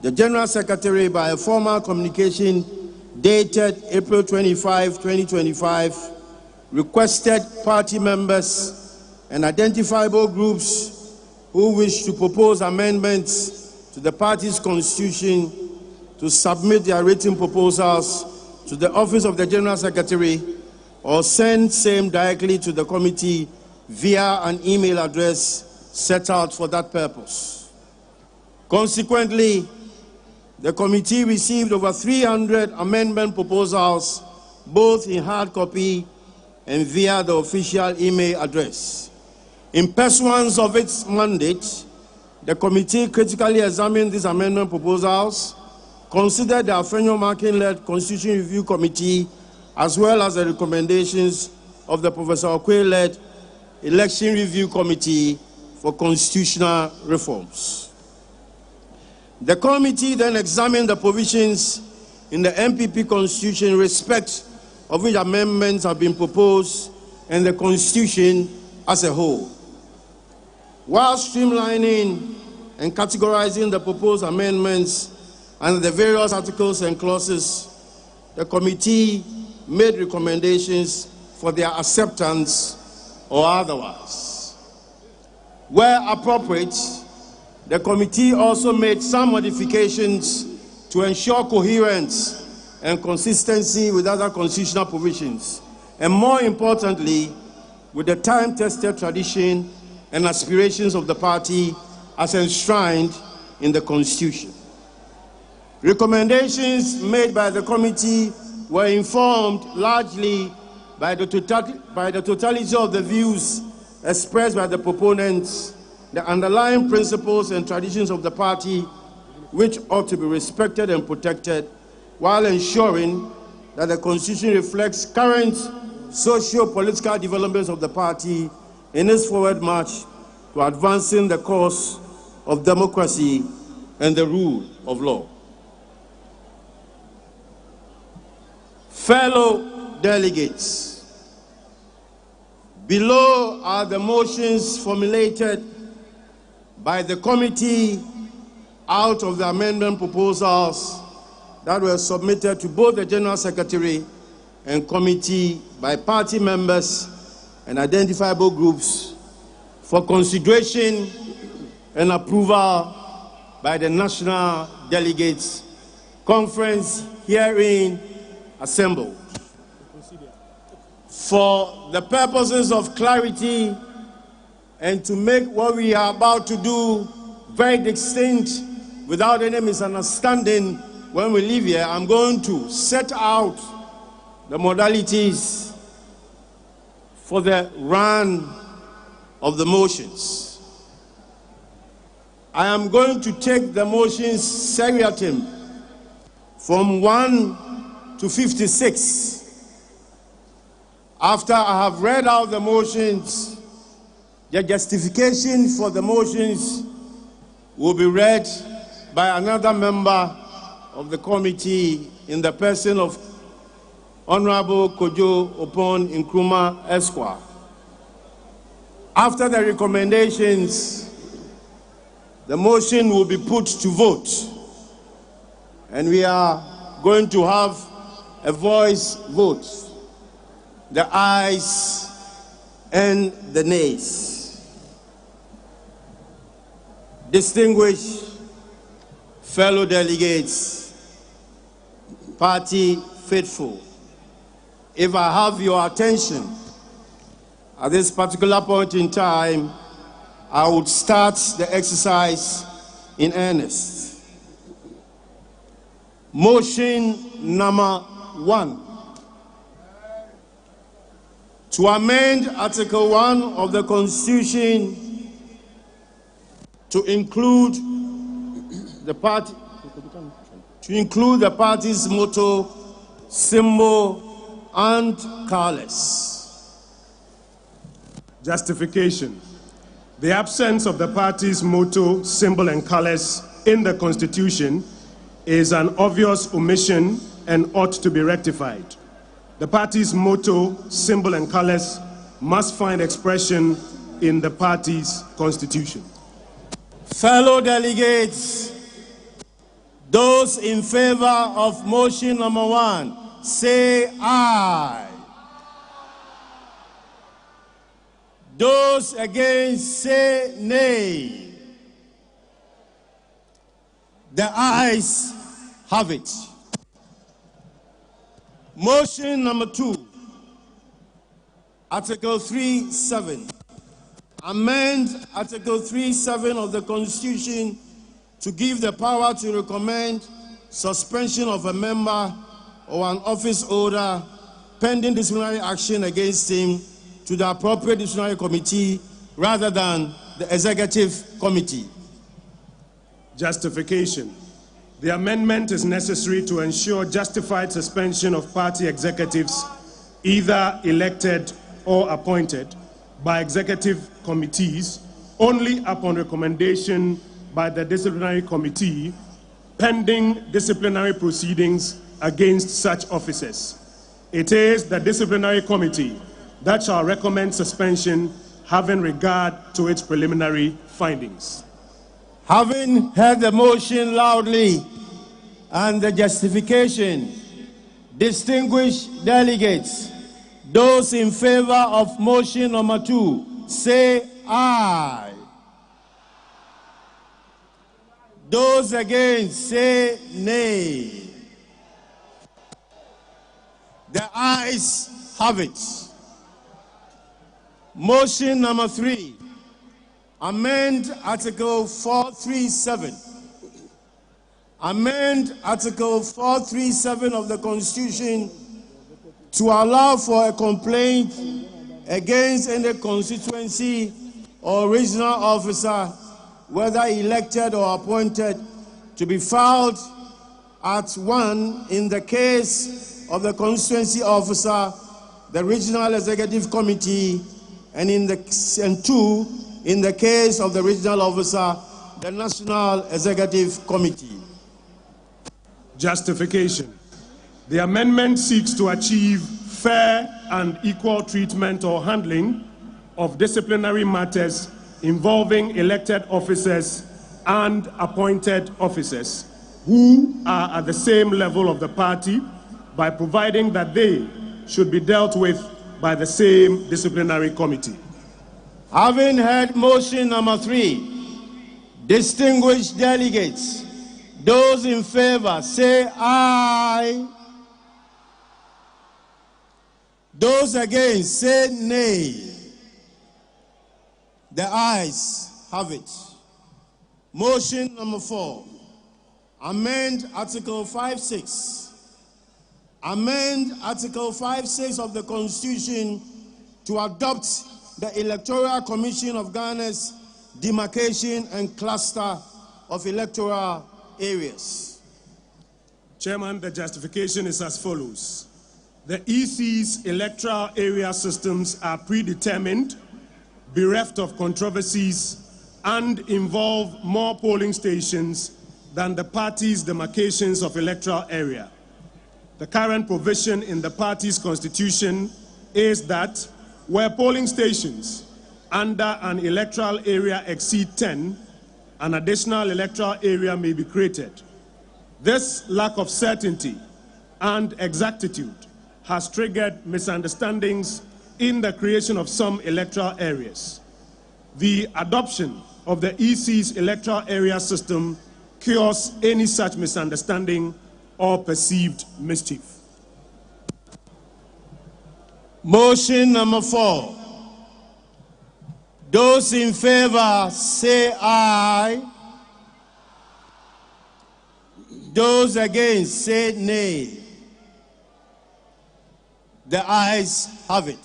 the General Secretary, by a formal communication dated April 25, 2025, requested party members and identifiable groups who wish to propose amendments to the party's constitution to submit their written proposals to the Office of the General Secretary or send same directly to the committee via an email address set out for that purpose. Consequently, the committee received over 300 amendment proposals, both in hard copy and via the official email address. In pursuance of its mandate, the committee critically examined these amendment proposals, considered the Afenyo-Markin-led Constitution Review Committee, as well as the recommendations of the Professor Okwe-led Election Review Committee for Constitutional Reforms. The committee then examined the provisions in the MPP Constitution in respect of which amendments have been proposed and the Constitution as a whole. While streamlining and categorizing the proposed amendments and the various articles and clauses, the committee made recommendations for their acceptance or otherwise. Where appropriate, the committee also made some modifications to ensure coherence and consistency with other constitutional provisions, and more importantly, with the time-tested tradition and aspirations of the party as enshrined in the Constitution. Recommendations made by the committee were informed largely by the totality of the views expressed by the proponents, the underlying principles and traditions of the party, which ought to be respected and protected, while ensuring that the Constitution reflects current socio-political developments of the party in its forward march to advancing the cause of democracy and the rule of law. Fellow delegates, below are the motions formulated by the committee out of the amendment proposals that were submitted to both the General Secretary and committee by party members and identifiable groups for consideration and approval by the National Delegates Conference herein assembled. For the purposes of clarity and to make what we are about to do very distinct without any misunderstanding when we leave here, I'm going to set out the modalities for the run of the motions. I am going to take the motions seriatim from 1 to 56. After I have read out the motions, the justification for the motions will be read by another member of the committee in the person of Honorable Kojo Opon Nkrumah Esquire. After the recommendations, the motion will be put to vote, and we are going to have a voice vote, the ayes and the nays. Distinguished fellow delegates, party faithful, if I have your attention at this particular point in time, I would start the exercise in earnest. Motion number 1. To amend Article 1 of the Constitution to include the party's motto, symbol, and colors. Justification. The absence of the party's motto, symbol, and colors in the Constitution is an obvious omission and ought to be rectified. The party's motto, symbol, and colors must find expression in the party's constitution. Fellow delegates, those in favor of motion number 1, say aye. Those against, say nay. The ayes have it. Motion number 2, Article 3(7). Amend Article 3(7) of the Constitution to give the power to recommend suspension of a member or an office holder pending disciplinary action against him to the appropriate disciplinary committee rather than the executive committee. Justification. The amendment is necessary to ensure justified suspension of party executives, either elected or appointed by executive committees, only upon recommendation by the disciplinary committee, pending disciplinary proceedings against such officers. It is the disciplinary committee that shall recommend suspension, having regard to its preliminary findings. Having heard the motion loudly and the justification, distinguished delegates, those in favor of motion number 2, say aye. Those against, say nay. The ayes have it. Motion number 3, amend Article 437. Amend Article 437 of the Constitution to allow for a complaint against any constituency or regional officer, whether elected or appointed, to be filed at 1 in the case of the constituency officer, the regional executive committee, and 2 in the case of the regional officer, the National Executive Committee. Justification. The amendment seeks to achieve fair and equal treatment or handling of disciplinary matters involving elected officers and appointed officers who are at the same level of the party by providing that they should be dealt with by the same disciplinary committee. Having heard motion number 3, distinguished delegates, those in favor say aye. Those against say nay. The ayes have it. Motion number 4, amend Article 5(6). Amend Article 5(6) of the Constitution to adopt the Electoral Commission of Ghana's demarcation and cluster of electoral areas. Chairman, the justification is as follows. The EC's electoral area systems are predetermined, bereft of controversies, and involve more polling stations than the party's demarcations of electoral area. The current provision in the party's constitution is that where polling stations under an electoral area exceed 10, an additional electoral area may be created. This lack of certainty and exactitude has triggered misunderstandings in the creation of some electoral areas. The adoption of the EC's electoral area system cures any such misunderstanding or perceived mischief. Motion number 4. Those in favor say aye. Those against say nay. The ayes have it.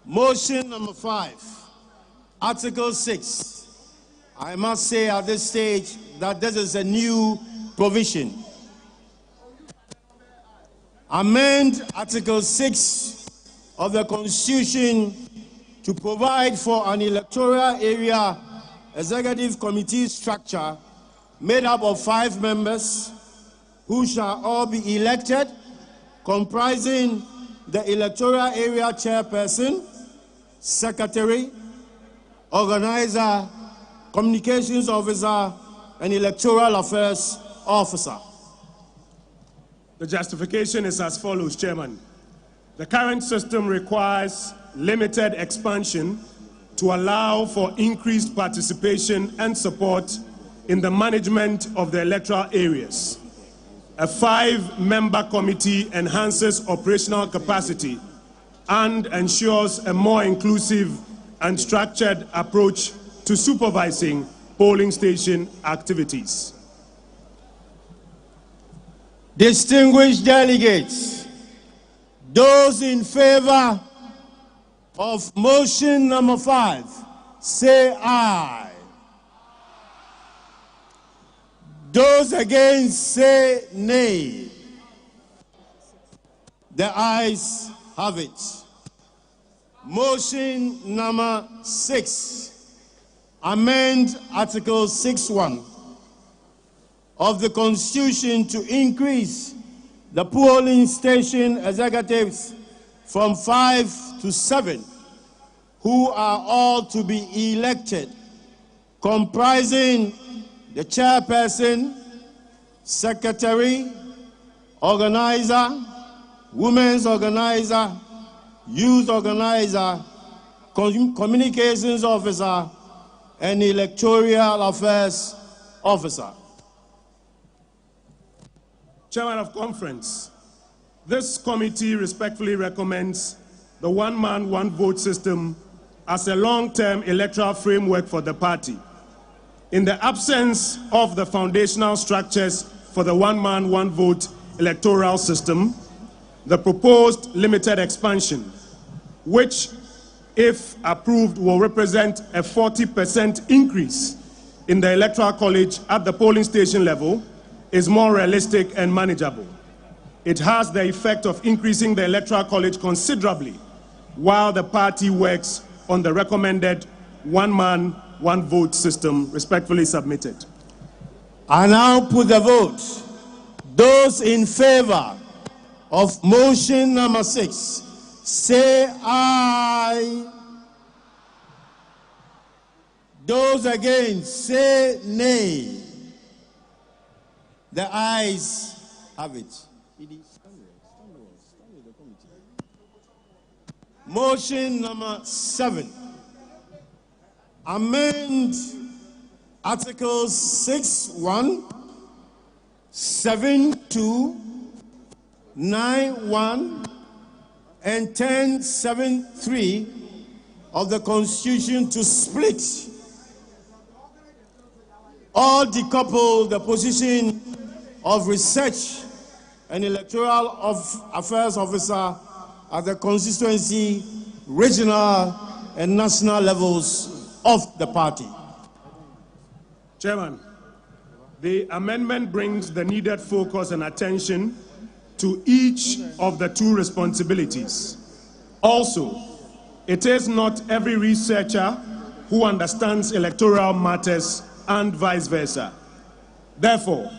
Motion number 5. Article 6. I must say at this stage that this is a new provision. Amend Article 6 of the Constitution to provide for an electoral area executive committee structure made up of 5 members who shall all be elected, comprising the electoral area chairperson, secretary, organizer, communications officer, and electoral affairs officer. The justification is as follows, Chairman. The current system requires limited expansion to allow for increased participation and support in the management of the electoral areas. A 5-member committee enhances operational capacity and ensures a more inclusive and structured approach to supervising polling station activities. Distinguished delegates, those in favor of motion number 5, say aye. Those against say nay. The ayes have it. Motion number 6, amend Article 6(1) of the Constitution to increase the polling station executives from 5 to 7, who are all to be elected, comprising the chairperson, secretary, organizer, women's organizer, youth organizer, communications officer, and electoral affairs officer. Chairman of Conference, this committee respectfully recommends the one-man, one-vote system as a long-term electoral framework for the party. In the absence of the foundational structures for the one-man, one-vote electoral system, the proposed limited expansion, which, if approved, will represent a 40% increase in the electoral college at the polling station level, is more realistic and manageable. It has the effect of increasing the electoral college considerably while the party works on the recommended one man, one vote system. Respectfully submitted. I now put the vote. Those in favor of motion number 6, say aye. Those against, say nay. The ayes have it. Motion number 7. Amend Articles 6.1, 7.2, 9.1, and 10.7.3 of the Constitution to split or decouple the position of research and electoral affairs officer at the constituency, regional, and national levels of the party. Chairman, the amendment brings the needed focus and attention to each of the two responsibilities. Also, it is not every researcher who understands electoral matters and vice versa. Therefore,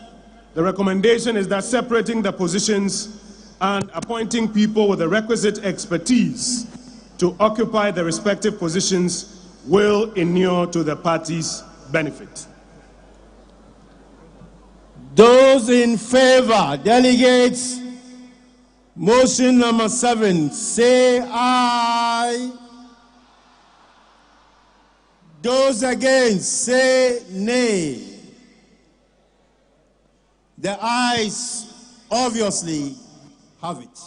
the recommendation is that separating the positions and appointing people with the requisite expertise to occupy the respective positions will inure to the party's benefit. Those in favor, delegates, motion number 7, say aye. Those against, say nay. The ayes obviously have it.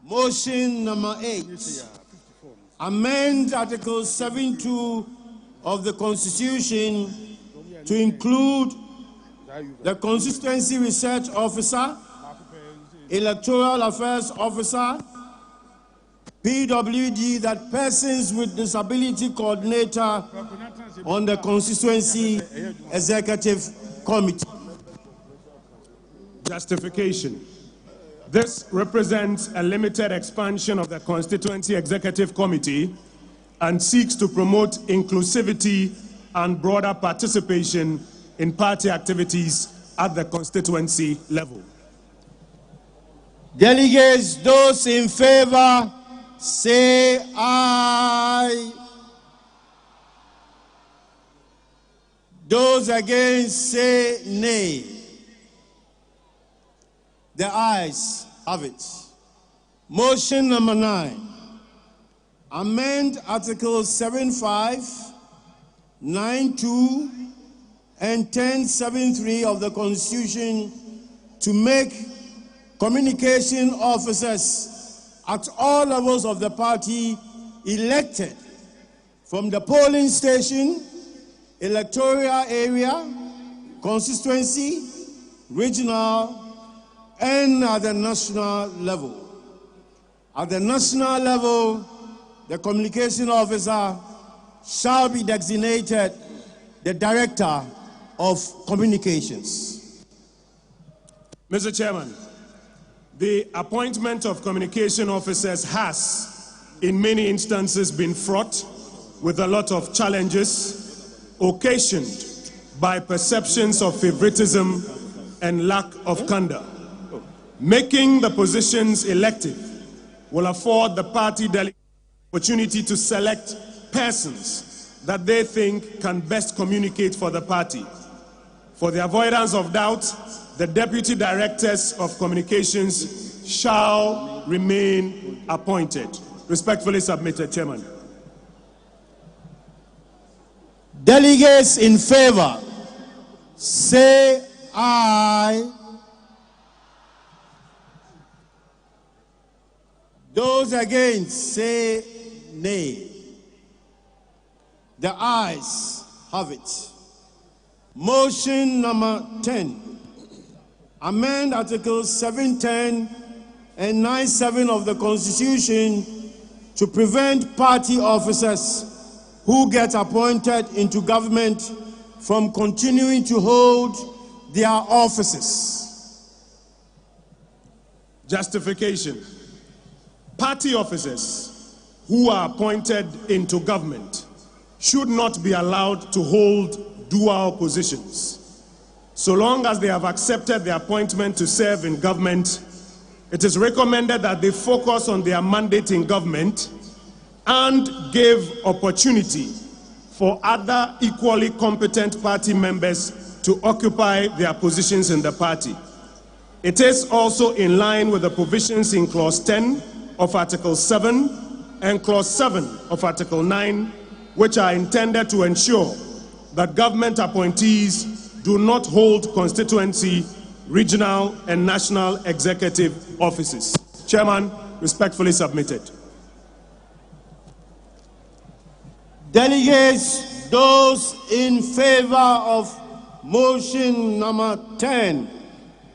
Motion number 8, amend Article 7.2 of the Constitution to include the Constituency Research Officer, Electoral Affairs Officer, PWD, that persons with disability coordinator on the Constituency Executive Committee. Justification. This represents a limited expansion of the Constituency Executive Committee and seeks to promote inclusivity and broader participation in party activities at the constituency level. Delegates, those in favor, say aye. Those against, say nay. The ayes have it. Motion number 9, amend Articles 7.5, 9.2, and 10.7.3 of the Constitution to make communication officers at all levels of the party elected from the polling station, electoral area, constituency, regional, and at the national level. At the national level, the communication officer shall be designated the Director of Communications. Mr. Chairman, the appointment of communication officers has, in many instances, been fraught with a lot of challenges occasioned by perceptions of favoritism and lack of candor. Making the positions elective will afford the party delegate the opportunity to select persons that they think can best communicate for the party. For the avoidance of doubt, the deputy directors of communications shall remain appointed. Respectfully submitted, Chairman. Delegates in favor, say aye. Those against, say nay. The ayes have it. Motion number 10, amend Articles 7.10 and 9.7 of the Constitution to prevent party officers who get appointed into government from continuing to hold their offices. Justification. Party officers who are appointed into government should not be allowed to hold dual positions. So long as they have accepted the appointment to serve in government, it is recommended that they focus on their mandate in government and give opportunity for other equally competent party members to occupy their positions in the party. It is also in line with the provisions in Clause 10 of Article 7 and Clause 7 of Article 9, which are intended to ensure that government appointees do not hold constituency, regional, and national executive offices. Chairman, respectfully submitted. Delegates, those in favor of motion number 10,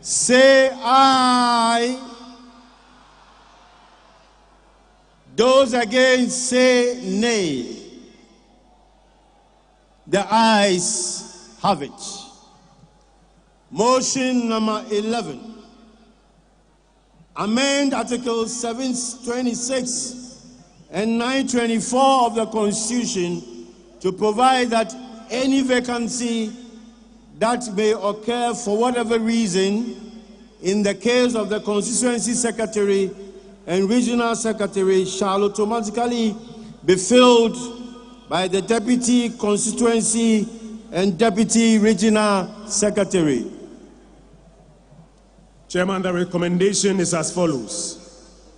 say aye. Those against, say nay. The ayes have it. Motion number 11. Amend Articles 726 and 924 of the Constitution to provide that any vacancy that may occur for whatever reason in the case of the constituency secretary and regional secretary shall automatically be filled by the deputy constituency and deputy regional secretary. Chairman, the recommendation is as follows.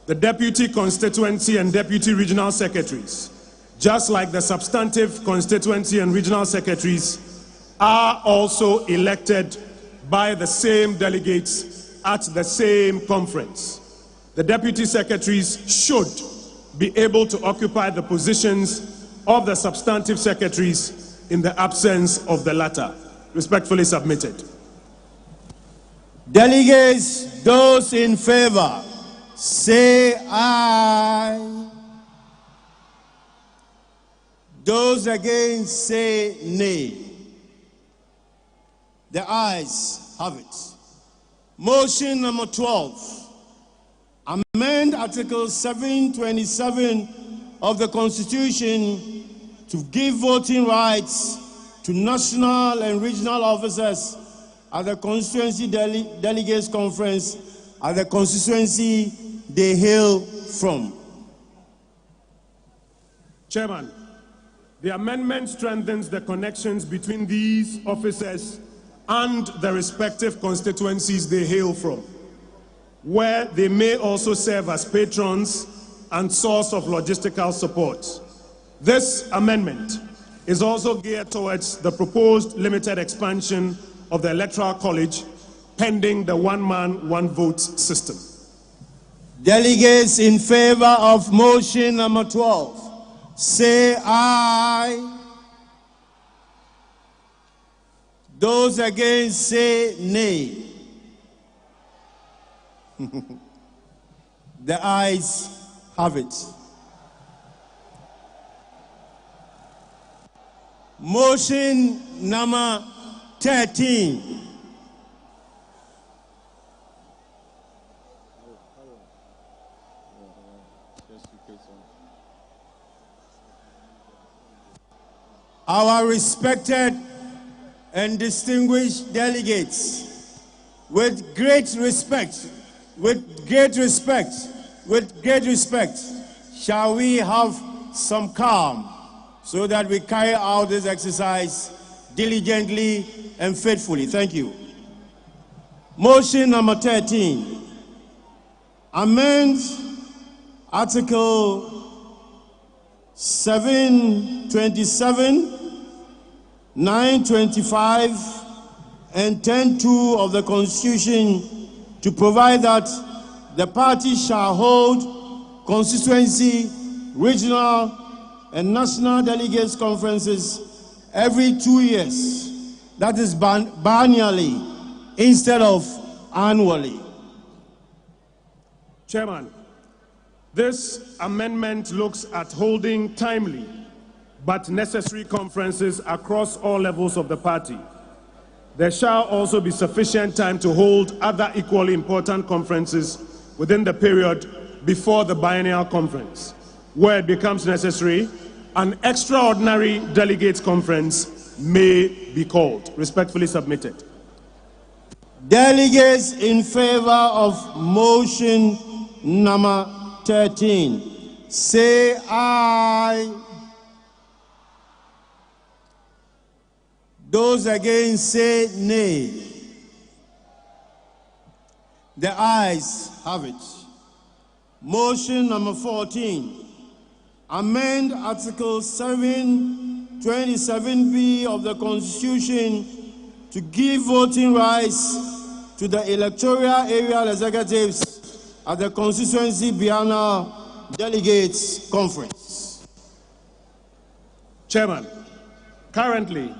The deputy constituency and deputy regional secretaries, just like the substantive constituency and regional secretaries, are also elected by the same delegates at the same conference. The deputy secretaries should be able to occupy the positions of the substantive secretaries in the absence of the latter. Respectfully submitted. Delegates, those in favor, say aye. Those against, say nay. The ayes have it. Motion number 12. Amend Article 727 of the Constitution to give voting rights to national and regional officers at the constituency delegates conference at the constituency they hail from. Chairman, the amendment strengthens the connections between these officers and the respective constituencies they hail from, where they may also serve as patrons and source of logistical support. This amendment is also geared towards the proposed limited expansion of the Electoral College, pending the one-man, one-vote system. Delegates in favor of motion number 12, say aye. Those against, say nay. The ayes have it. Motion number 13. Our respected and distinguished delegates, with great respect, shall we have some calm so that we carry out this exercise diligently and faithfully. Thank you. Motion number 13. Amend Article 727, 925, and 10.2 of the Constitution to provide that the party shall hold constituency, regional, and national delegates conferences every 2 years. That is biennially instead of annually. Chairman, this amendment looks at holding timely but necessary conferences across all levels of the party. There shall also be sufficient time to hold other equally important conferences within the period before the biennial conference. Where it becomes necessary, an extraordinary delegates conference may be called. Respectfully submitted. Delegates in favor of motion number 13, say aye. Those against say nay. The ayes have it. Motion number 14. Amend Article 727B of the Constitution to give voting rights to the electoral area executives at the constituency biennial delegates conference. Chairman, currently,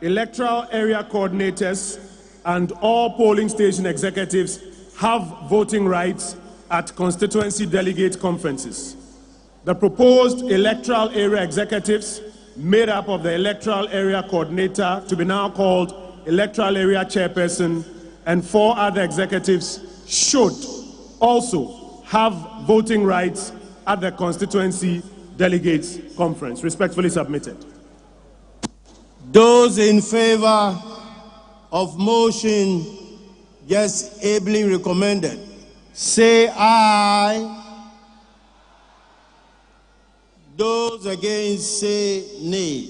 electoral area coordinators and all polling station executives have voting rights at constituency delegate conferences. The proposed electoral area executives, made up of the electoral area coordinator, to be now called electoral area chairperson, and 4 other executives should also have voting rights at the constituency delegates conference. Respectfully submitted. Those in favor of motion just ably recommended, say aye. Those against say nay.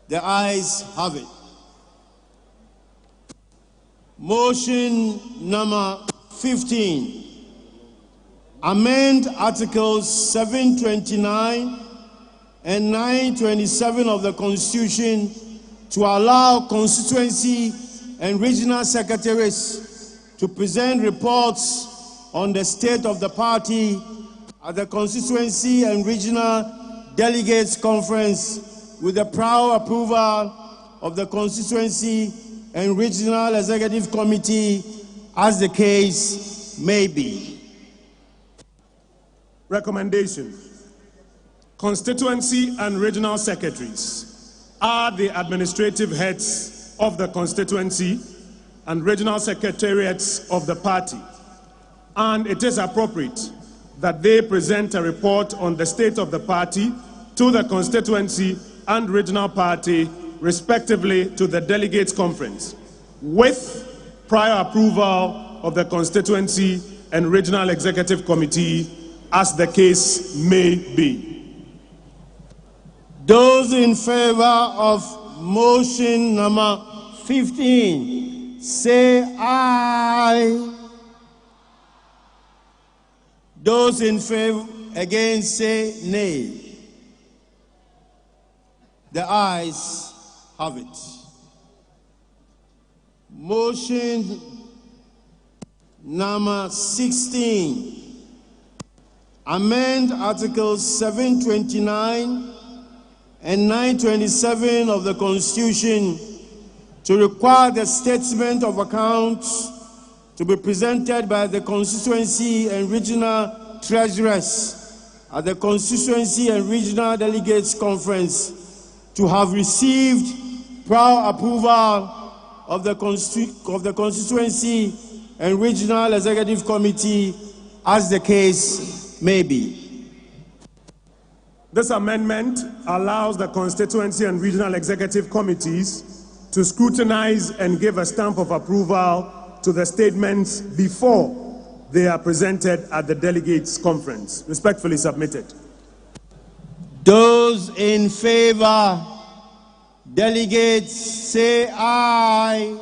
The ayes have it. Motion number 15. Amend Articles 729 and 927 of the Constitution to allow constituency and regional secretaries to present reports on the state of the party at the constituency and regional delegates conference with the prior approval of the constituency and regional executive committee as the case may be. Recommendation. Constituency and regional secretaries are the administrative heads of the constituency and regional secretariats of the party, and it is appropriate that they present a report on the state of the party to the constituency and regional party, respectively, to the delegates conference, with prior approval of the constituency and regional executive committee, as the case may be. Those in favor of motion number 15, say aye. Those in favor against say nay. The ayes have it. Motion number 16. Amend Articles 729 and 927 of the Constitution to require the statement of accounts to be presented by the constituency and regional treasurers at the constituency and regional delegates conference to have received prior approval of the constituency and regional executive committee as the case may be. This amendment allows the constituency and regional executive committees to scrutinize and give a stamp of approval to the statements before they are presented at the delegates conference. Respectfully submitted. Those in favor, delegates say aye.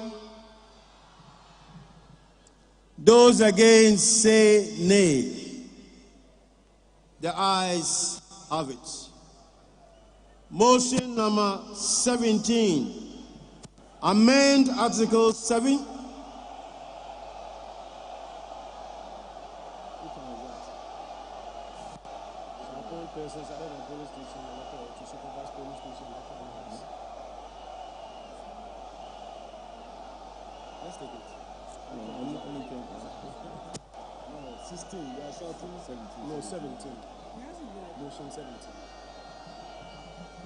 Those against say nay. The ayes have it. Motion number 17. Amend Article 7.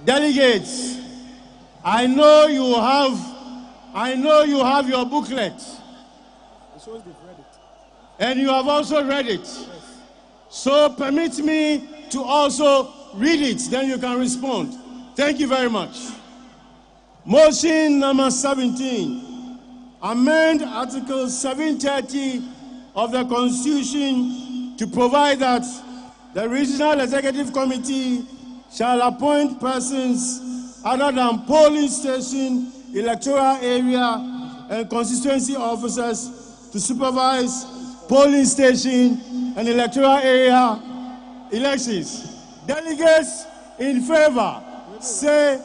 Delegates, I know you have your booklet. It shows they've read it. And you have also read it. Yes. So permit me to also read it, then you can respond. Thank you very much. Motion number 17. Amend Article 730 of the Constitution to provide that the Regional Executive Committee shall appoint persons other than polling station, electoral area, and constituency officers to supervise polling station and electoral area elections. Delegates in favor say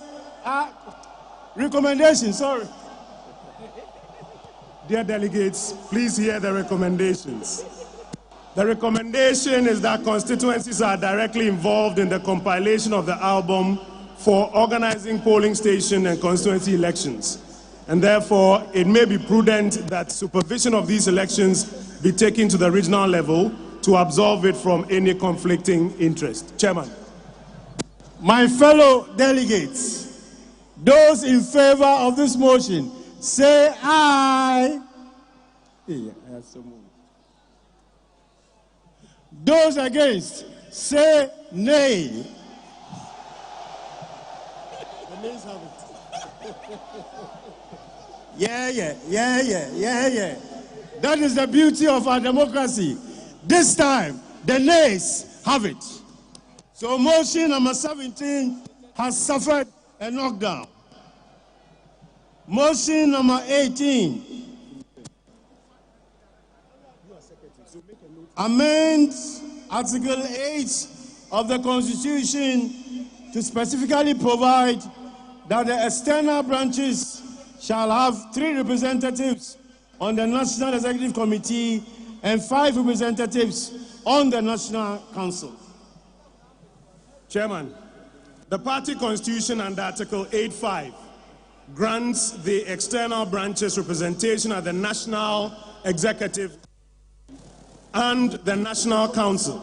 recommendation, sorry. Dear delegates, please hear the recommendations. The recommendation is that constituencies are directly involved in the compilation of the album for organizing polling station and constituency elections. And therefore, it may be prudent that supervision of these elections be taken to the regional level to absolve it from any conflicting interest. Chairman. My fellow delegates, those in favor of this motion, say aye. Those against, say nay. The nays have it. Yeah. That is the beauty of our democracy. This time, the nays have it. So motion number 17 has suffered a knockdown. Motion number 18. Amend Article 8 of the Constitution to specifically provide that the external branches shall have 3 representatives on the National Executive Committee and 5 representatives on the National Council. Chairman, the party constitution under Article 8.5 grants the external branches representation at the National Executive and the National Council,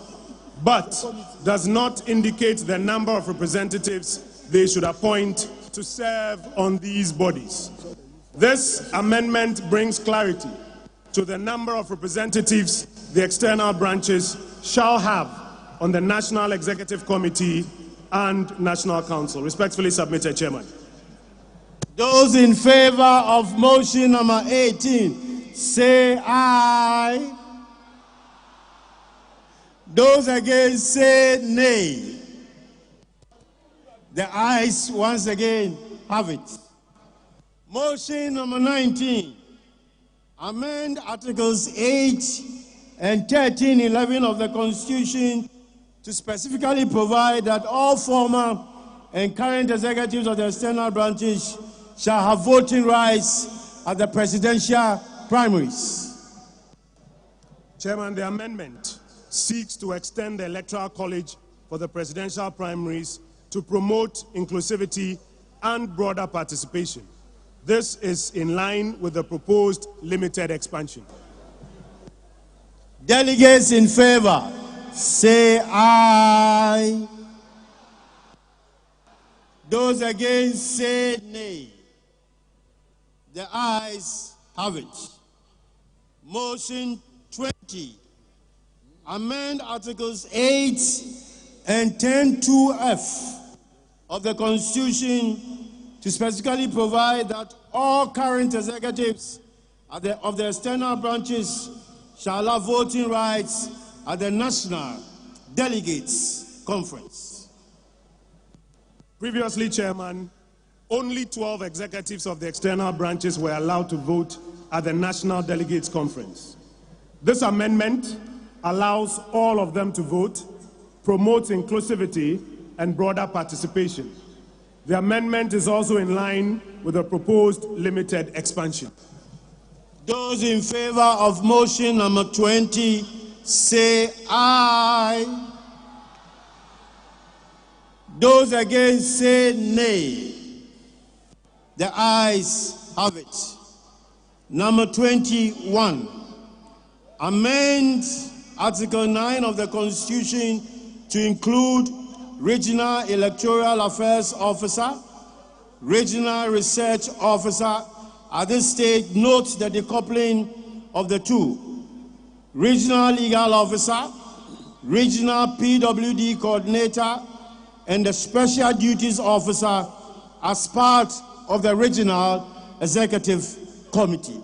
but does not indicate the number of representatives they should appoint to serve on these bodies. This amendment brings clarity to the number of representatives the external branches shall have on the National Executive Committee and National Council. Respectfully submitted, Chairman. Those in favor of motion number 18, say aye. Those against, say nay. The ayes once again have it. Motion number 19. Amend Articles 8 and 13, 11 of the Constitution to specifically provide that all former and current executives of the external branches shall have voting rights at the presidential primaries. Chairman, the amendment seeks to extend the Electoral College for the presidential primaries to promote inclusivity and broader participation. This is in line with the proposed limited expansion. Delegates in favor, say aye. Those against, say nay. The ayes have it. Motion 20. Amend Articles 8 and 10(2)(f) of the Constitution to specifically provide that all current executives of the external branches shall have voting rights at the National Delegates Conference. Previously, Chairman, only 12 executives of the external branches were allowed to vote at the National Delegates Conference. This amendment allows all of them to vote, promotes inclusivity and broader participation. The amendment is also in line with the proposed limited expansion. Those in favor of motion number 20, say aye. Those against, say nay. The ayes have it. Number 21, amend Article 9 of the Constitution to include Regional Electoral Affairs Officer, Regional Research Officer. At this stage, note the decoupling of the two. Regional Legal Officer regional PWD coordinator, and the special duties officer as part of the regional executive committee.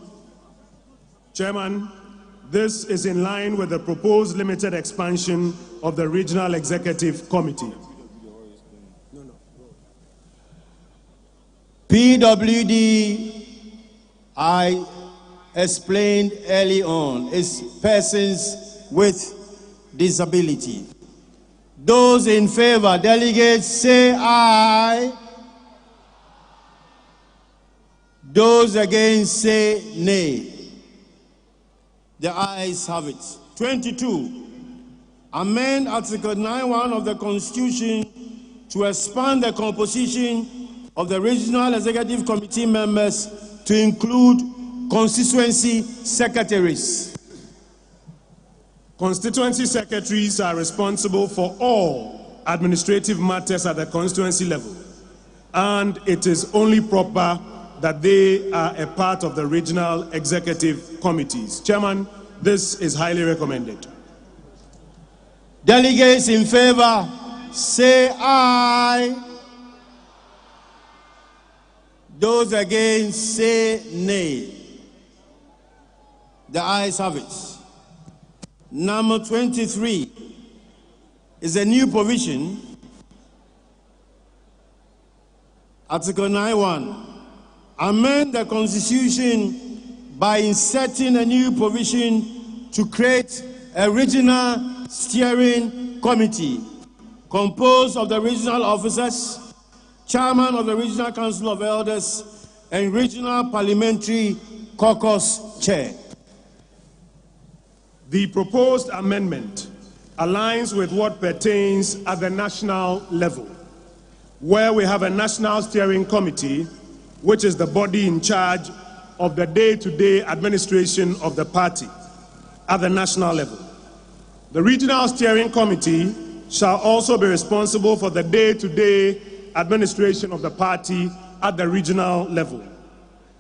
Chairman, this is in line with the proposed limited expansion of the regional executive committee. PWD, I explained early on, is persons with disability. Those in favor, delegates, say aye. Those against, say nay. The ayes have it. 22. Amend Article 9(1) of the Constitution to expand the composition of the Regional Executive Committee members to include constituency secretaries. Constituency secretaries are responsible for all administrative matters at the constituency level, and it is only proper that they are a part of the regional executive committees. Chairman, this is highly recommended. Delegates in favor, say aye. Those against, say nay. The ayes have it. Number 23 is a new provision, Article 9(1). Amend the Constitution by inserting a new provision to create a regional steering committee composed of the regional officers, chairman of the Regional Council of Elders, and regional parliamentary caucus chair. The proposed amendment aligns with what pertains at the national level, where we have a national steering committee, which is the body in charge of the day-to-day administration of the party at the national level. The regional steering committee shall also be responsible for the day-to-day administration of the party at the regional level.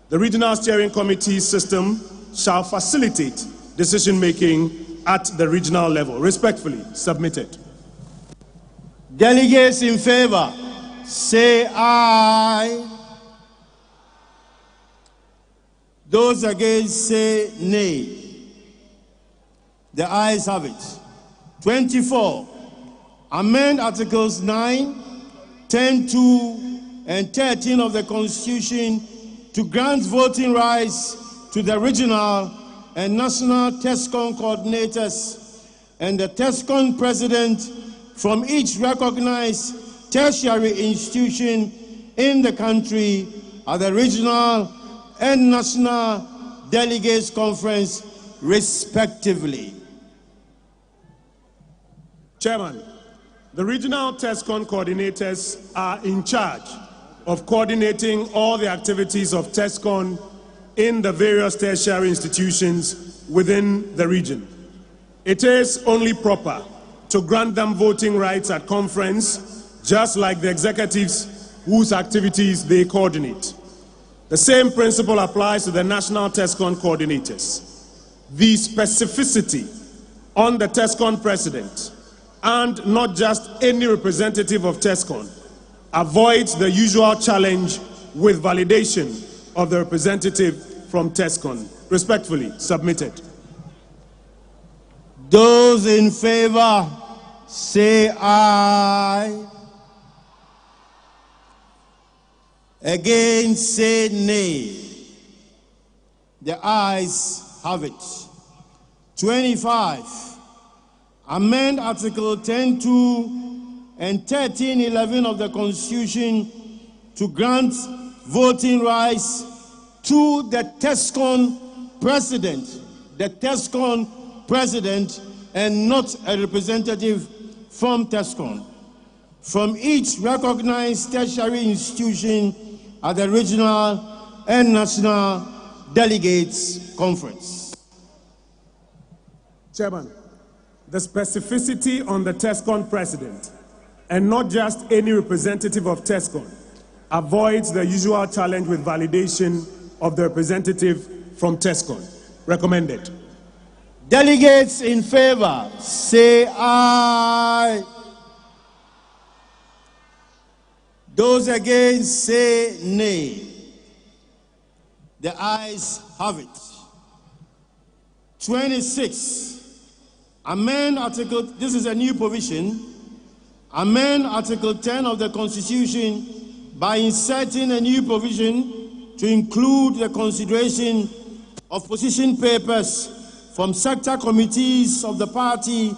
The regional steering committee system shall facilitate decision-making at the regional level. Respectfully submitted. Delegates in favor, say aye. Those against, say nay. The ayes have it. 24. Amend Articles 9, 10, 2, and 13 of the Constitution to grant voting rights to the regional and national TESCON coordinators and the TESCON president from each recognized tertiary institution in the country at the regional and national delegates conference, respectively. Chairman, the regional TESCON coordinators are in charge of coordinating all the activities of TESCON in the various tertiary institutions within the region. It is only proper to grant them voting rights at conference, just like the executives whose activities they coordinate. The same principle applies to the national TESCON coordinators. The specificity on the TESCON president, and not just any representative of TESCON, avoids the usual challenge with validation of the representative from TESCON. Respectfully submitted. Those in favor, say aye. Against, say nay. The ayes have it. 25. Amend Article 10(2) and 13(11) of the Constitution to grant voting rights to the TESCON president, and not a representative from TESCON, from each recognized tertiary institution at the regional and national delegates conference. Chairman, the specificity on the TESCON president, and not just any representative of TESCON, avoids the usual challenge with validation of the representative from TESCON. Recommended. Delegates in favor, say aye. Those against, say nay. The ayes have it. 26. Amend Article, this is a new provision, amend Article 10 of the Constitution by inserting a new provision to include the consideration of position papers from sector committees of the party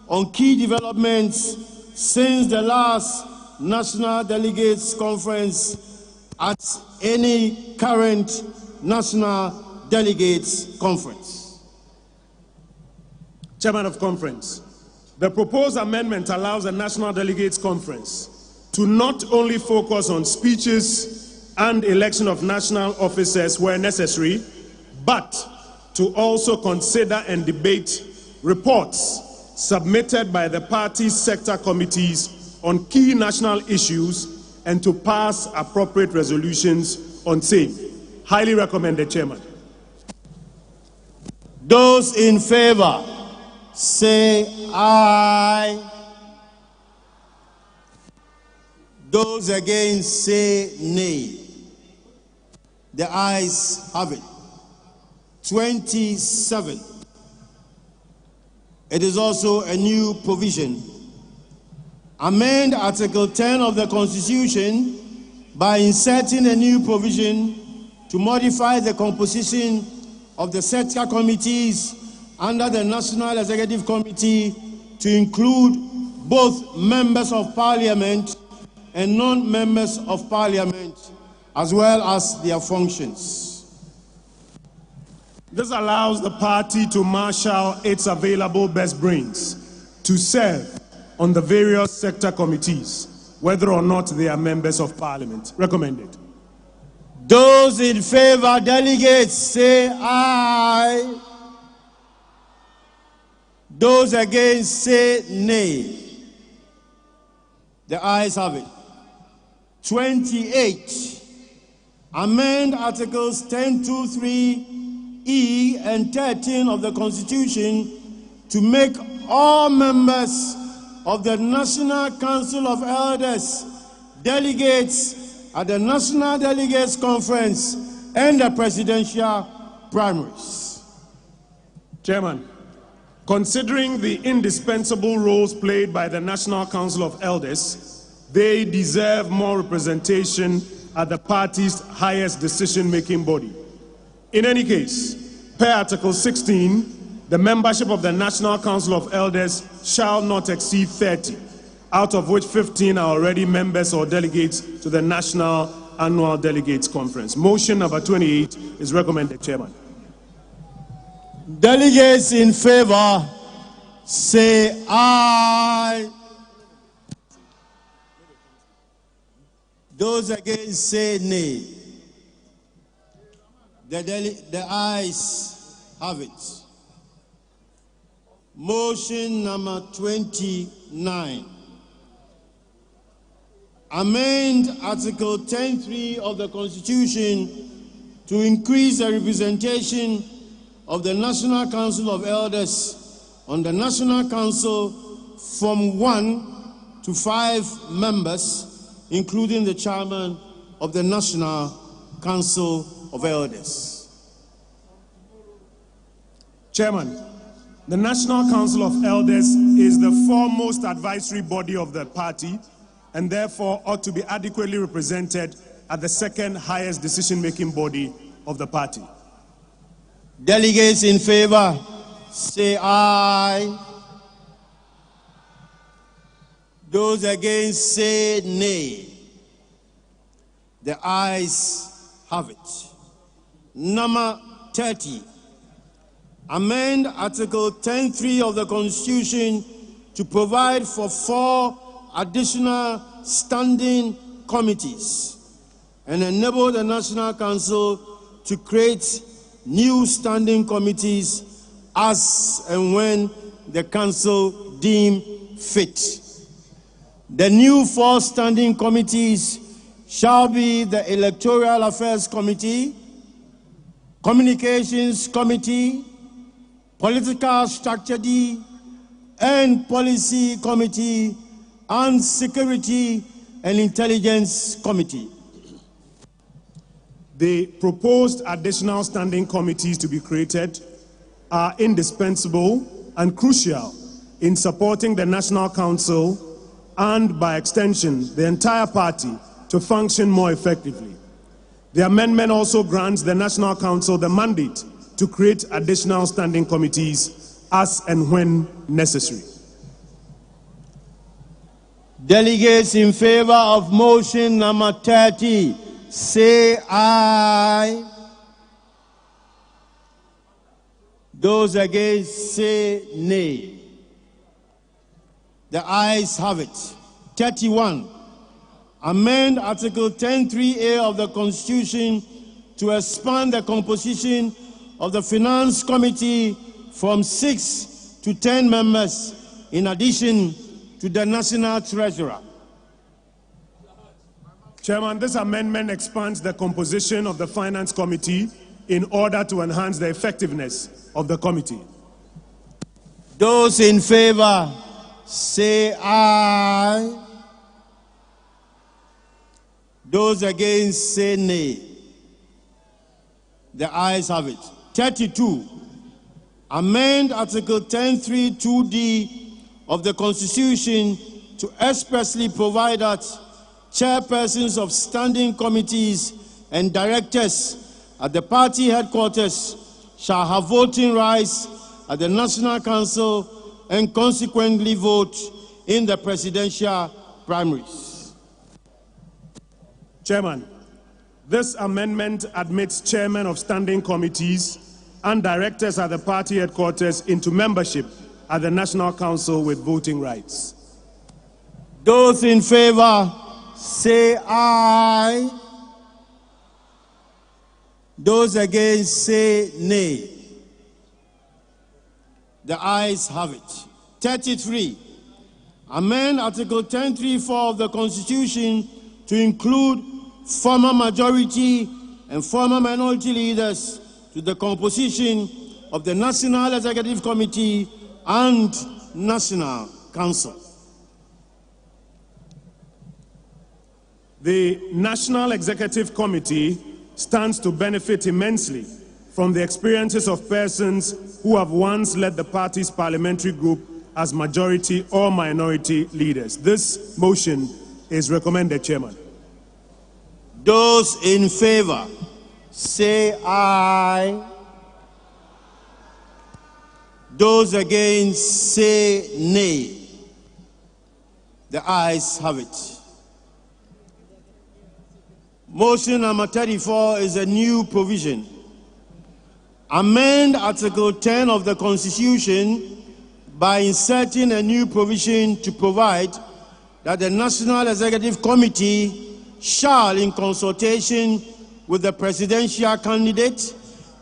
on key developments since the last National Delegates Conference at any current National Delegates Conference. Chairman of Conference, the proposed amendment allows the National Delegates Conference to not only focus on speeches and election of national officers where necessary, but to also consider and debate reports submitted by the party's sector committees on key national issues and to pass appropriate resolutions on same. Highly recommended, Chairman. Those in favor, say aye. Those against, say nay. The ayes have it. 27. It is also a new provision. Amend Article 10 of the Constitution by inserting a new provision to modify the composition of the sector committees under the National Executive Committee to include both members of Parliament and non-members of Parliament, as well as their functions. This allows the party to marshal its available best brains to serve on the various sector committees, whether or not they are members of Parliament. Recommended. Those in favor, delegates, say aye. Those against, say nay. The ayes have it. 28. Amend Articles 10(2)(3)(e) and 13 of the Constitution to make all members of the National Council of Elders delegates at the National Delegates Conference and the presidential primaries. Chairman, considering the indispensable roles played by the National Council of Elders, they deserve more representation at the party's highest decision-making body. In any case, per Article 16, the membership of the National Council of Elders shall not exceed 30, out of which 15 are already members or delegates to the National Annual Delegates Conference. Motion number 28 is recommended, Chairman. Delegates in favor, say aye. Those against, say nay. The ayes have it. Motion number 29. Amend Article 10(3) of the Constitution to increase the representation of the National Council of Elders on the National Council from 1 to 5 members, including the chairman of the National Council of Elders. Chairman, the National Council of Elders is the foremost advisory body of the party and therefore ought to be adequately represented at the second highest decision-making body of the party. Delegates in favor, say aye. Those against, say nay. The ayes have it. Number 30. Amend Article 10(3) of the Constitution to provide for 4 additional standing committees and enable the National Council to create new standing committees as and when the Council deem fit. The new 4 standing committees shall be the Electoral Affairs Committee, Communications Committee, Political Strategy and Policy Committee, and Security and Intelligence Committee. The proposed additional standing committees to be created are indispensable and crucial in supporting the National Council and, by extension, the entire party to function more effectively. The amendment also grants the National Council the mandate to create additional standing committees as and when necessary. Delegates in favor of motion number 30, say aye. Those against, say nay. The ayes have it. 31. Amend Article 10(3)(a) of the Constitution to expand the composition of the Finance Committee from 6 to 10 members, in addition to the National Treasurer. Chairman, this amendment expands the composition of the Finance Committee in order to enhance the effectiveness of the committee. Those in favor, say aye. Those against, say nay. The ayes have it. 32. Amend Article 10(3)(2)(d) of the Constitution to expressly provide that chairpersons of standing committees and directors at the party headquarters shall have voting rights at the National Council and consequently vote in the presidential primaries. Chairman, this amendment admits chairmen of standing committees and directors at the party headquarters into membership at the National Council with voting rights. Those in favor, say aye. Those against, say nay. The ayes have it. 33. Amend Article 10(3)(4) of the Constitution to include former majority and former minority leaders to the composition of the National Executive Committee and National Council. The National Executive Committee stands to benefit immensely from the experiences of persons who have once led the party's parliamentary group as majority or minority leaders. This motion is recommended, Chairman. Those in favor, say aye. Those against, say nay. The ayes have it. Motion number 34 is a new provision. Amend Article 10 of the Constitution by inserting a new provision to provide that the National Executive Committee shall, in consultation with the presidential candidate,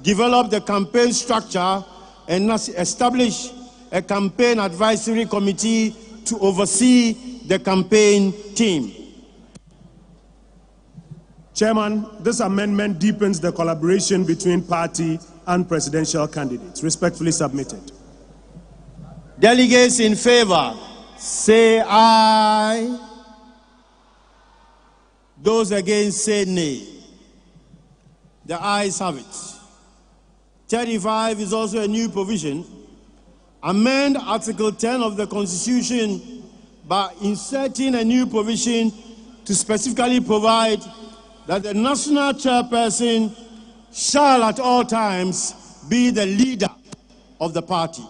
develop the campaign structure and establish a campaign advisory committee to oversee the campaign team. Chairman, this amendment deepens the collaboration between party and presidential candidates. Respectfully submitted. Delegates in favor, say aye. Those against, say nay. The ayes have it. 35 is also a new provision. Amend Article 10 of the Constitution by inserting a new provision to specifically provide that the national chairperson shall at all times be the leader of the party.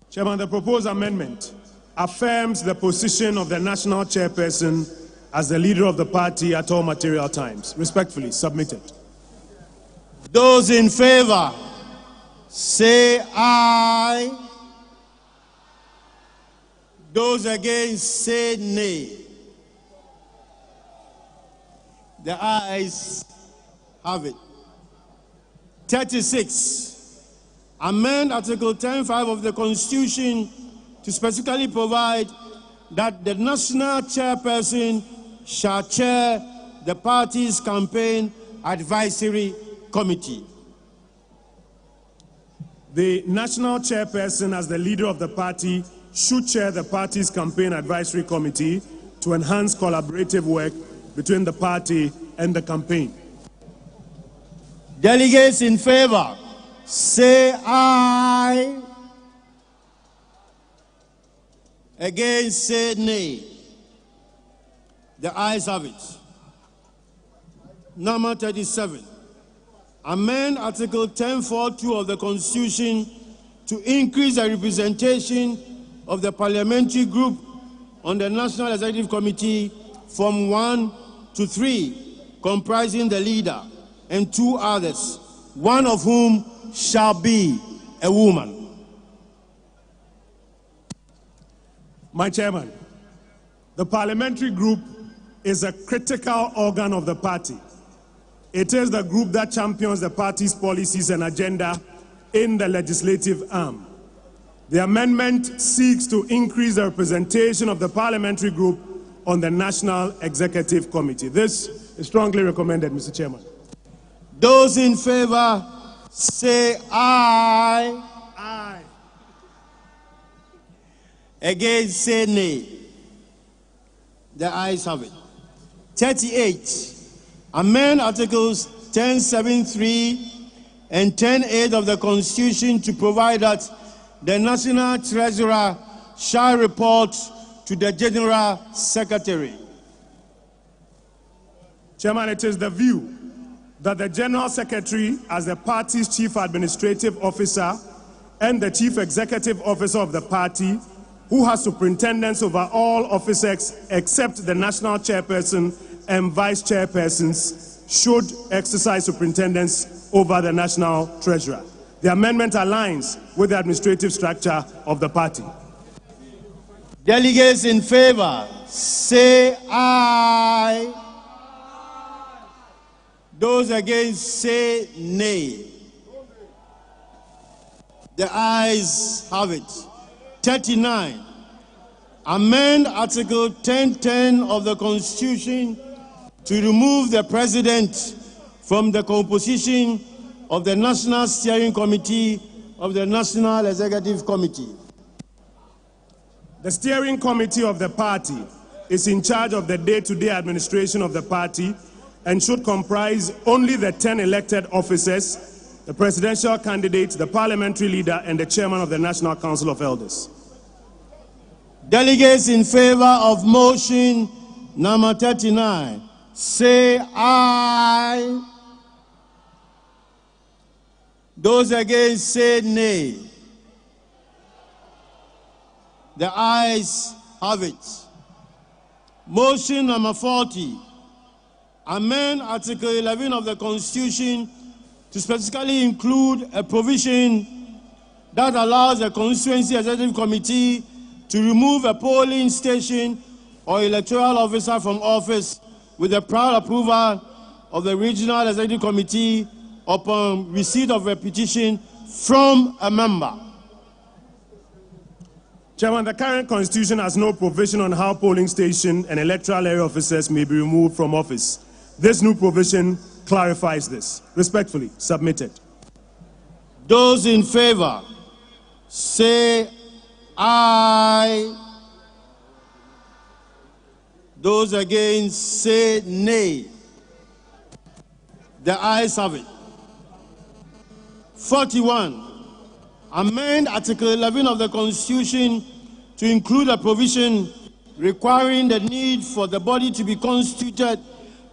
Chairman, the proposed amendment affirms the position of the national chairperson as the leader of the party at all material times. Respectfully submitted. Those in favor, say aye. Those against, say nay. The ayes have it. 36. Amend Article 10(5) of the Constitution to specifically provide that the national chairperson shall chair the party's campaign advisory committee. The national chairperson, as the leader of the party, should chair the party's campaign advisory committee to enhance collaborative work between the party and the campaign. Delegates in favor, say aye. Against, say nay. The ayes have it. Number 37. Amend Article 10.4.2 of the Constitution to increase the representation of the Parliamentary Group on the National Executive Committee from 1 to 3, comprising the leader and 2 others, one of whom shall be a woman. My chairman, the Parliamentary Group is a critical organ of the party. It is the group that champions the party's policies and agenda in the legislative arm. The amendment seeks to increase the representation of the Parliamentary Group on the National Executive Committee. This is strongly recommended, Mr. Chairman. Those in favor, say aye. Aye. Against, say nay. The ayes have it. 38. Amend Articles 10.7.3 and 10.8 of the Constitution to provide that the National Treasurer shall report to the General Secretary. Chairman, it is the view that the General Secretary, as the party's Chief Administrative Officer and the Chief Executive Officer of the party, who has superintendence over all officers except the National Chairperson and Vice Chairpersons, should exercise superintendence over the National Treasurer. The amendment aligns with the administrative structure of the party. Delegates in favor, say aye. Those against, say nay. The ayes have it. 39. Amend Article 10.10 of the Constitution to remove the President from the composition of the National Steering Committee of the National Executive Committee. The steering committee of the party is in charge of the day-to-day administration of the party and should comprise only the 10 elected officers, the presidential candidate, the parliamentary leader, and the chairman of the National Council of Elders. Delegates in favor of motion number 39, say aye. Those against, say nay. The ayes have it. Motion number 40. Amend Article 11 of the Constitution to specifically include a provision that allows the Constituency Executive Committee to remove a polling station or electoral officer from office with the prior approval of the Regional Executive Committee upon receipt of a petition from a member. Chairman, the current Constitution has no provision on how polling station and electoral area officers may be removed from office. This new provision clarifies this. Respectfully submitted. Those in favor, say aye. Those against, say nay. The ayes have it. 41. Amend Article 11 of the Constitution to include a provision requiring the need for the body to be constituted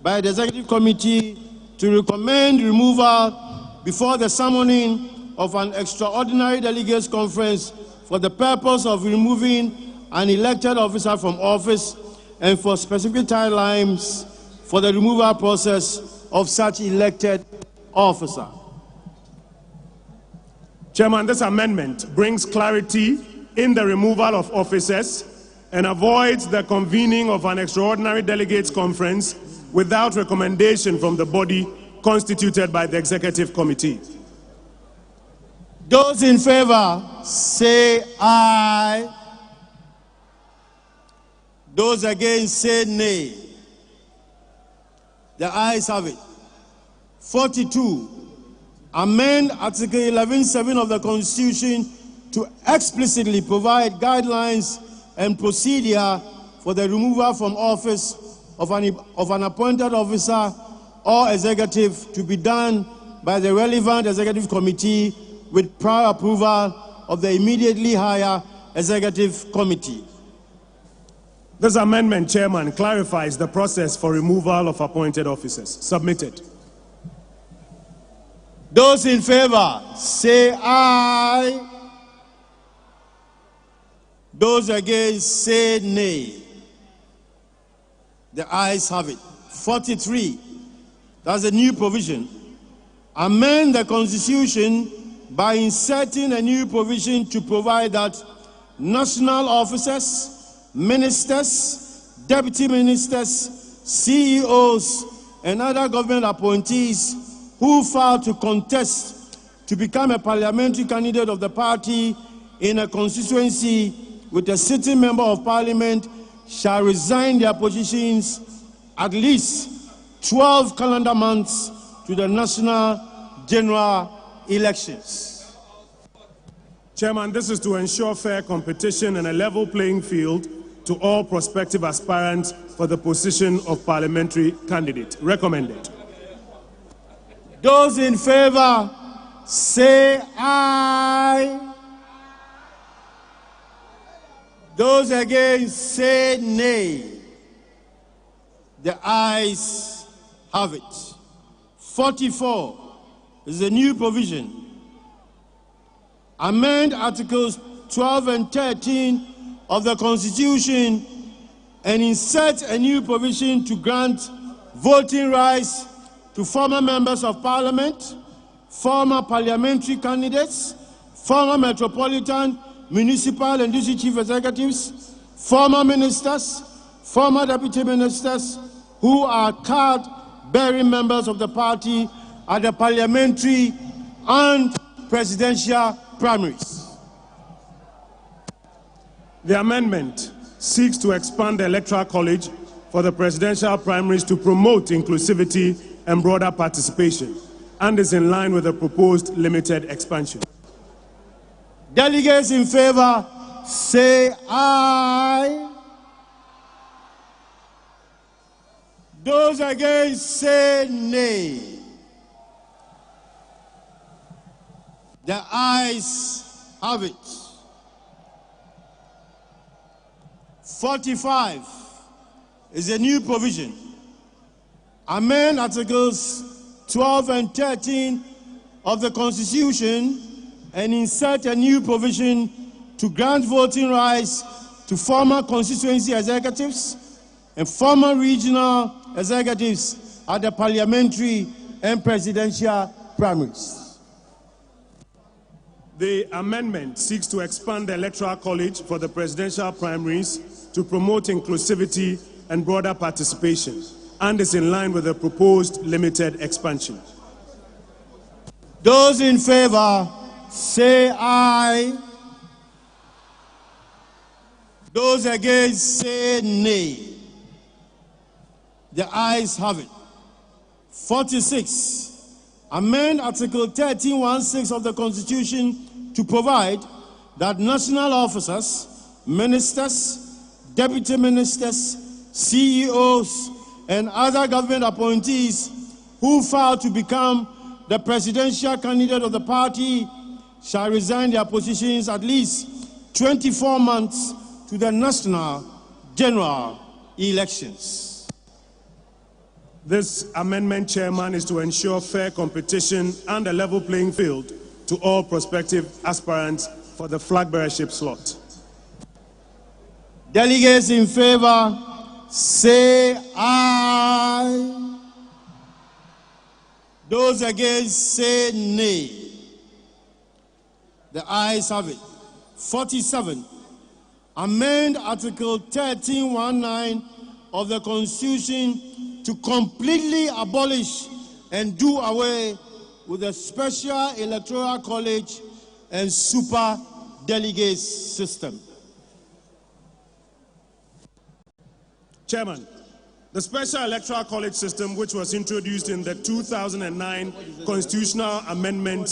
by the Executive Committee to recommend removal before the summoning of an extraordinary delegates conference for the purpose of removing an elected officer from office and for specific timelines for the removal process of such elected officer. Chairman, this amendment brings clarity in the removal of officers and avoids the convening of an extraordinary delegates conference without recommendation from the body constituted by the Executive Committee. Those in favor, say aye. Those against, say nay. The ayes have it. 42. amend Article 11.7 of the Constitution to explicitly provide guidelines and procedure for the removal from office of an appointed officer or executive to be done by the relevant executive committee with prior approval of the immediately higher executive committee. This amendment, Chairman, clarifies the process for removal of appointed officers. Submitted. Those in favor, say aye. Those against, say nay. The ayes have it. 43. That's a new provision. Amend the Constitution by inserting a new provision to provide that national officers, ministers, deputy ministers, CEOs, and other government appointees who file to contest to become a parliamentary candidate of the party in a constituency with a sitting member of parliament shall resign their positions at least 12 calendar months to the national general elections. Chairman, this is to ensure fair competition and a level playing field to all prospective aspirants for the position of parliamentary candidate. Recommended. Those in favor, say aye. Those against, say nay. The ayes have it. 44 is a new provision. Amend Articles 12 and 13 of the Constitution and insert a new provision to grant voting rights to former members of Parliament, former parliamentary candidates, former metropolitan, municipal and district chief executives, former ministers, former deputy ministers who are card-bearing members of the party at the parliamentary and presidential primaries. The amendment seeks to expand the Electoral College for the presidential primaries to promote inclusivity and broader participation, and is in line with the proposed limited expansion. Delegates in favor, say aye. Those against, say nay. The ayes have it. 45 is a new provision. Amend Articles 12 and 13 of the Constitution and insert a new provision to grant voting rights to former constituency executives and former regional executives at the parliamentary and presidential primaries. The amendment seeks to expand the Electoral College for the presidential primaries to promote inclusivity and broader participation, and is in line with the proposed limited expansion. Those in favor, say aye. Those against, say nay. The ayes have it. 46. Amend Article 13(1)(6) of the Constitution to provide that national officers, ministers, deputy ministers, CEOs, and other government appointees who file to become the presidential candidate of the party shall resign their positions at least 24 months to the national general elections. This amendment, Chairman, is to ensure fair competition and a level playing field to all prospective aspirants for the flag bearership slot. Delegates in favor, say aye. Those against, say nay. The ayes have it. 47. Amend Article 13(1)(9) of the Constitution to completely abolish and do away with the special electoral college and super delegates system. Chairman, The Special Electoral College system, which was introduced in the 2009 constitutional amendment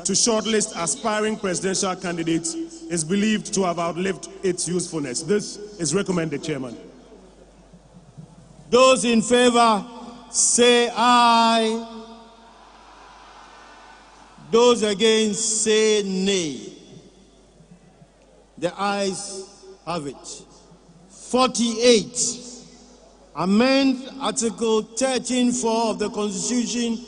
to shortlist aspiring presidential candidates, is believed to have outlived its usefulness. This is recommended, Chairman. Those in favor say aye. Those against say nay. The ayes have it. 48. Amend Article 13(4) of the Constitution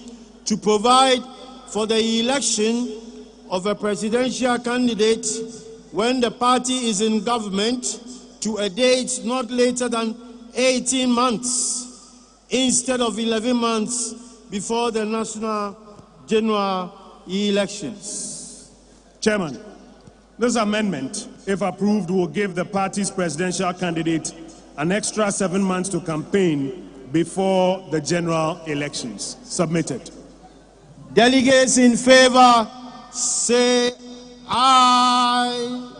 to provide for the election of a presidential candidate when the party is in government to a date not later than 18 months instead of 11 months before the national general elections. Chairman, this amendment, if approved, will give the party's presidential candidate an extra 7 months to campaign before the general elections. Submitted. Delegates in favor say aye.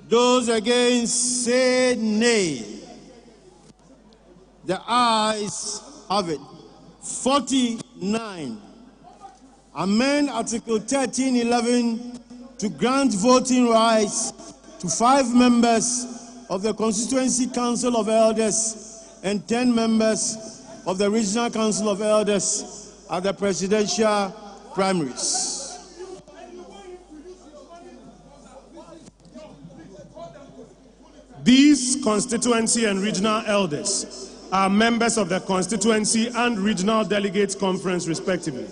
Those against say nay. The ayes have it. 49. Amend Article 13(11) to grant voting rights to 5 members of the Constituency Council of Elders and 10 members of the Regional Council of Elders at the presidential primaries. These constituency and regional elders are members of the constituency and regional delegates conference respectively.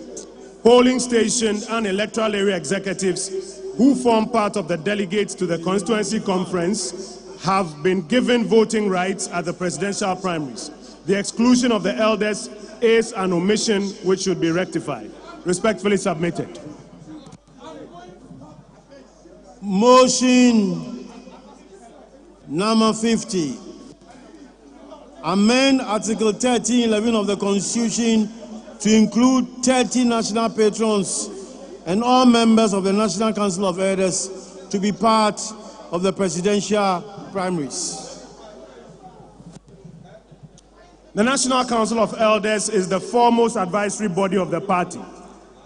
Polling station and electoral area executives who form part of the delegates to the constituency conference have been given voting rights at the presidential primaries. The exclusion of the elders is an omission which should be rectified. Respectfully submitted. Motion number 50. Amend Article 13(11) of the Constitution to include 30 national patrons and all members of the National Council of Elders to be part of the presidential primaries. The National Council of Elders is the foremost advisory body of the party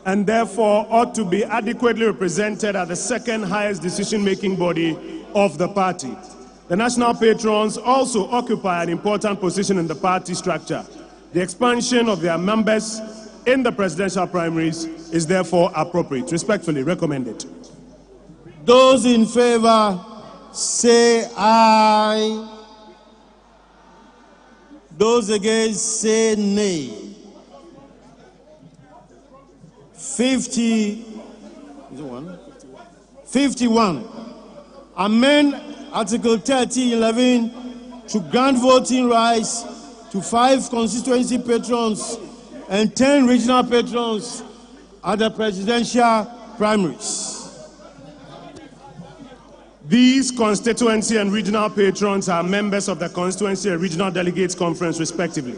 and therefore ought to be adequately represented at the second highest decision-making body of the party. The national patrons also occupy an important position in the party structure. The expansion of their members in the presidential primaries is therefore appropriate. Respectfully recommended. Those in favor say aye. Those against say nay. 51. Amend Article 13(11) to grant voting rights to 5 constituency patrons and 10 regional patrons at the presidential primaries. These constituency and regional patrons are members of the constituency and regional delegates conference respectively.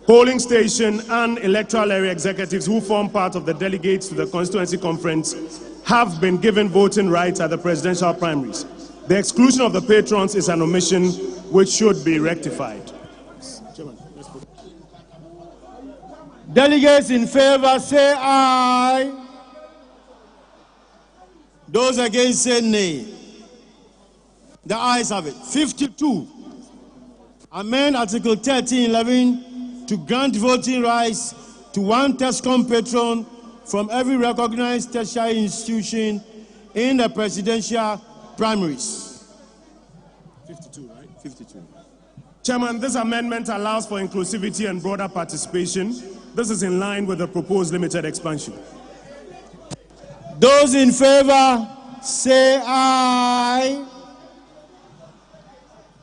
Polling station and electoral area executives who form part of the delegates to the constituency conference have been given voting rights at the presidential primaries. The exclusion of the patrons is an omission which should be rectified. Delegates in favor say aye. Those against say nay. The ayes have it. 52. Amend Article 13(11) to grant voting rights to 1 TESCOM patron from every recognized tertiary institution in the presidential primaries. 52, right? 52. Chairman, this amendment allows for inclusivity and broader participation. This is in line with the proposed limited expansion. Those in favor say aye.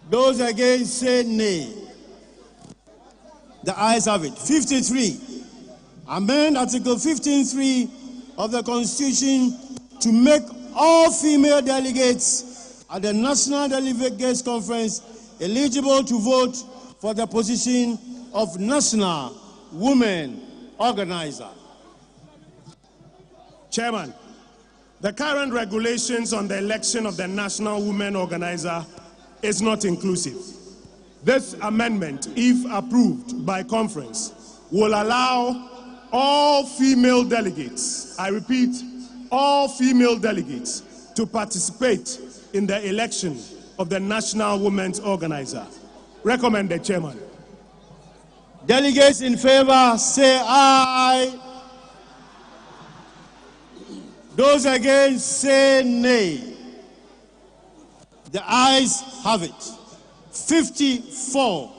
Those against say nay. The ayes have it. 53. Amend Article 15(3) of the Constitution to make all female delegates at the National Delegates Conference eligible to vote for the position of National Women Organizer. Chairman, the current regulations on the election of the National Women Organizer is not inclusive. This amendment, if approved by conference, will allow all female delegates, I repeat, all female delegates, to participate in the election of the National Women's Organizer. Recommend the chairman. Delegates in favor, say aye. Those against, say nay. The ayes have it. 54.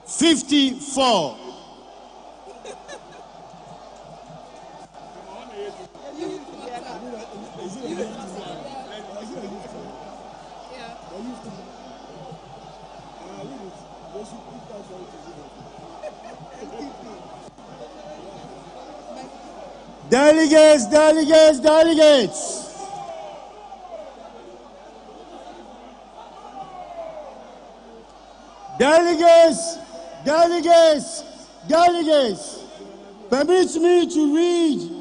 54. Delegates, delegates, delegates. Delegates, delegates, delegates. Permit me to read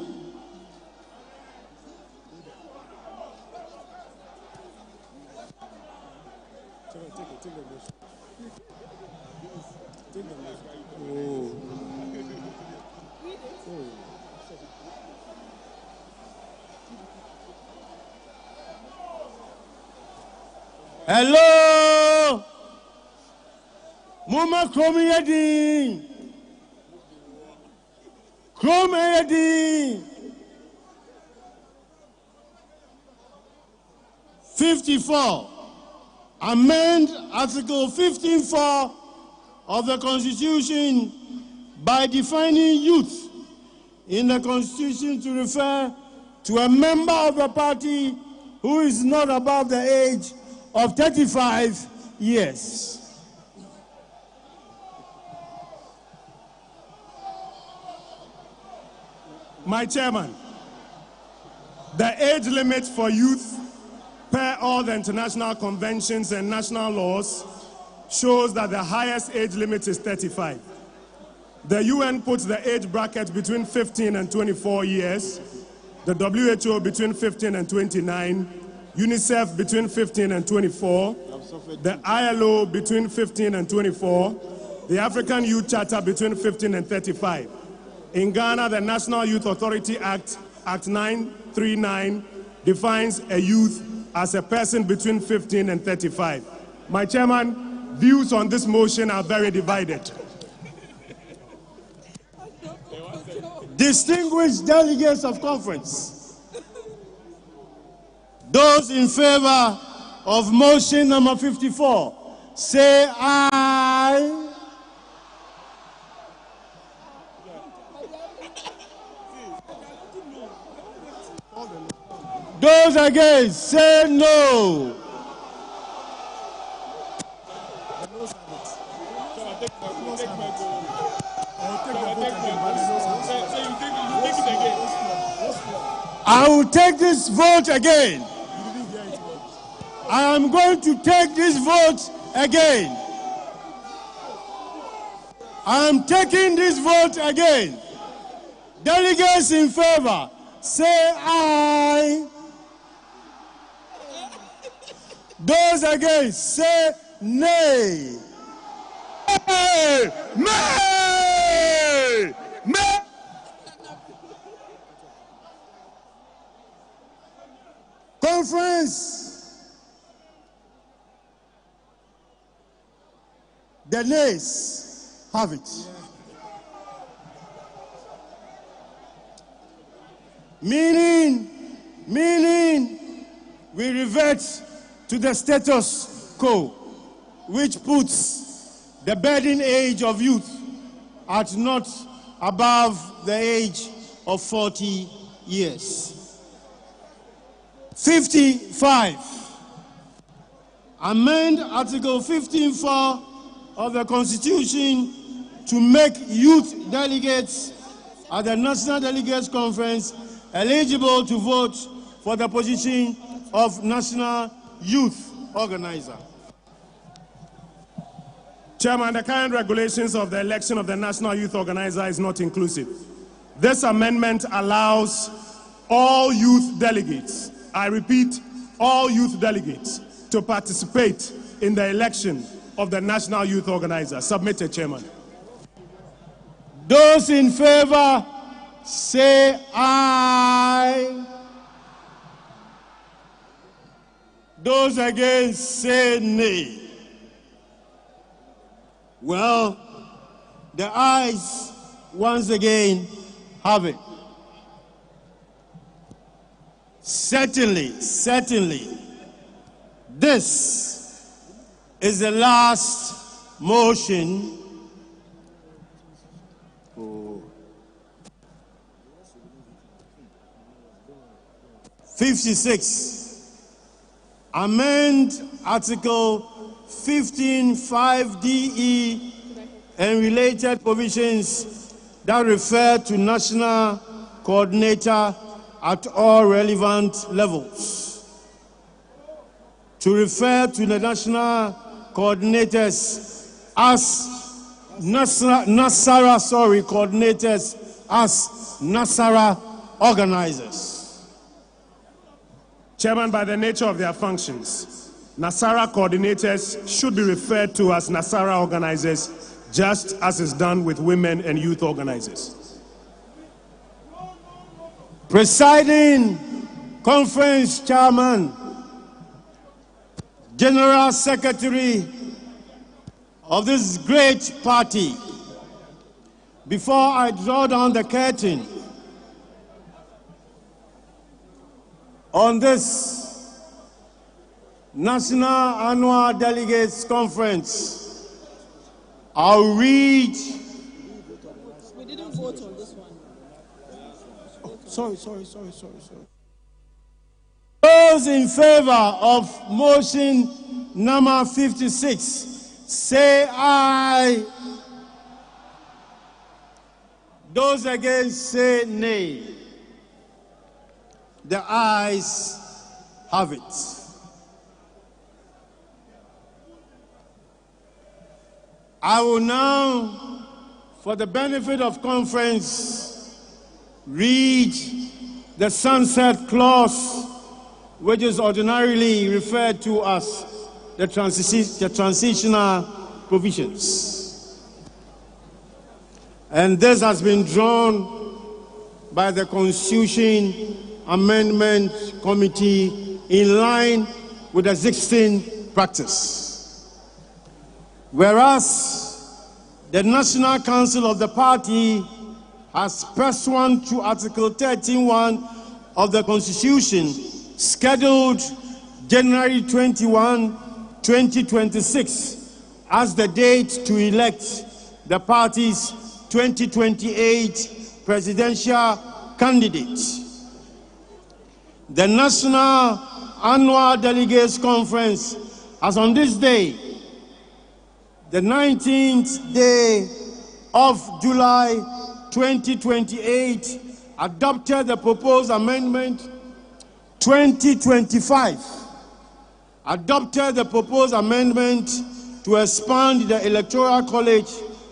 hello, Mama Kromiyadi, Kromiyadi. 54. Amend Article 15(4) of the Constitution by defining youth in the Constitution to refer to a member of the party who is not above the age of 35 years. My chairman, the age limit for youth per all the international conventions and national laws shows that the highest age limit is 35. The UN puts the age bracket between 15 and 24 years, the WHO between 15 and 29, UNICEF between 15 and 24, the ILO between 15 and 24, the African Youth Charter between 15 and 35. In Ghana, the National Youth Authority Act, Act 939, defines a youth as a person between 15 and 35. My chairman, views on this motion are very divided. Distinguished delegates of conference, those in favor of motion number 54, say aye. Those against, say no. I will take this vote again. I am going to take this vote again. I am taking this vote again. Delegates in favor, say aye. Those against, say nay. Nay! Nay! Nay! Conference, the nays have it. Meaning we revert to the status quo, which puts the birthing age of youth at not above the age of 40 years. 55. Amend Article 15(4) of the Constitution to make youth delegates at the National Delegates Conference eligible to vote for the position of National Youth Organizer. Chairman, the current regulations of the election of the National Youth Organizer is not inclusive. This amendment allows all youth delegates, I repeat, all youth delegates, to participate in the election of the National Youth Organizer. Submitted, Chairman. Those in favor, say aye. Those against, say nay. Well, the ayes once again have it. Certainly, this is the last motion. 56. Amend Article 15(5)(d)(e) and related provisions that refer to national coordinator at all relevant levels. To refer to the national coordinators as coordinators as NASARA organizers. Chairman, by the nature of their functions, NASARA coordinators should be referred to as NASARA organizers, just as is done with women and youth organizers. Presiding Conference Chairman, General Secretary of this great party, before I draw down the curtain on this National Annual Delegates Conference, I'll read. We didn't vote on this one. Oh, sorry. Those in favor of motion number 56, say aye. Those against, say nay. The ayes have it. I will now, for the benefit of conference, read the sunset clause, which is ordinarily referred to as the transitional provisions. And this has been drawn by the Constitution Amendment Committee in line with the existing practice. Whereas the National Council of the party has, pursuant to Article 13(1) of the Constitution, scheduled January 21, 2026 as the date to elect the party's 2028 presidential candidate. The National Annual Delegates Conference has on this day, the 19th day of July 2028, adopted the proposed amendment 2025, adopted the proposed amendment to expand the Electoral College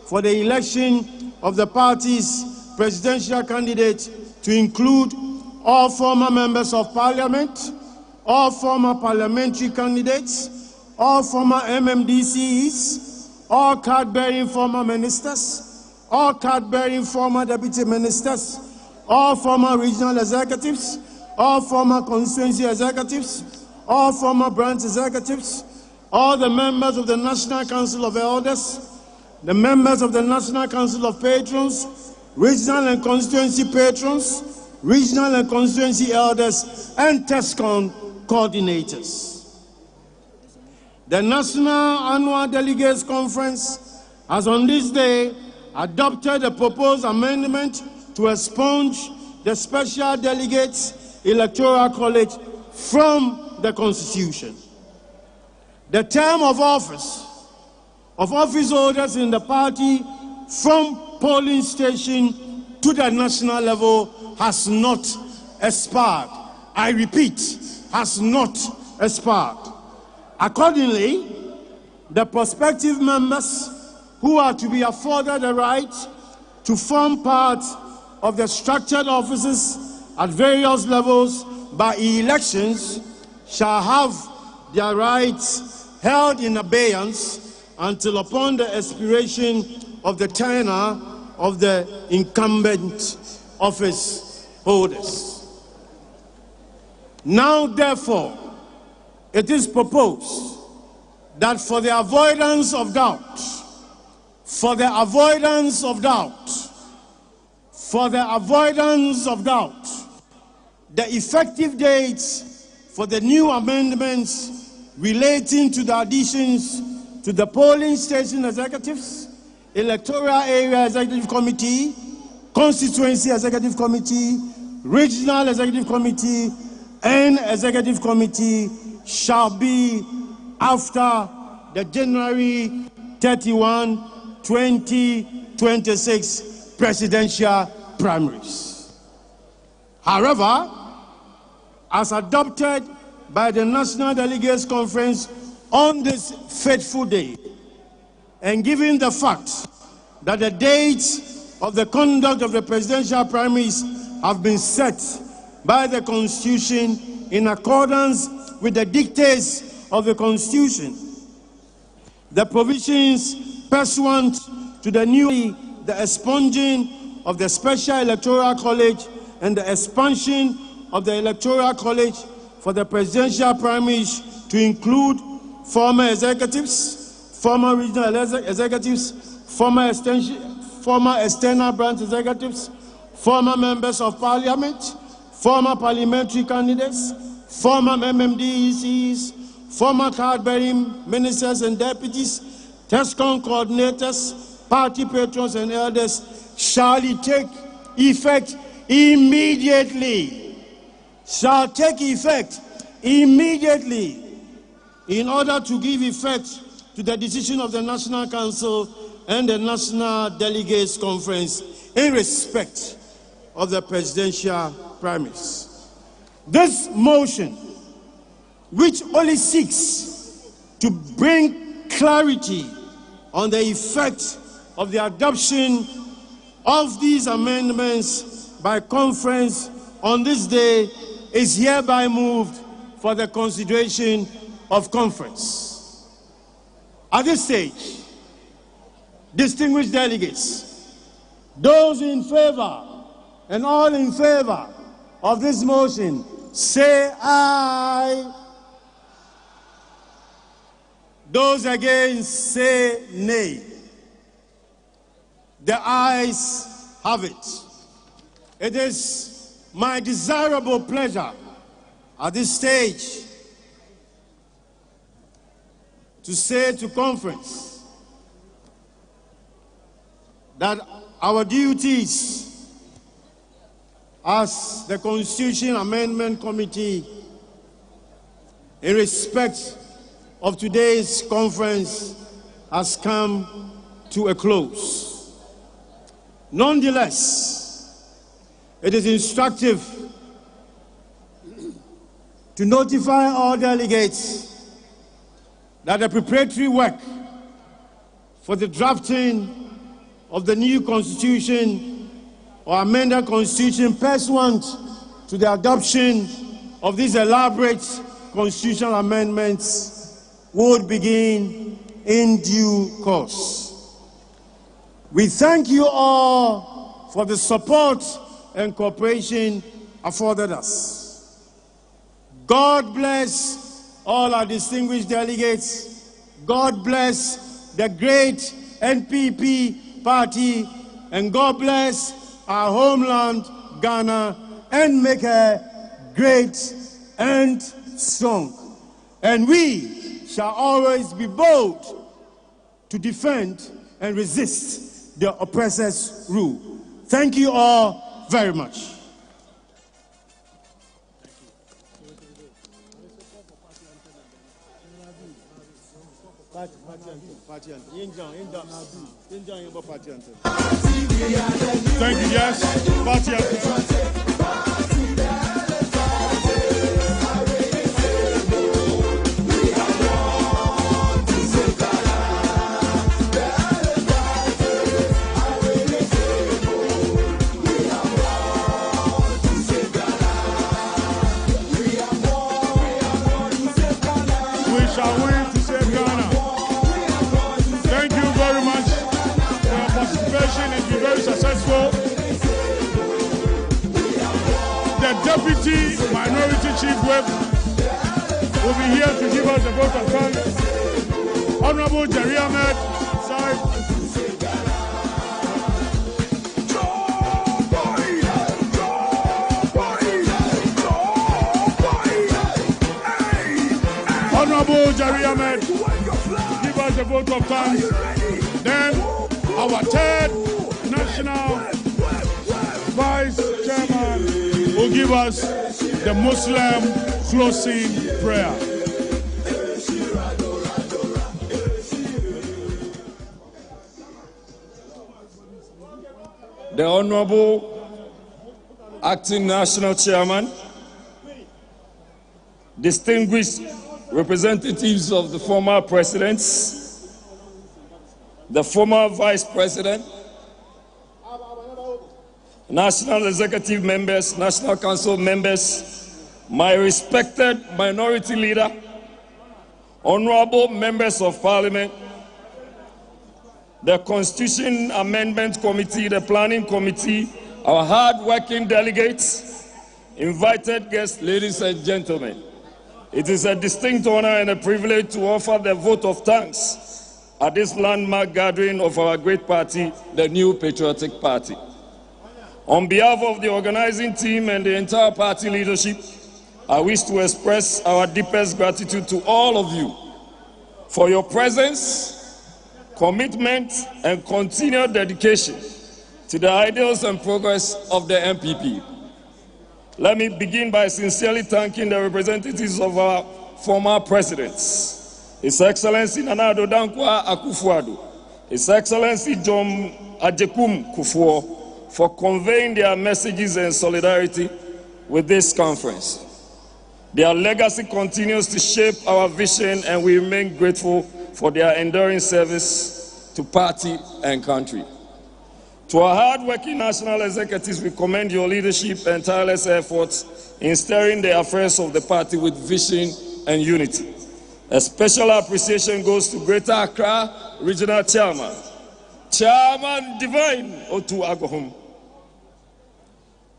for the election of the party's presidential candidate to include all former members of Parliament, all former parliamentary candidates, all former MMDCs, all card-bearing former ministers, all card-bearing former deputy ministers, all former regional executives, all former constituency executives, all former branch executives, all the members of the National Council of Elders, the members of the National Council of Patrons, regional and constituency patrons, regional and constituency elders, and TESCON coordinators. The National Annual Delegates Conference has on this day adopted a proposed amendment to expunge the Special Delegates Electoral College from the Constitution. The term of office holders in the party from polling station to the national level has not expired. I repeat, has not expired. Accordingly, the prospective members who are to be afforded the right to form part of the structured offices at various levels by elections shall have their rights held in abeyance until upon the expiration of the tenure of the incumbent office holders. Now, therefore, it is proposed that for the avoidance of doubt, the effective dates for the new amendments relating to the additions to the polling station executives, electoral area executive committee, constituency executive committee, regional executive committee, and executive committee shall be after the January 31, 2026 presidential primaries. However, as adopted by the National Delegates Conference on this fateful day, and given the fact that the dates of the conduct of the presidential primaries have been set by the Constitution in accordance with the dictates of the Constitution, the provisions pursuant to the expunging of the Special Electoral College and the expansion of the Electoral College for the presidential primaries to include former executives, former regional executives, former external branch executives, former members of parliament, former parliamentary candidates, former MMDECs, former card-bearing ministers and deputies, TESCON coordinators, party patrons and elders shall take effect immediately. Shall take effect immediately in order to give effect to the decision of the National Council and the National Delegates Conference in respect of the presidential primaries. This motion, which only seeks to bring clarity on the effect of the adoption of these amendments by conference on this day, is hereby moved for the consideration of conference. At this stage, distinguished delegates, those in favor and all in favor of this motion, say aye. Those against, say nay. The ayes have it. It is my desirable pleasure at this stage to say to conference that our duties as the Constitution Amendment Committee in respect of today's conference has come to a close. Nonetheless, it is instructive to notify all delegates that the preparatory work for the drafting of the new Constitution or amended Constitution pursuant to the adoption of these elaborate constitutional amendments would begin in due course. We thank you all for the support and cooperation afforded us. God bless all our distinguished delegates. God bless the great NPP party, and God bless our homeland, Ghana, and make her great and strong. And we shall always be bold to defend and resist the oppressor's rule. Thank you all very much. Thank you, yes. Party Deputy Minority Chief Whip will be here to give us the vote of thanks. Honorable Jerry Ahmed, sorry. Honorable Jerry Ahmed, give us the vote of thanks. Then our third national vice chairman will give us the Muslim closing prayer. The Honorable Acting National Chairman, distinguished representatives of the former presidents, the former vice president, national executive members, national council members, my respected minority leader, honorable members of parliament, the Constitution Amendment Committee, the Planning Committee, our hard-working delegates, invited guests, ladies and gentlemen. It is a distinct honor and a privilege to offer the vote of thanks at this landmark gathering of our great party, the New Patriotic Party. On behalf of the organizing team and the entire party leadership, I wish to express our deepest gratitude to all of you for your presence, commitment, and continued dedication to the ideals and progress of the NPP. Let me begin by sincerely thanking the representatives of our former presidents, His Excellency Nana Addo Dankwa Akufo-Addo, His Excellency John Agyekum Kufuor, for conveying their messages and solidarity with this conference. Their legacy continues to shape our vision, and we remain grateful for their enduring service to party and country. To our hard-working national executives, we commend your leadership and tireless efforts in steering the affairs of the party with vision and unity. A special appreciation goes to Greater Accra Regional Chairman, Chairman Divine Otu Agohum.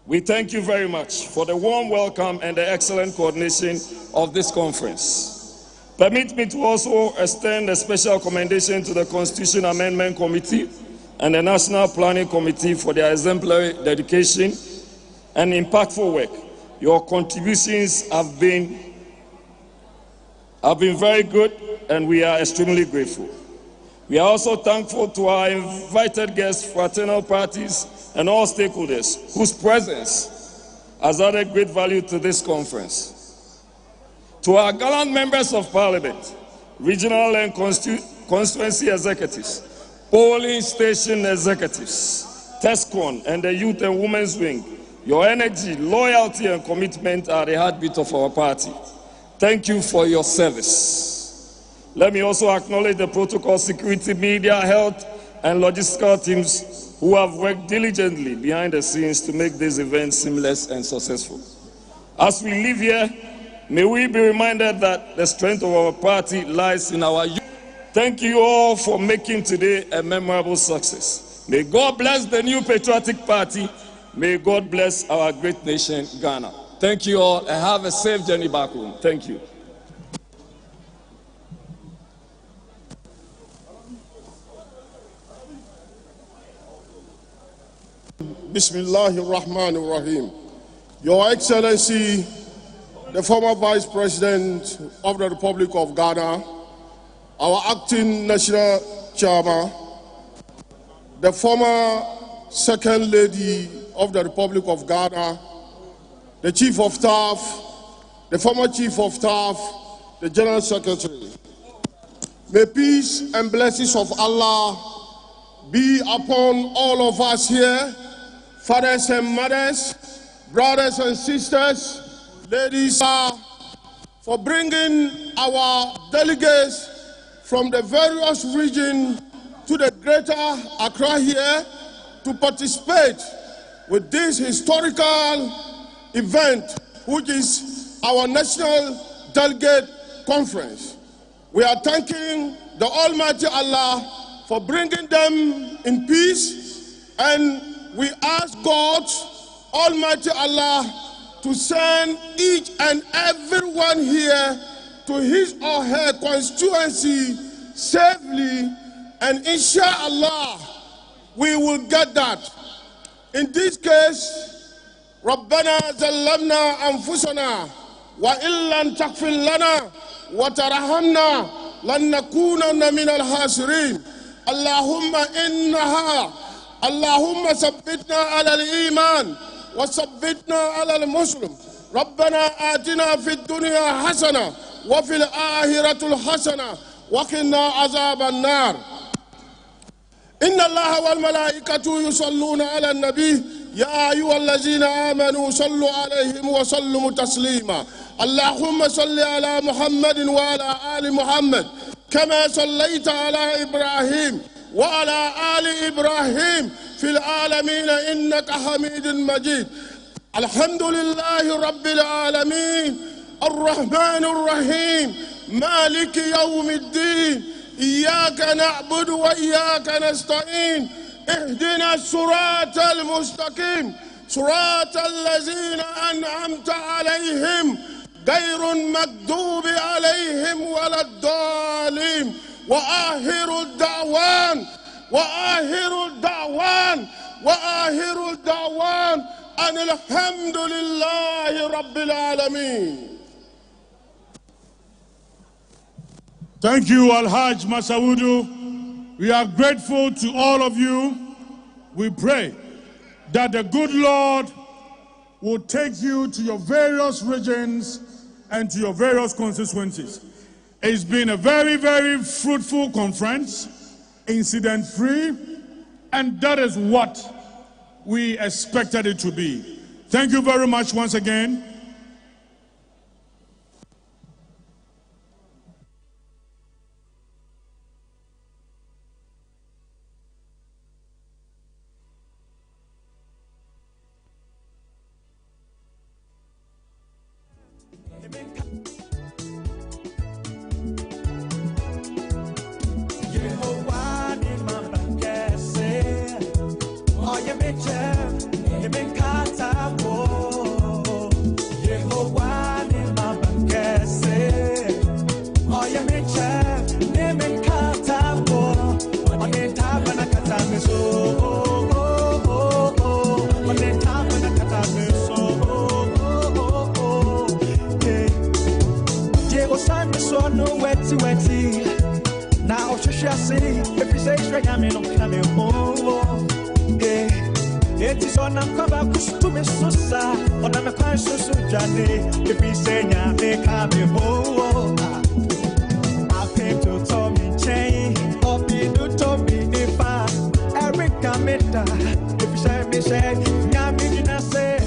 We thank you very much for the warm welcome and the excellent coordination of this conference. Permit me to also extend a special commendation to the Constitution Amendment Committee and the National Planning Committee for their exemplary dedication and impactful work. Your contributions have been very good, and we are extremely grateful. We are also thankful to our invited guests, fraternal parties, and all stakeholders whose presence has added great value to this conference. To our gallant members of parliament, regional and constituency executives, polling station executives, TESCON, and the Youth and Women's Wing, your energy, loyalty, and commitment are the heartbeat of our party. Thank you for your service. Let me also acknowledge the protocol, security, media, health, and logistical teams who have worked diligently behind the scenes to make this event seamless and successful. As we live here, may we be reminded that the strength of our party lies in our youth. Thank you all for making today a memorable success. May God bless the New Patriotic Party. May God bless our great nation, Ghana. Thank you all, and have a safe journey back home. Thank you. Bismillahirrahmanirrahim. Your Excellency, the former Vice President of the Republic of Ghana, our acting national chairman, the former Second Lady of the Republic of Ghana, the Chief of Staff, the former Chief of Staff, the General Secretary. May peace and blessings of Allah be upon all of us here, fathers and mothers, brothers and sisters, ladies, for bringing our delegates from the various regions to the Greater Accra here to participate with this historical event, which is our National Delegate Conference. We are thanking the Almighty Allah for bringing them in peace, and we ask God, Almighty Allah, to send each and everyone here to his or her constituency safely, and inshallah, we will get that. In this case, رَبَّنَا زَلَّمْنَا أَنفُسَنَا وَإِن لَّمْ تَغْفِرْ لَنَا وَتَرْحَمْنَا لَنَكُونَنَّ مِنَ الْخَاسِرِينَ اللهم ثبتنا على الإيمان وثبتنا على المسلم. ربنا آتنا في الدنيا حسنة وفي الآخرة الحسنة وقنا عذاب النار. إن الله والملائكة يصلون على النبي يا أيها الذين آمنوا صلوا عليهم وسلموا تسليما. اللهم صل على محمد وعلى آل محمد كما صليت على إبراهيم وعلى آل إبراهيم في العالمين إنك حميد مجيد. الحمد لله رب العالمين الرحمن الرحيم مالك يوم الدين إياك نعبد وإياك نستعين اهدنا الصراط المستقيم صراط الذين أنعمت عليهم غير المغضوب عليهم ولا الضالين. وآخر الدعوان أن الحمد لله رب العالمين. Thank you, Al-Hajj Masaudu. We are grateful to all of you. We pray that the good Lord will take you to your various regions and to your various constituencies. It's been a very, very fruitful conference, incident-free, and that is what we expected it to be. Thank you very much once again. Now, if you say straight, I'm in coming home. It is on a cover to me, Susa, on a conscious journey. If you say, I'm coming home, I pay to Tommy Chain, or be to Tommy Nipa, Eric Kamita. If you say, me say, Yamina say,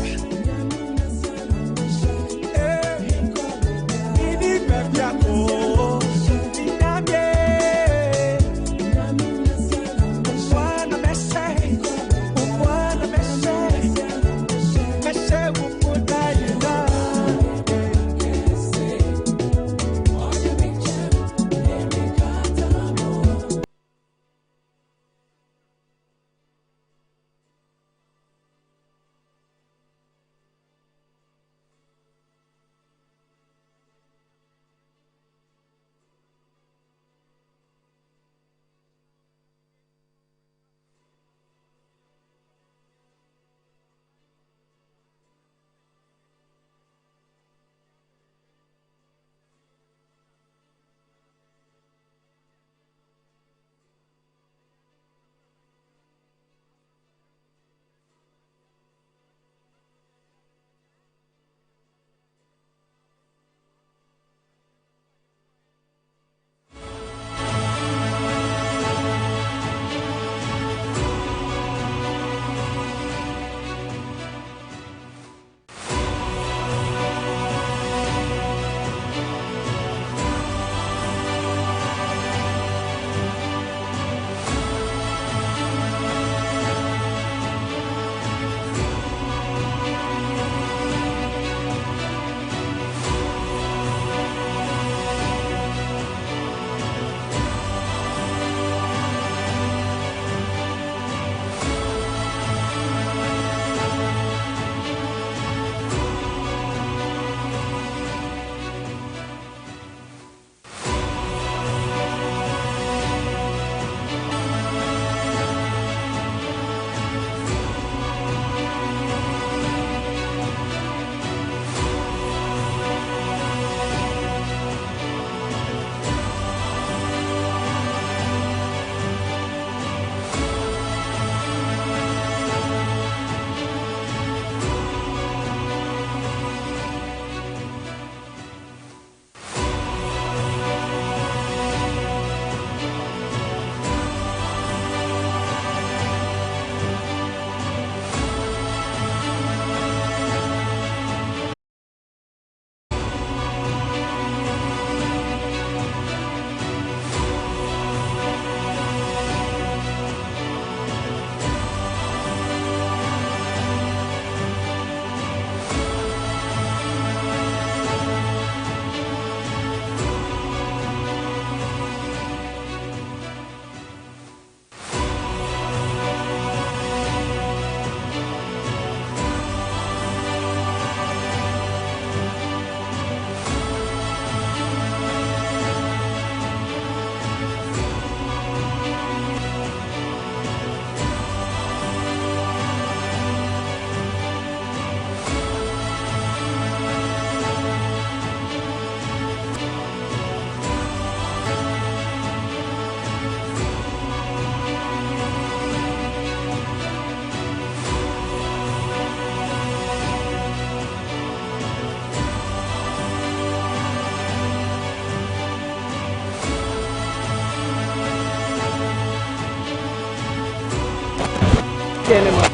anymore.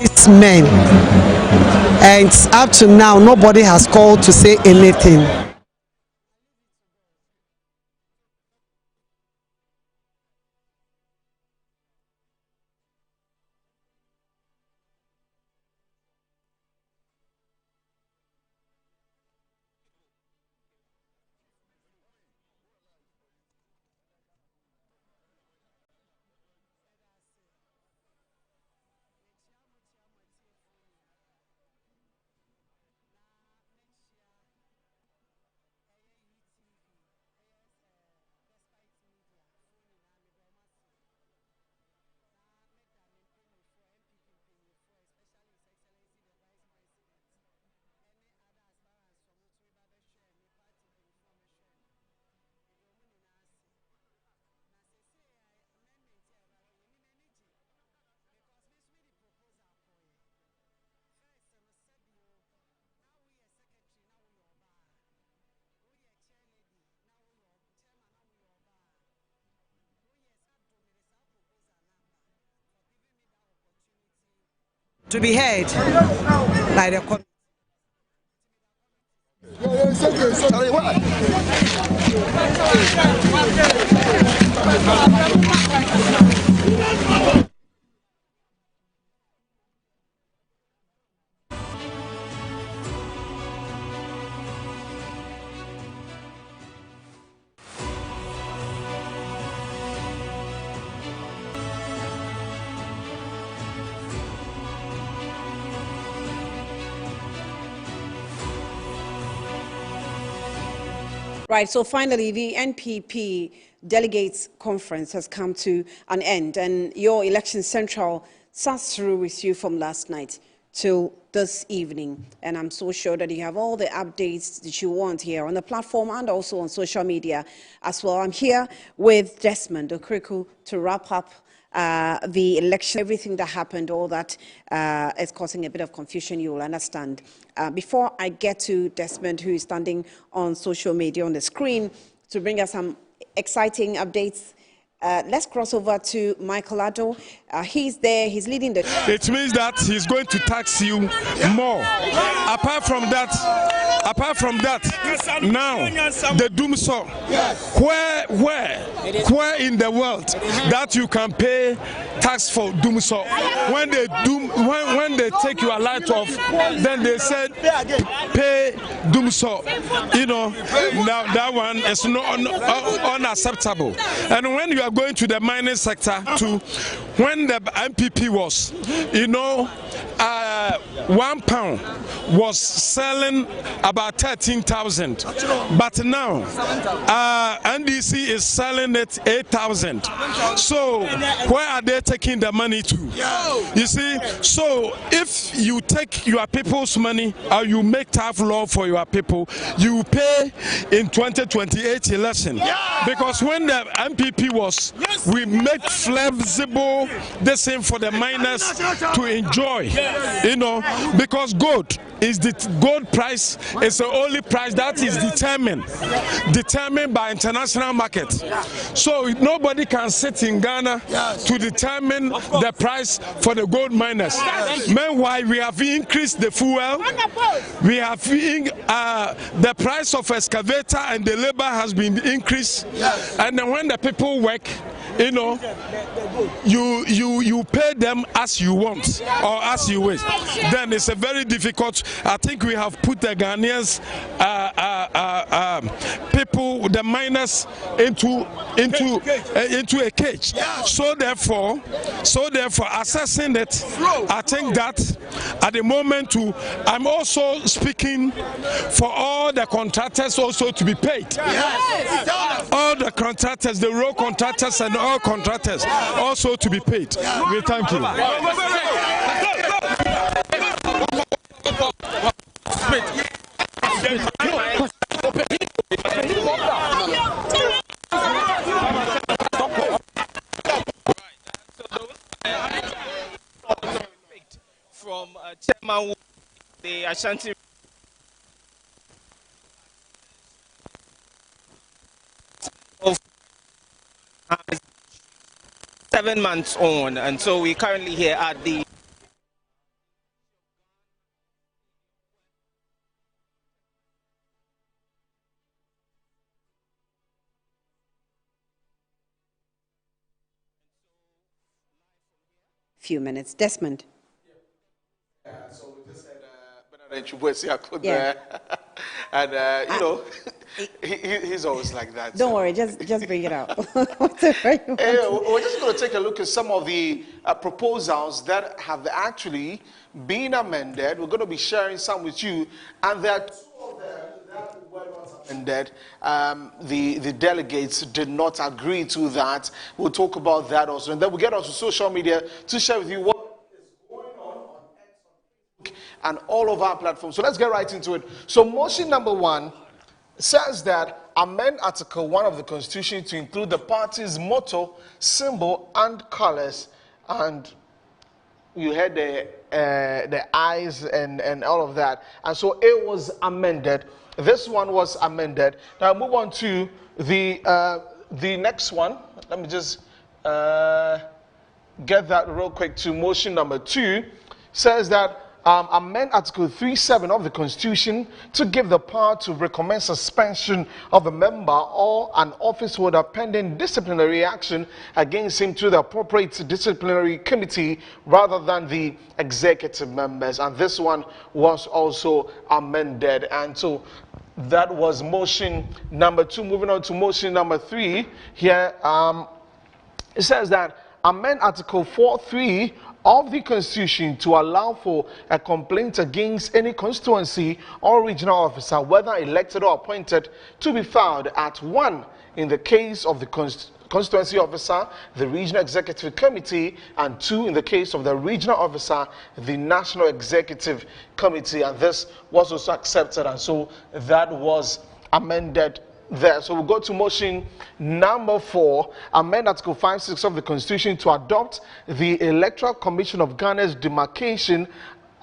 It's men, and up to now nobody has called to say anything. To be heard by the committee. Right, so finally, the NPP Delegates Conference has come to an end, and your election central sat through with you from last night till this evening. And I'm so sure that you have all the updates that you want here on the platform and also on social media as well. I'm here with Desmond Okriku to wrap up the election, everything that happened, all that is causing a bit of confusion, you will understand. Before I get to Desmond, who is standing on social media on the screen to bring us some exciting updates, let's cross over to Michael Addo. He's there, he's leading the... It means that he's going to tax you more. Apart from that, now the doom saw, where in the world that you can pay tax for doom saw? When they take your light off, then they said pay doom saw. You know, now that one is not unacceptable. And when you are going to the mining sector too, when the MPP was, you know, £1 was selling about 13,000, but now NDC is selling it 8,000. So where are they taking the money to? You see, so if you take your people's money or you make tough law for your people, you pay in 2028 election. Because when the MPP was, we make flexible the same for the miners to enjoy, you know, because gold price is the only price that is determined by international market. So nobody can sit in Ghana to determine the price for the gold miners. Meanwhile, we have increased the fuel, we have the price of excavator and the labor has been increased, and then when the people work, you know, you pay them as you want or as you wish. Then it's a very difficult. I think we have put the Ghanaians, people, the miners, into a cage. So therefore, assessing it, I think that at the moment too, I'm also speaking for all the contractors also to be paid. All the contractors, the road contractors and all contractors also to be paid. We thank you. From Chairman the Ashanti of 7 months on, and so we're currently here at the few minutes. Desmond. Yeah, so we just had there, and you know, he's always like that. Don't worry, just bring it out. We're just going to take a look at some of the proposals that have actually been amended. We're going to be sharing some with you, and there are two of them that were not amended. The delegates did not agree to that. We'll talk about that also, and then we'll get onto social media to share with you what is going on X and all of our platforms. So let's get right into it. So motion number 1 says that amend Article 1 of the Constitution to include the party's motto, symbol, and colors. And you heard the eyes and all of that. And so it was amended. This one was amended. Now move on to the next one. Let me just get that real quick to motion number 2. Says that amend Article 3.7 of the Constitution to give the power to recommend suspension of a member or an office holder pending disciplinary action against him to the appropriate disciplinary committee rather than the executive members. And this one was also amended. And so that was motion number 2. Moving on to motion number 3 here, it says that amend Article 4.3 of the Constitution to allow for a complaint against any constituency or regional officer, whether elected or appointed, to be filed at 1 in the case of the constituency officer, the regional executive committee, and 2 in the case of the regional officer, the national executive committee. And this was also accepted, and so that was amended there. So we'll go to motion number 4, amend Article 5(6) of the Constitution to adopt the Electoral Commission of Ghana's demarcation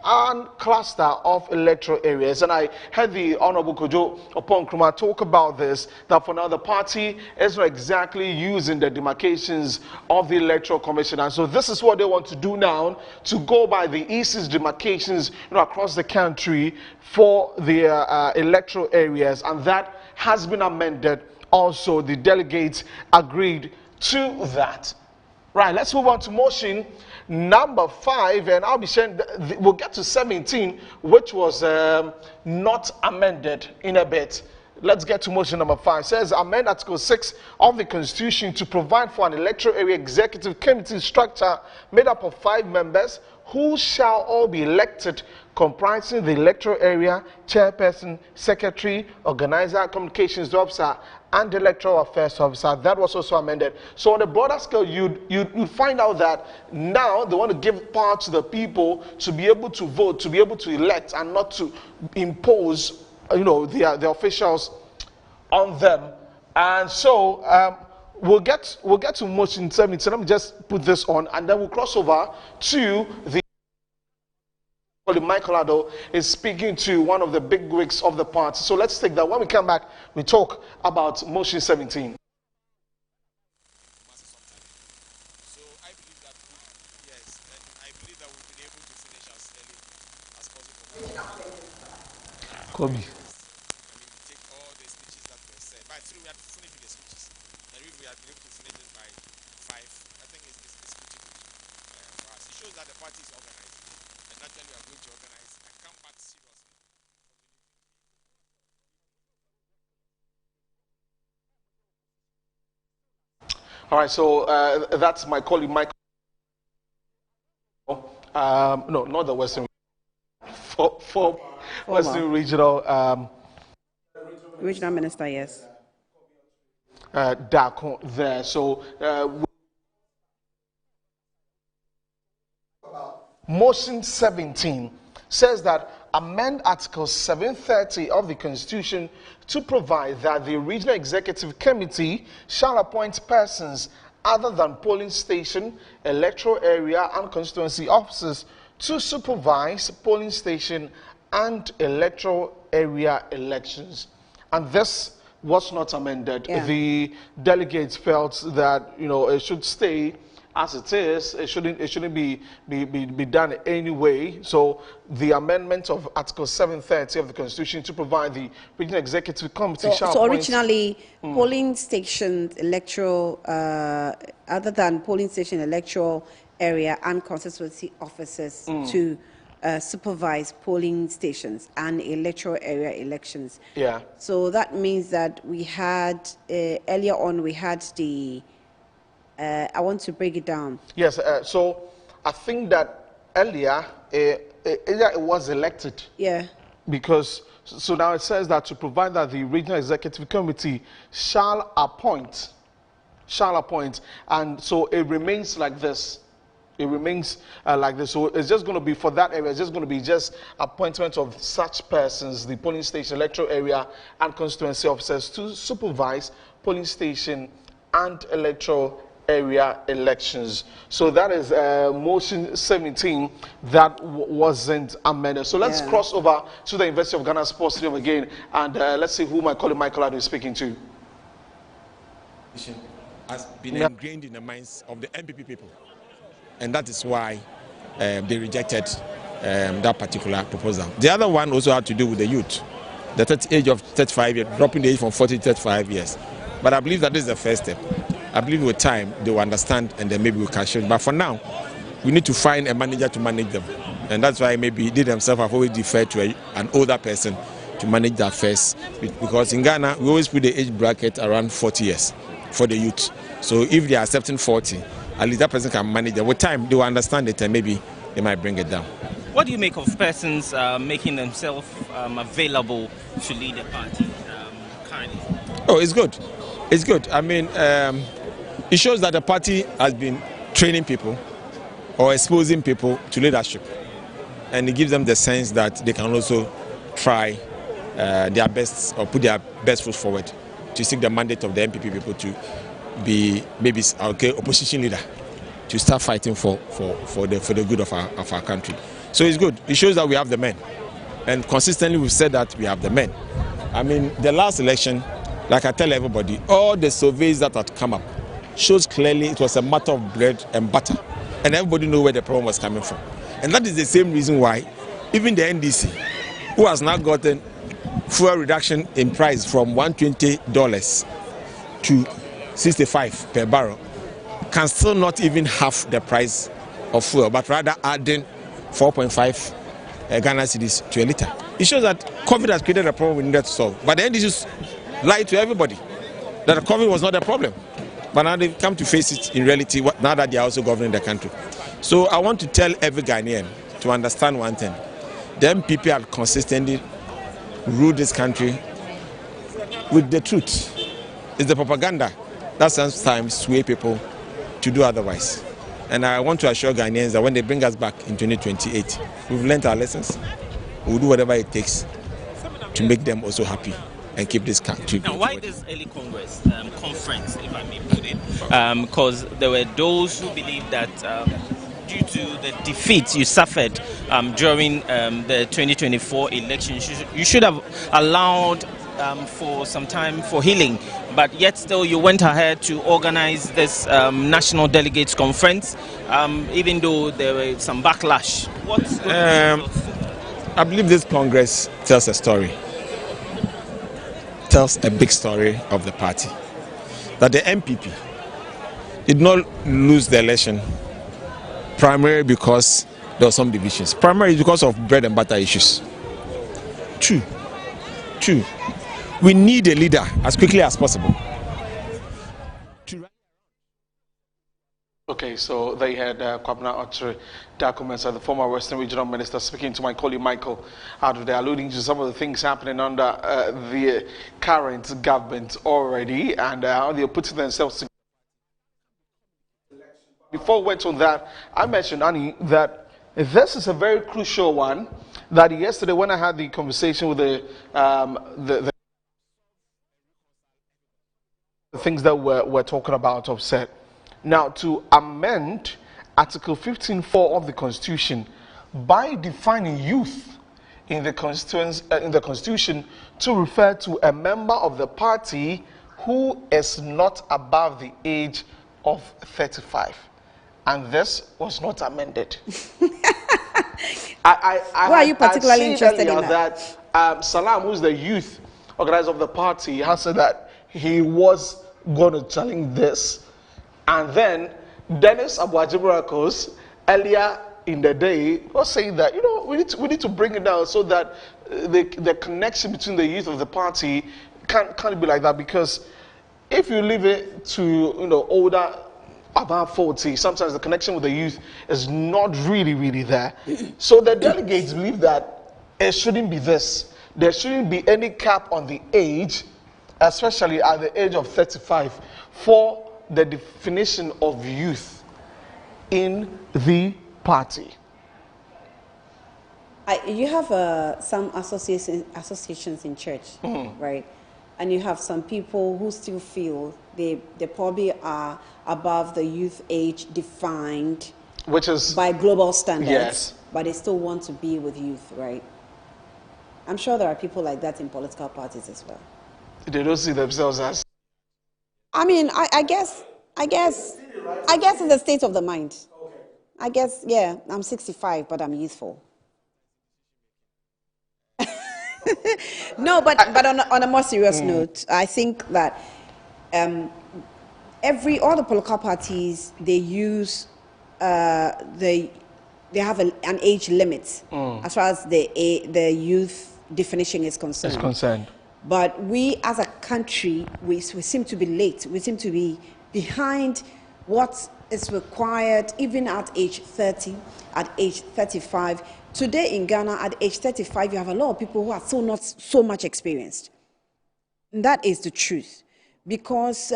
and cluster of electoral areas. And I heard the Honorable Kojo Oponkruma talk about this, that for now the party is not exactly using the demarcations of the Electoral Commission. And so this is what they want to do now, to go by the EC's demarcations, across the country for the electoral areas. And that has been amended. Also, the delegates agreed to that. Right, let's move on to motion number 5, and I'll be sharing, we'll get to 17, which was not amended in a bit. Let's get to motion number 5. It says, amend Article 6 of the Constitution to provide for an electoral area executive committee structure made up of 5 members who shall all be elected, comprising the electoral area, chairperson, secretary, organizer, communications officer, and electoral affairs officer. That was also amended. So on a broader scale, you'd find out that now they want to give power to the people to be able to vote, to be able to elect, and not to impose, the officials on them. And so we'll get to motion 17. Let me just put this on, and then we'll cross over to the Michael Addo is speaking to one of the big wigs of the party. So let's take that. When we come back, we talk about motion 17. Kobe. All right, so that's my colleague, Michael. No, not the Western. For Western Regional. Regional Minister, yes. Dako there. So, motion 17 says that amend Article 730 of the Constitution to provide that the Regional Executive Committee shall appoint persons other than polling station, electoral area, and constituency officers to supervise polling station and electoral area elections. And this was not amended. Yeah. The delegates felt that it should stay as it is. It shouldn't be done anyway. So the amendment of Article 730 of the Constitution to provide the Regional Executive Committee shall appoint. Originally, polling station electoral, other than polling station electoral area and constituency officers to supervise polling stations and electoral area elections. Yeah. So that means that we had earlier on we had the. I want to break it down. Yes. So I think that earlier it was elected. Yeah. Because so now it says that to provide that the Regional Executive Committee shall appoint, and so it remains like this. It remains like this. So it's just going to be for that area. It's just going to be just appointment of such persons, the polling station, electoral area, and constituency officers to supervise polling station and electoral area elections. So that is motion 17 that wasn't amended. So let's cross over to the University of Ghana Sports Stadium again, and let's see who my colleague Michael Addo is speaking to. Has been ingrained in the minds of the MPP people, and that is why they rejected that particular proposal. The other one also had to do with the youth, the age of 35 years, dropping the age from 40 to 35 years. But I believe that is the first step. I believe with time they will understand, and then maybe we can change. But for now, we need to find a manager to manage them, and that's why maybe they themselves have always deferred to an older person to manage their affairs. Because in Ghana, we always put the age bracket around 40 years for the youth. So if they are accepting 40, at least that person can manage it. With time, they will understand it and maybe they might bring it down. What do you make of persons making themselves available to lead a party currently? Oh, it's good. It's good. I mean, it shows that the party has been training people or exposing people to leadership. And it gives them the sense that they can also try their best or put their best foot forward to seek the mandate of the MPP people to be maybe opposition leader, to start fighting for the good of our country. So it's good. It shows that we have the men. And consistently we've said that we have the men. I mean, the last election, like I tell everybody, all the surveys that had come up shows clearly it was a matter of bread and butter. And everybody knew where the problem was coming from. And that is the same reason why even the NDC, who has now gotten fuel reduction in price from $120 to $65 per barrel, can still not even half the price of fuel, but rather adding 4.5 Ghana cedis to a litre. It shows that COVID has created a problem we needed to solve. But the NDC lied to everybody that COVID was not a problem. But now they've come to face it in reality now that they are also governing the country. So I want to tell every Ghanaian to understand one thing. The MPP have consistently ruled this country with the truth. It's the propaganda that sometimes sway people to do otherwise. And I want to assure Ghanaians that when they bring us back in 2028, we've learned our lessons. We'll do whatever it takes to make them also happy and keep this country. Now, why this early conference, if I may put it? Because there were those who believed that due to the defeat you suffered during the 2024 elections, you should have allowed for some time for healing, but yet still you went ahead to organize this National Delegates Conference, even though there were some backlash. I believe this Congress tells a story. Tells a big story of the party. That the MPP did not lose the election primarily because there were some divisions. Primarily because of bread and butter issues. Two. We need a leader as quickly as possible. Okay, so they had Kwabena Otre documents, the former Western Regional Minister, speaking to my colleague Michael out of there, alluding to some of the things happening under the current government already and how they're putting themselves together. Before we went on that, I mentioned, Annie, that this is a very crucial one. That yesterday, when I had the conversation with the things that we're talking about, upset. Now, to amend Article 15.4 of the Constitution by defining youth in the Constitution to refer to a member of the party who is not above the age of 35. And this was not amended. Why are you particularly interested in that? Salam, who's the youth organizer of the party, has said that he was going to challenge this. And then Dennis Abuajiburakos, earlier in the day, was saying that, you know, we need to bring it down so that the connection between the youth of the party can't be like that. Because if you leave it to, you know, older, about 40, sometimes the connection with the youth is not really there. So the delegates believe that it shouldn't be this. There shouldn't be any cap on the age, especially at the age of 35, for the definition of youth in the party. You have some associations in church, right? And you have some people who still feel they probably are above the youth age defined, which is by global standards, yes, but they still want to be with youth, right? I'm sure there are people like that in political parties as well. They don't see themselves as. I mean, I guess it's the state of the mind. I guess, yeah, I'm 65, but I'm youthful. No, but on a more serious note, I think that all the political parties, they use they have an age limit as far as the youth definition is concerned. But we as a country, we seem to be late. We seem to be behind what is required even at age 30, at age 35. Today in Ghana, at age 35, you have a lot of people who are still not so much experienced. And that is the truth. Because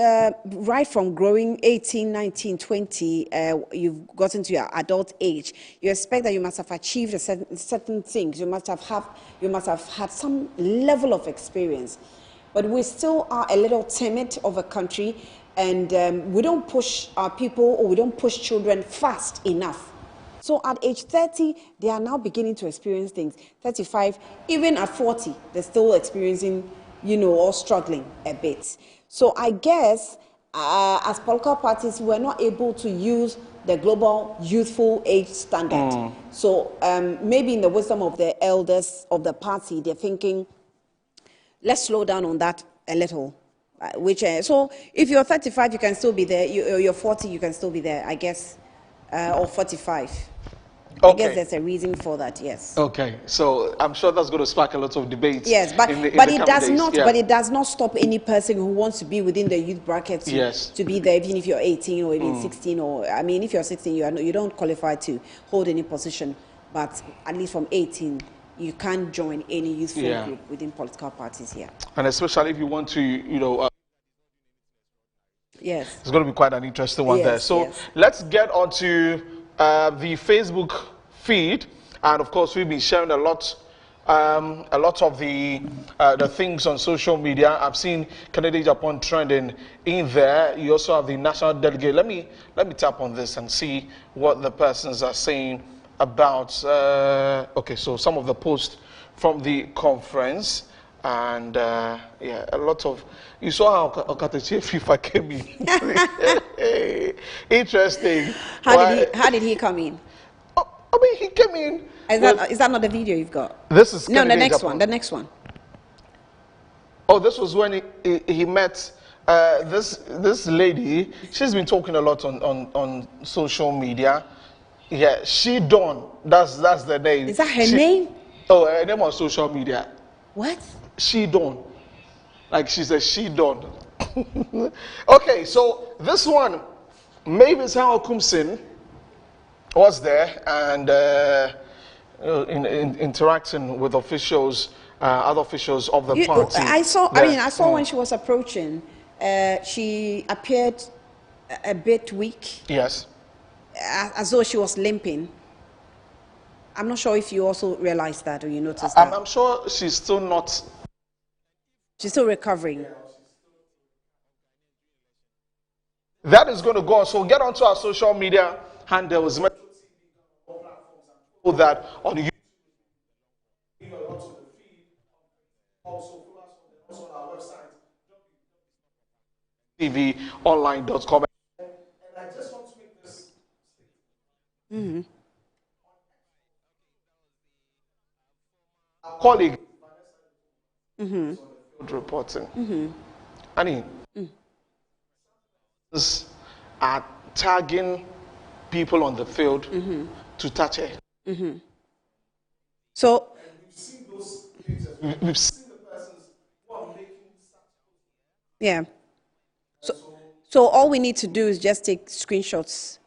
right from growing 18, 19, 20, you've gotten to your adult age, you expect that you must have achieved certain things. You must have had some level of experience. But we still are a little timid of a country, and we don't push our people, or we don't push children fast enough. So at age 30, they are now beginning to experience things. 35, even at 40, they're still experiencing, or struggling a bit. So I guess as political parties, we're not able to use the global youthful age standard. So maybe in the wisdom of the elders of the party, they're thinking, let's slow down on that a little. So if you're 35, you can still be there. You're 40, you can still be there, I guess, or 45. Okay. I guess there's a reason for that, yes. Okay, so I'm sure that's going to spark a lot of debates. Yes, but it does not. Yeah. But it does not stop any person who wants to be within the youth bracket to be there, even if you're 18 or even 16. Or I mean, if you're 16, you don't qualify to hold any position. But at least from 18, you can't join any youthful group within political parties here. And especially if you want to, yes, it's going to be quite an interesting one there. So let's get on to the Facebook feed, and of course we've been sharing a lot of the things on social media. I've seen Kennedy Japan trending in there. You also have the national delegate. Let me tap on this and see what the persons are saying about. Okay, so some of the posts from the conference. And a lot of, you saw how Okatechi FIFA came in. Interesting. How did he come in? I mean, he came in. Is that not the video you've got? This is no, the next one. The next one. Oh, this was when he met this lady. She's been talking a lot on social media. Yeah, She Dawn. That's the name. Is that her name? Oh, her name on social media. What? She Dawn. Like she's a She Dawn. Okay, so this one, Mavis Howell Kumsin was there and interacting with officials, other officials of the party. I saw when she was approaching, she appeared a bit weak. Yes. As though she was limping. I'm not sure if you also realized that or you noticed that. I'm sure she's still not. She's still recovering. That is going to go on. So get onto our social media handles. That on YouTube. Also on our website, tvonline.com. And I just want to make this. Colleague reporting. Annie, are tagging people on the field to touch her. So we've seen those pictures. We've seen the persons who are making. So all we need to do is just take screenshots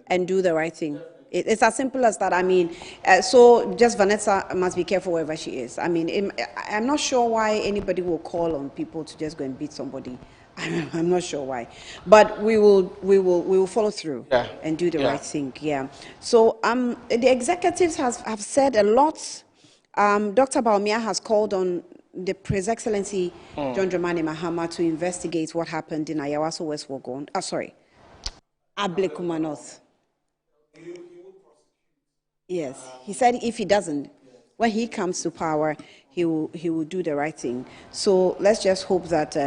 and do the right thing. It's as simple as that. I mean, so just Vanessa must be careful wherever she is. I mean, I'm not sure why anybody will call on people to just go and beat somebody. I'm not sure why, but we will follow through and do the right thing. Yeah. So the executives have said a lot. Dr. Baumia has called on the His Excellency John Dramani Mahama to investigate what happened in Ayawaso West Wogon. Ablekuma North. Yes, he said if he doesn't, when he comes to power, he will do the right thing. So let's just hope that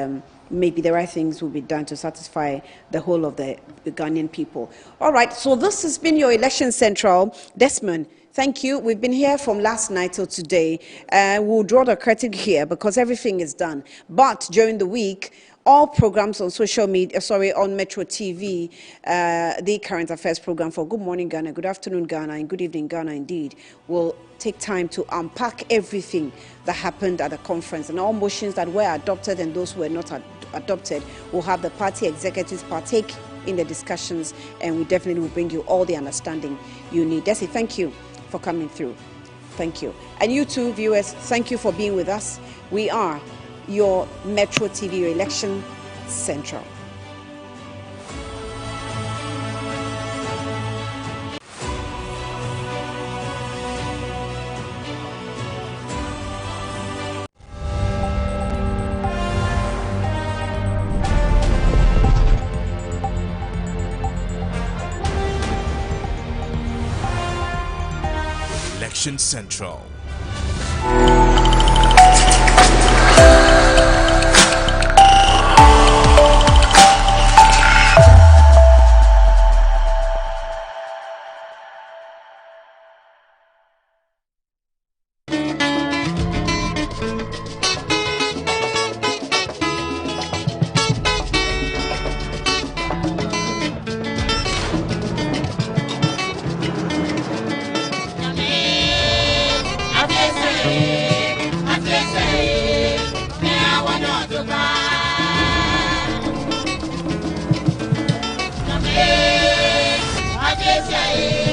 maybe the right things will be done to satisfy the whole of the Ghanaian people. All right, so this has been your Election Central. Desmond, thank you. We've been here from last night till today. We'll draw the curtain here because everything is done. But during the week, all programs on social media, on Metro TV, the current affairs program for Good Morning Ghana, Good Afternoon Ghana, and Good Evening Ghana indeed, will take time to unpack everything that happened at the conference and all motions that were adopted and those who were not adopted. Will have the party executives partake in the discussions, and we definitely will bring you all the understanding you need. Desi, thank you for coming through. Thank you. And you too, viewers, thank you for being with us. We are your Metro TV, your Election Central. Election Central. I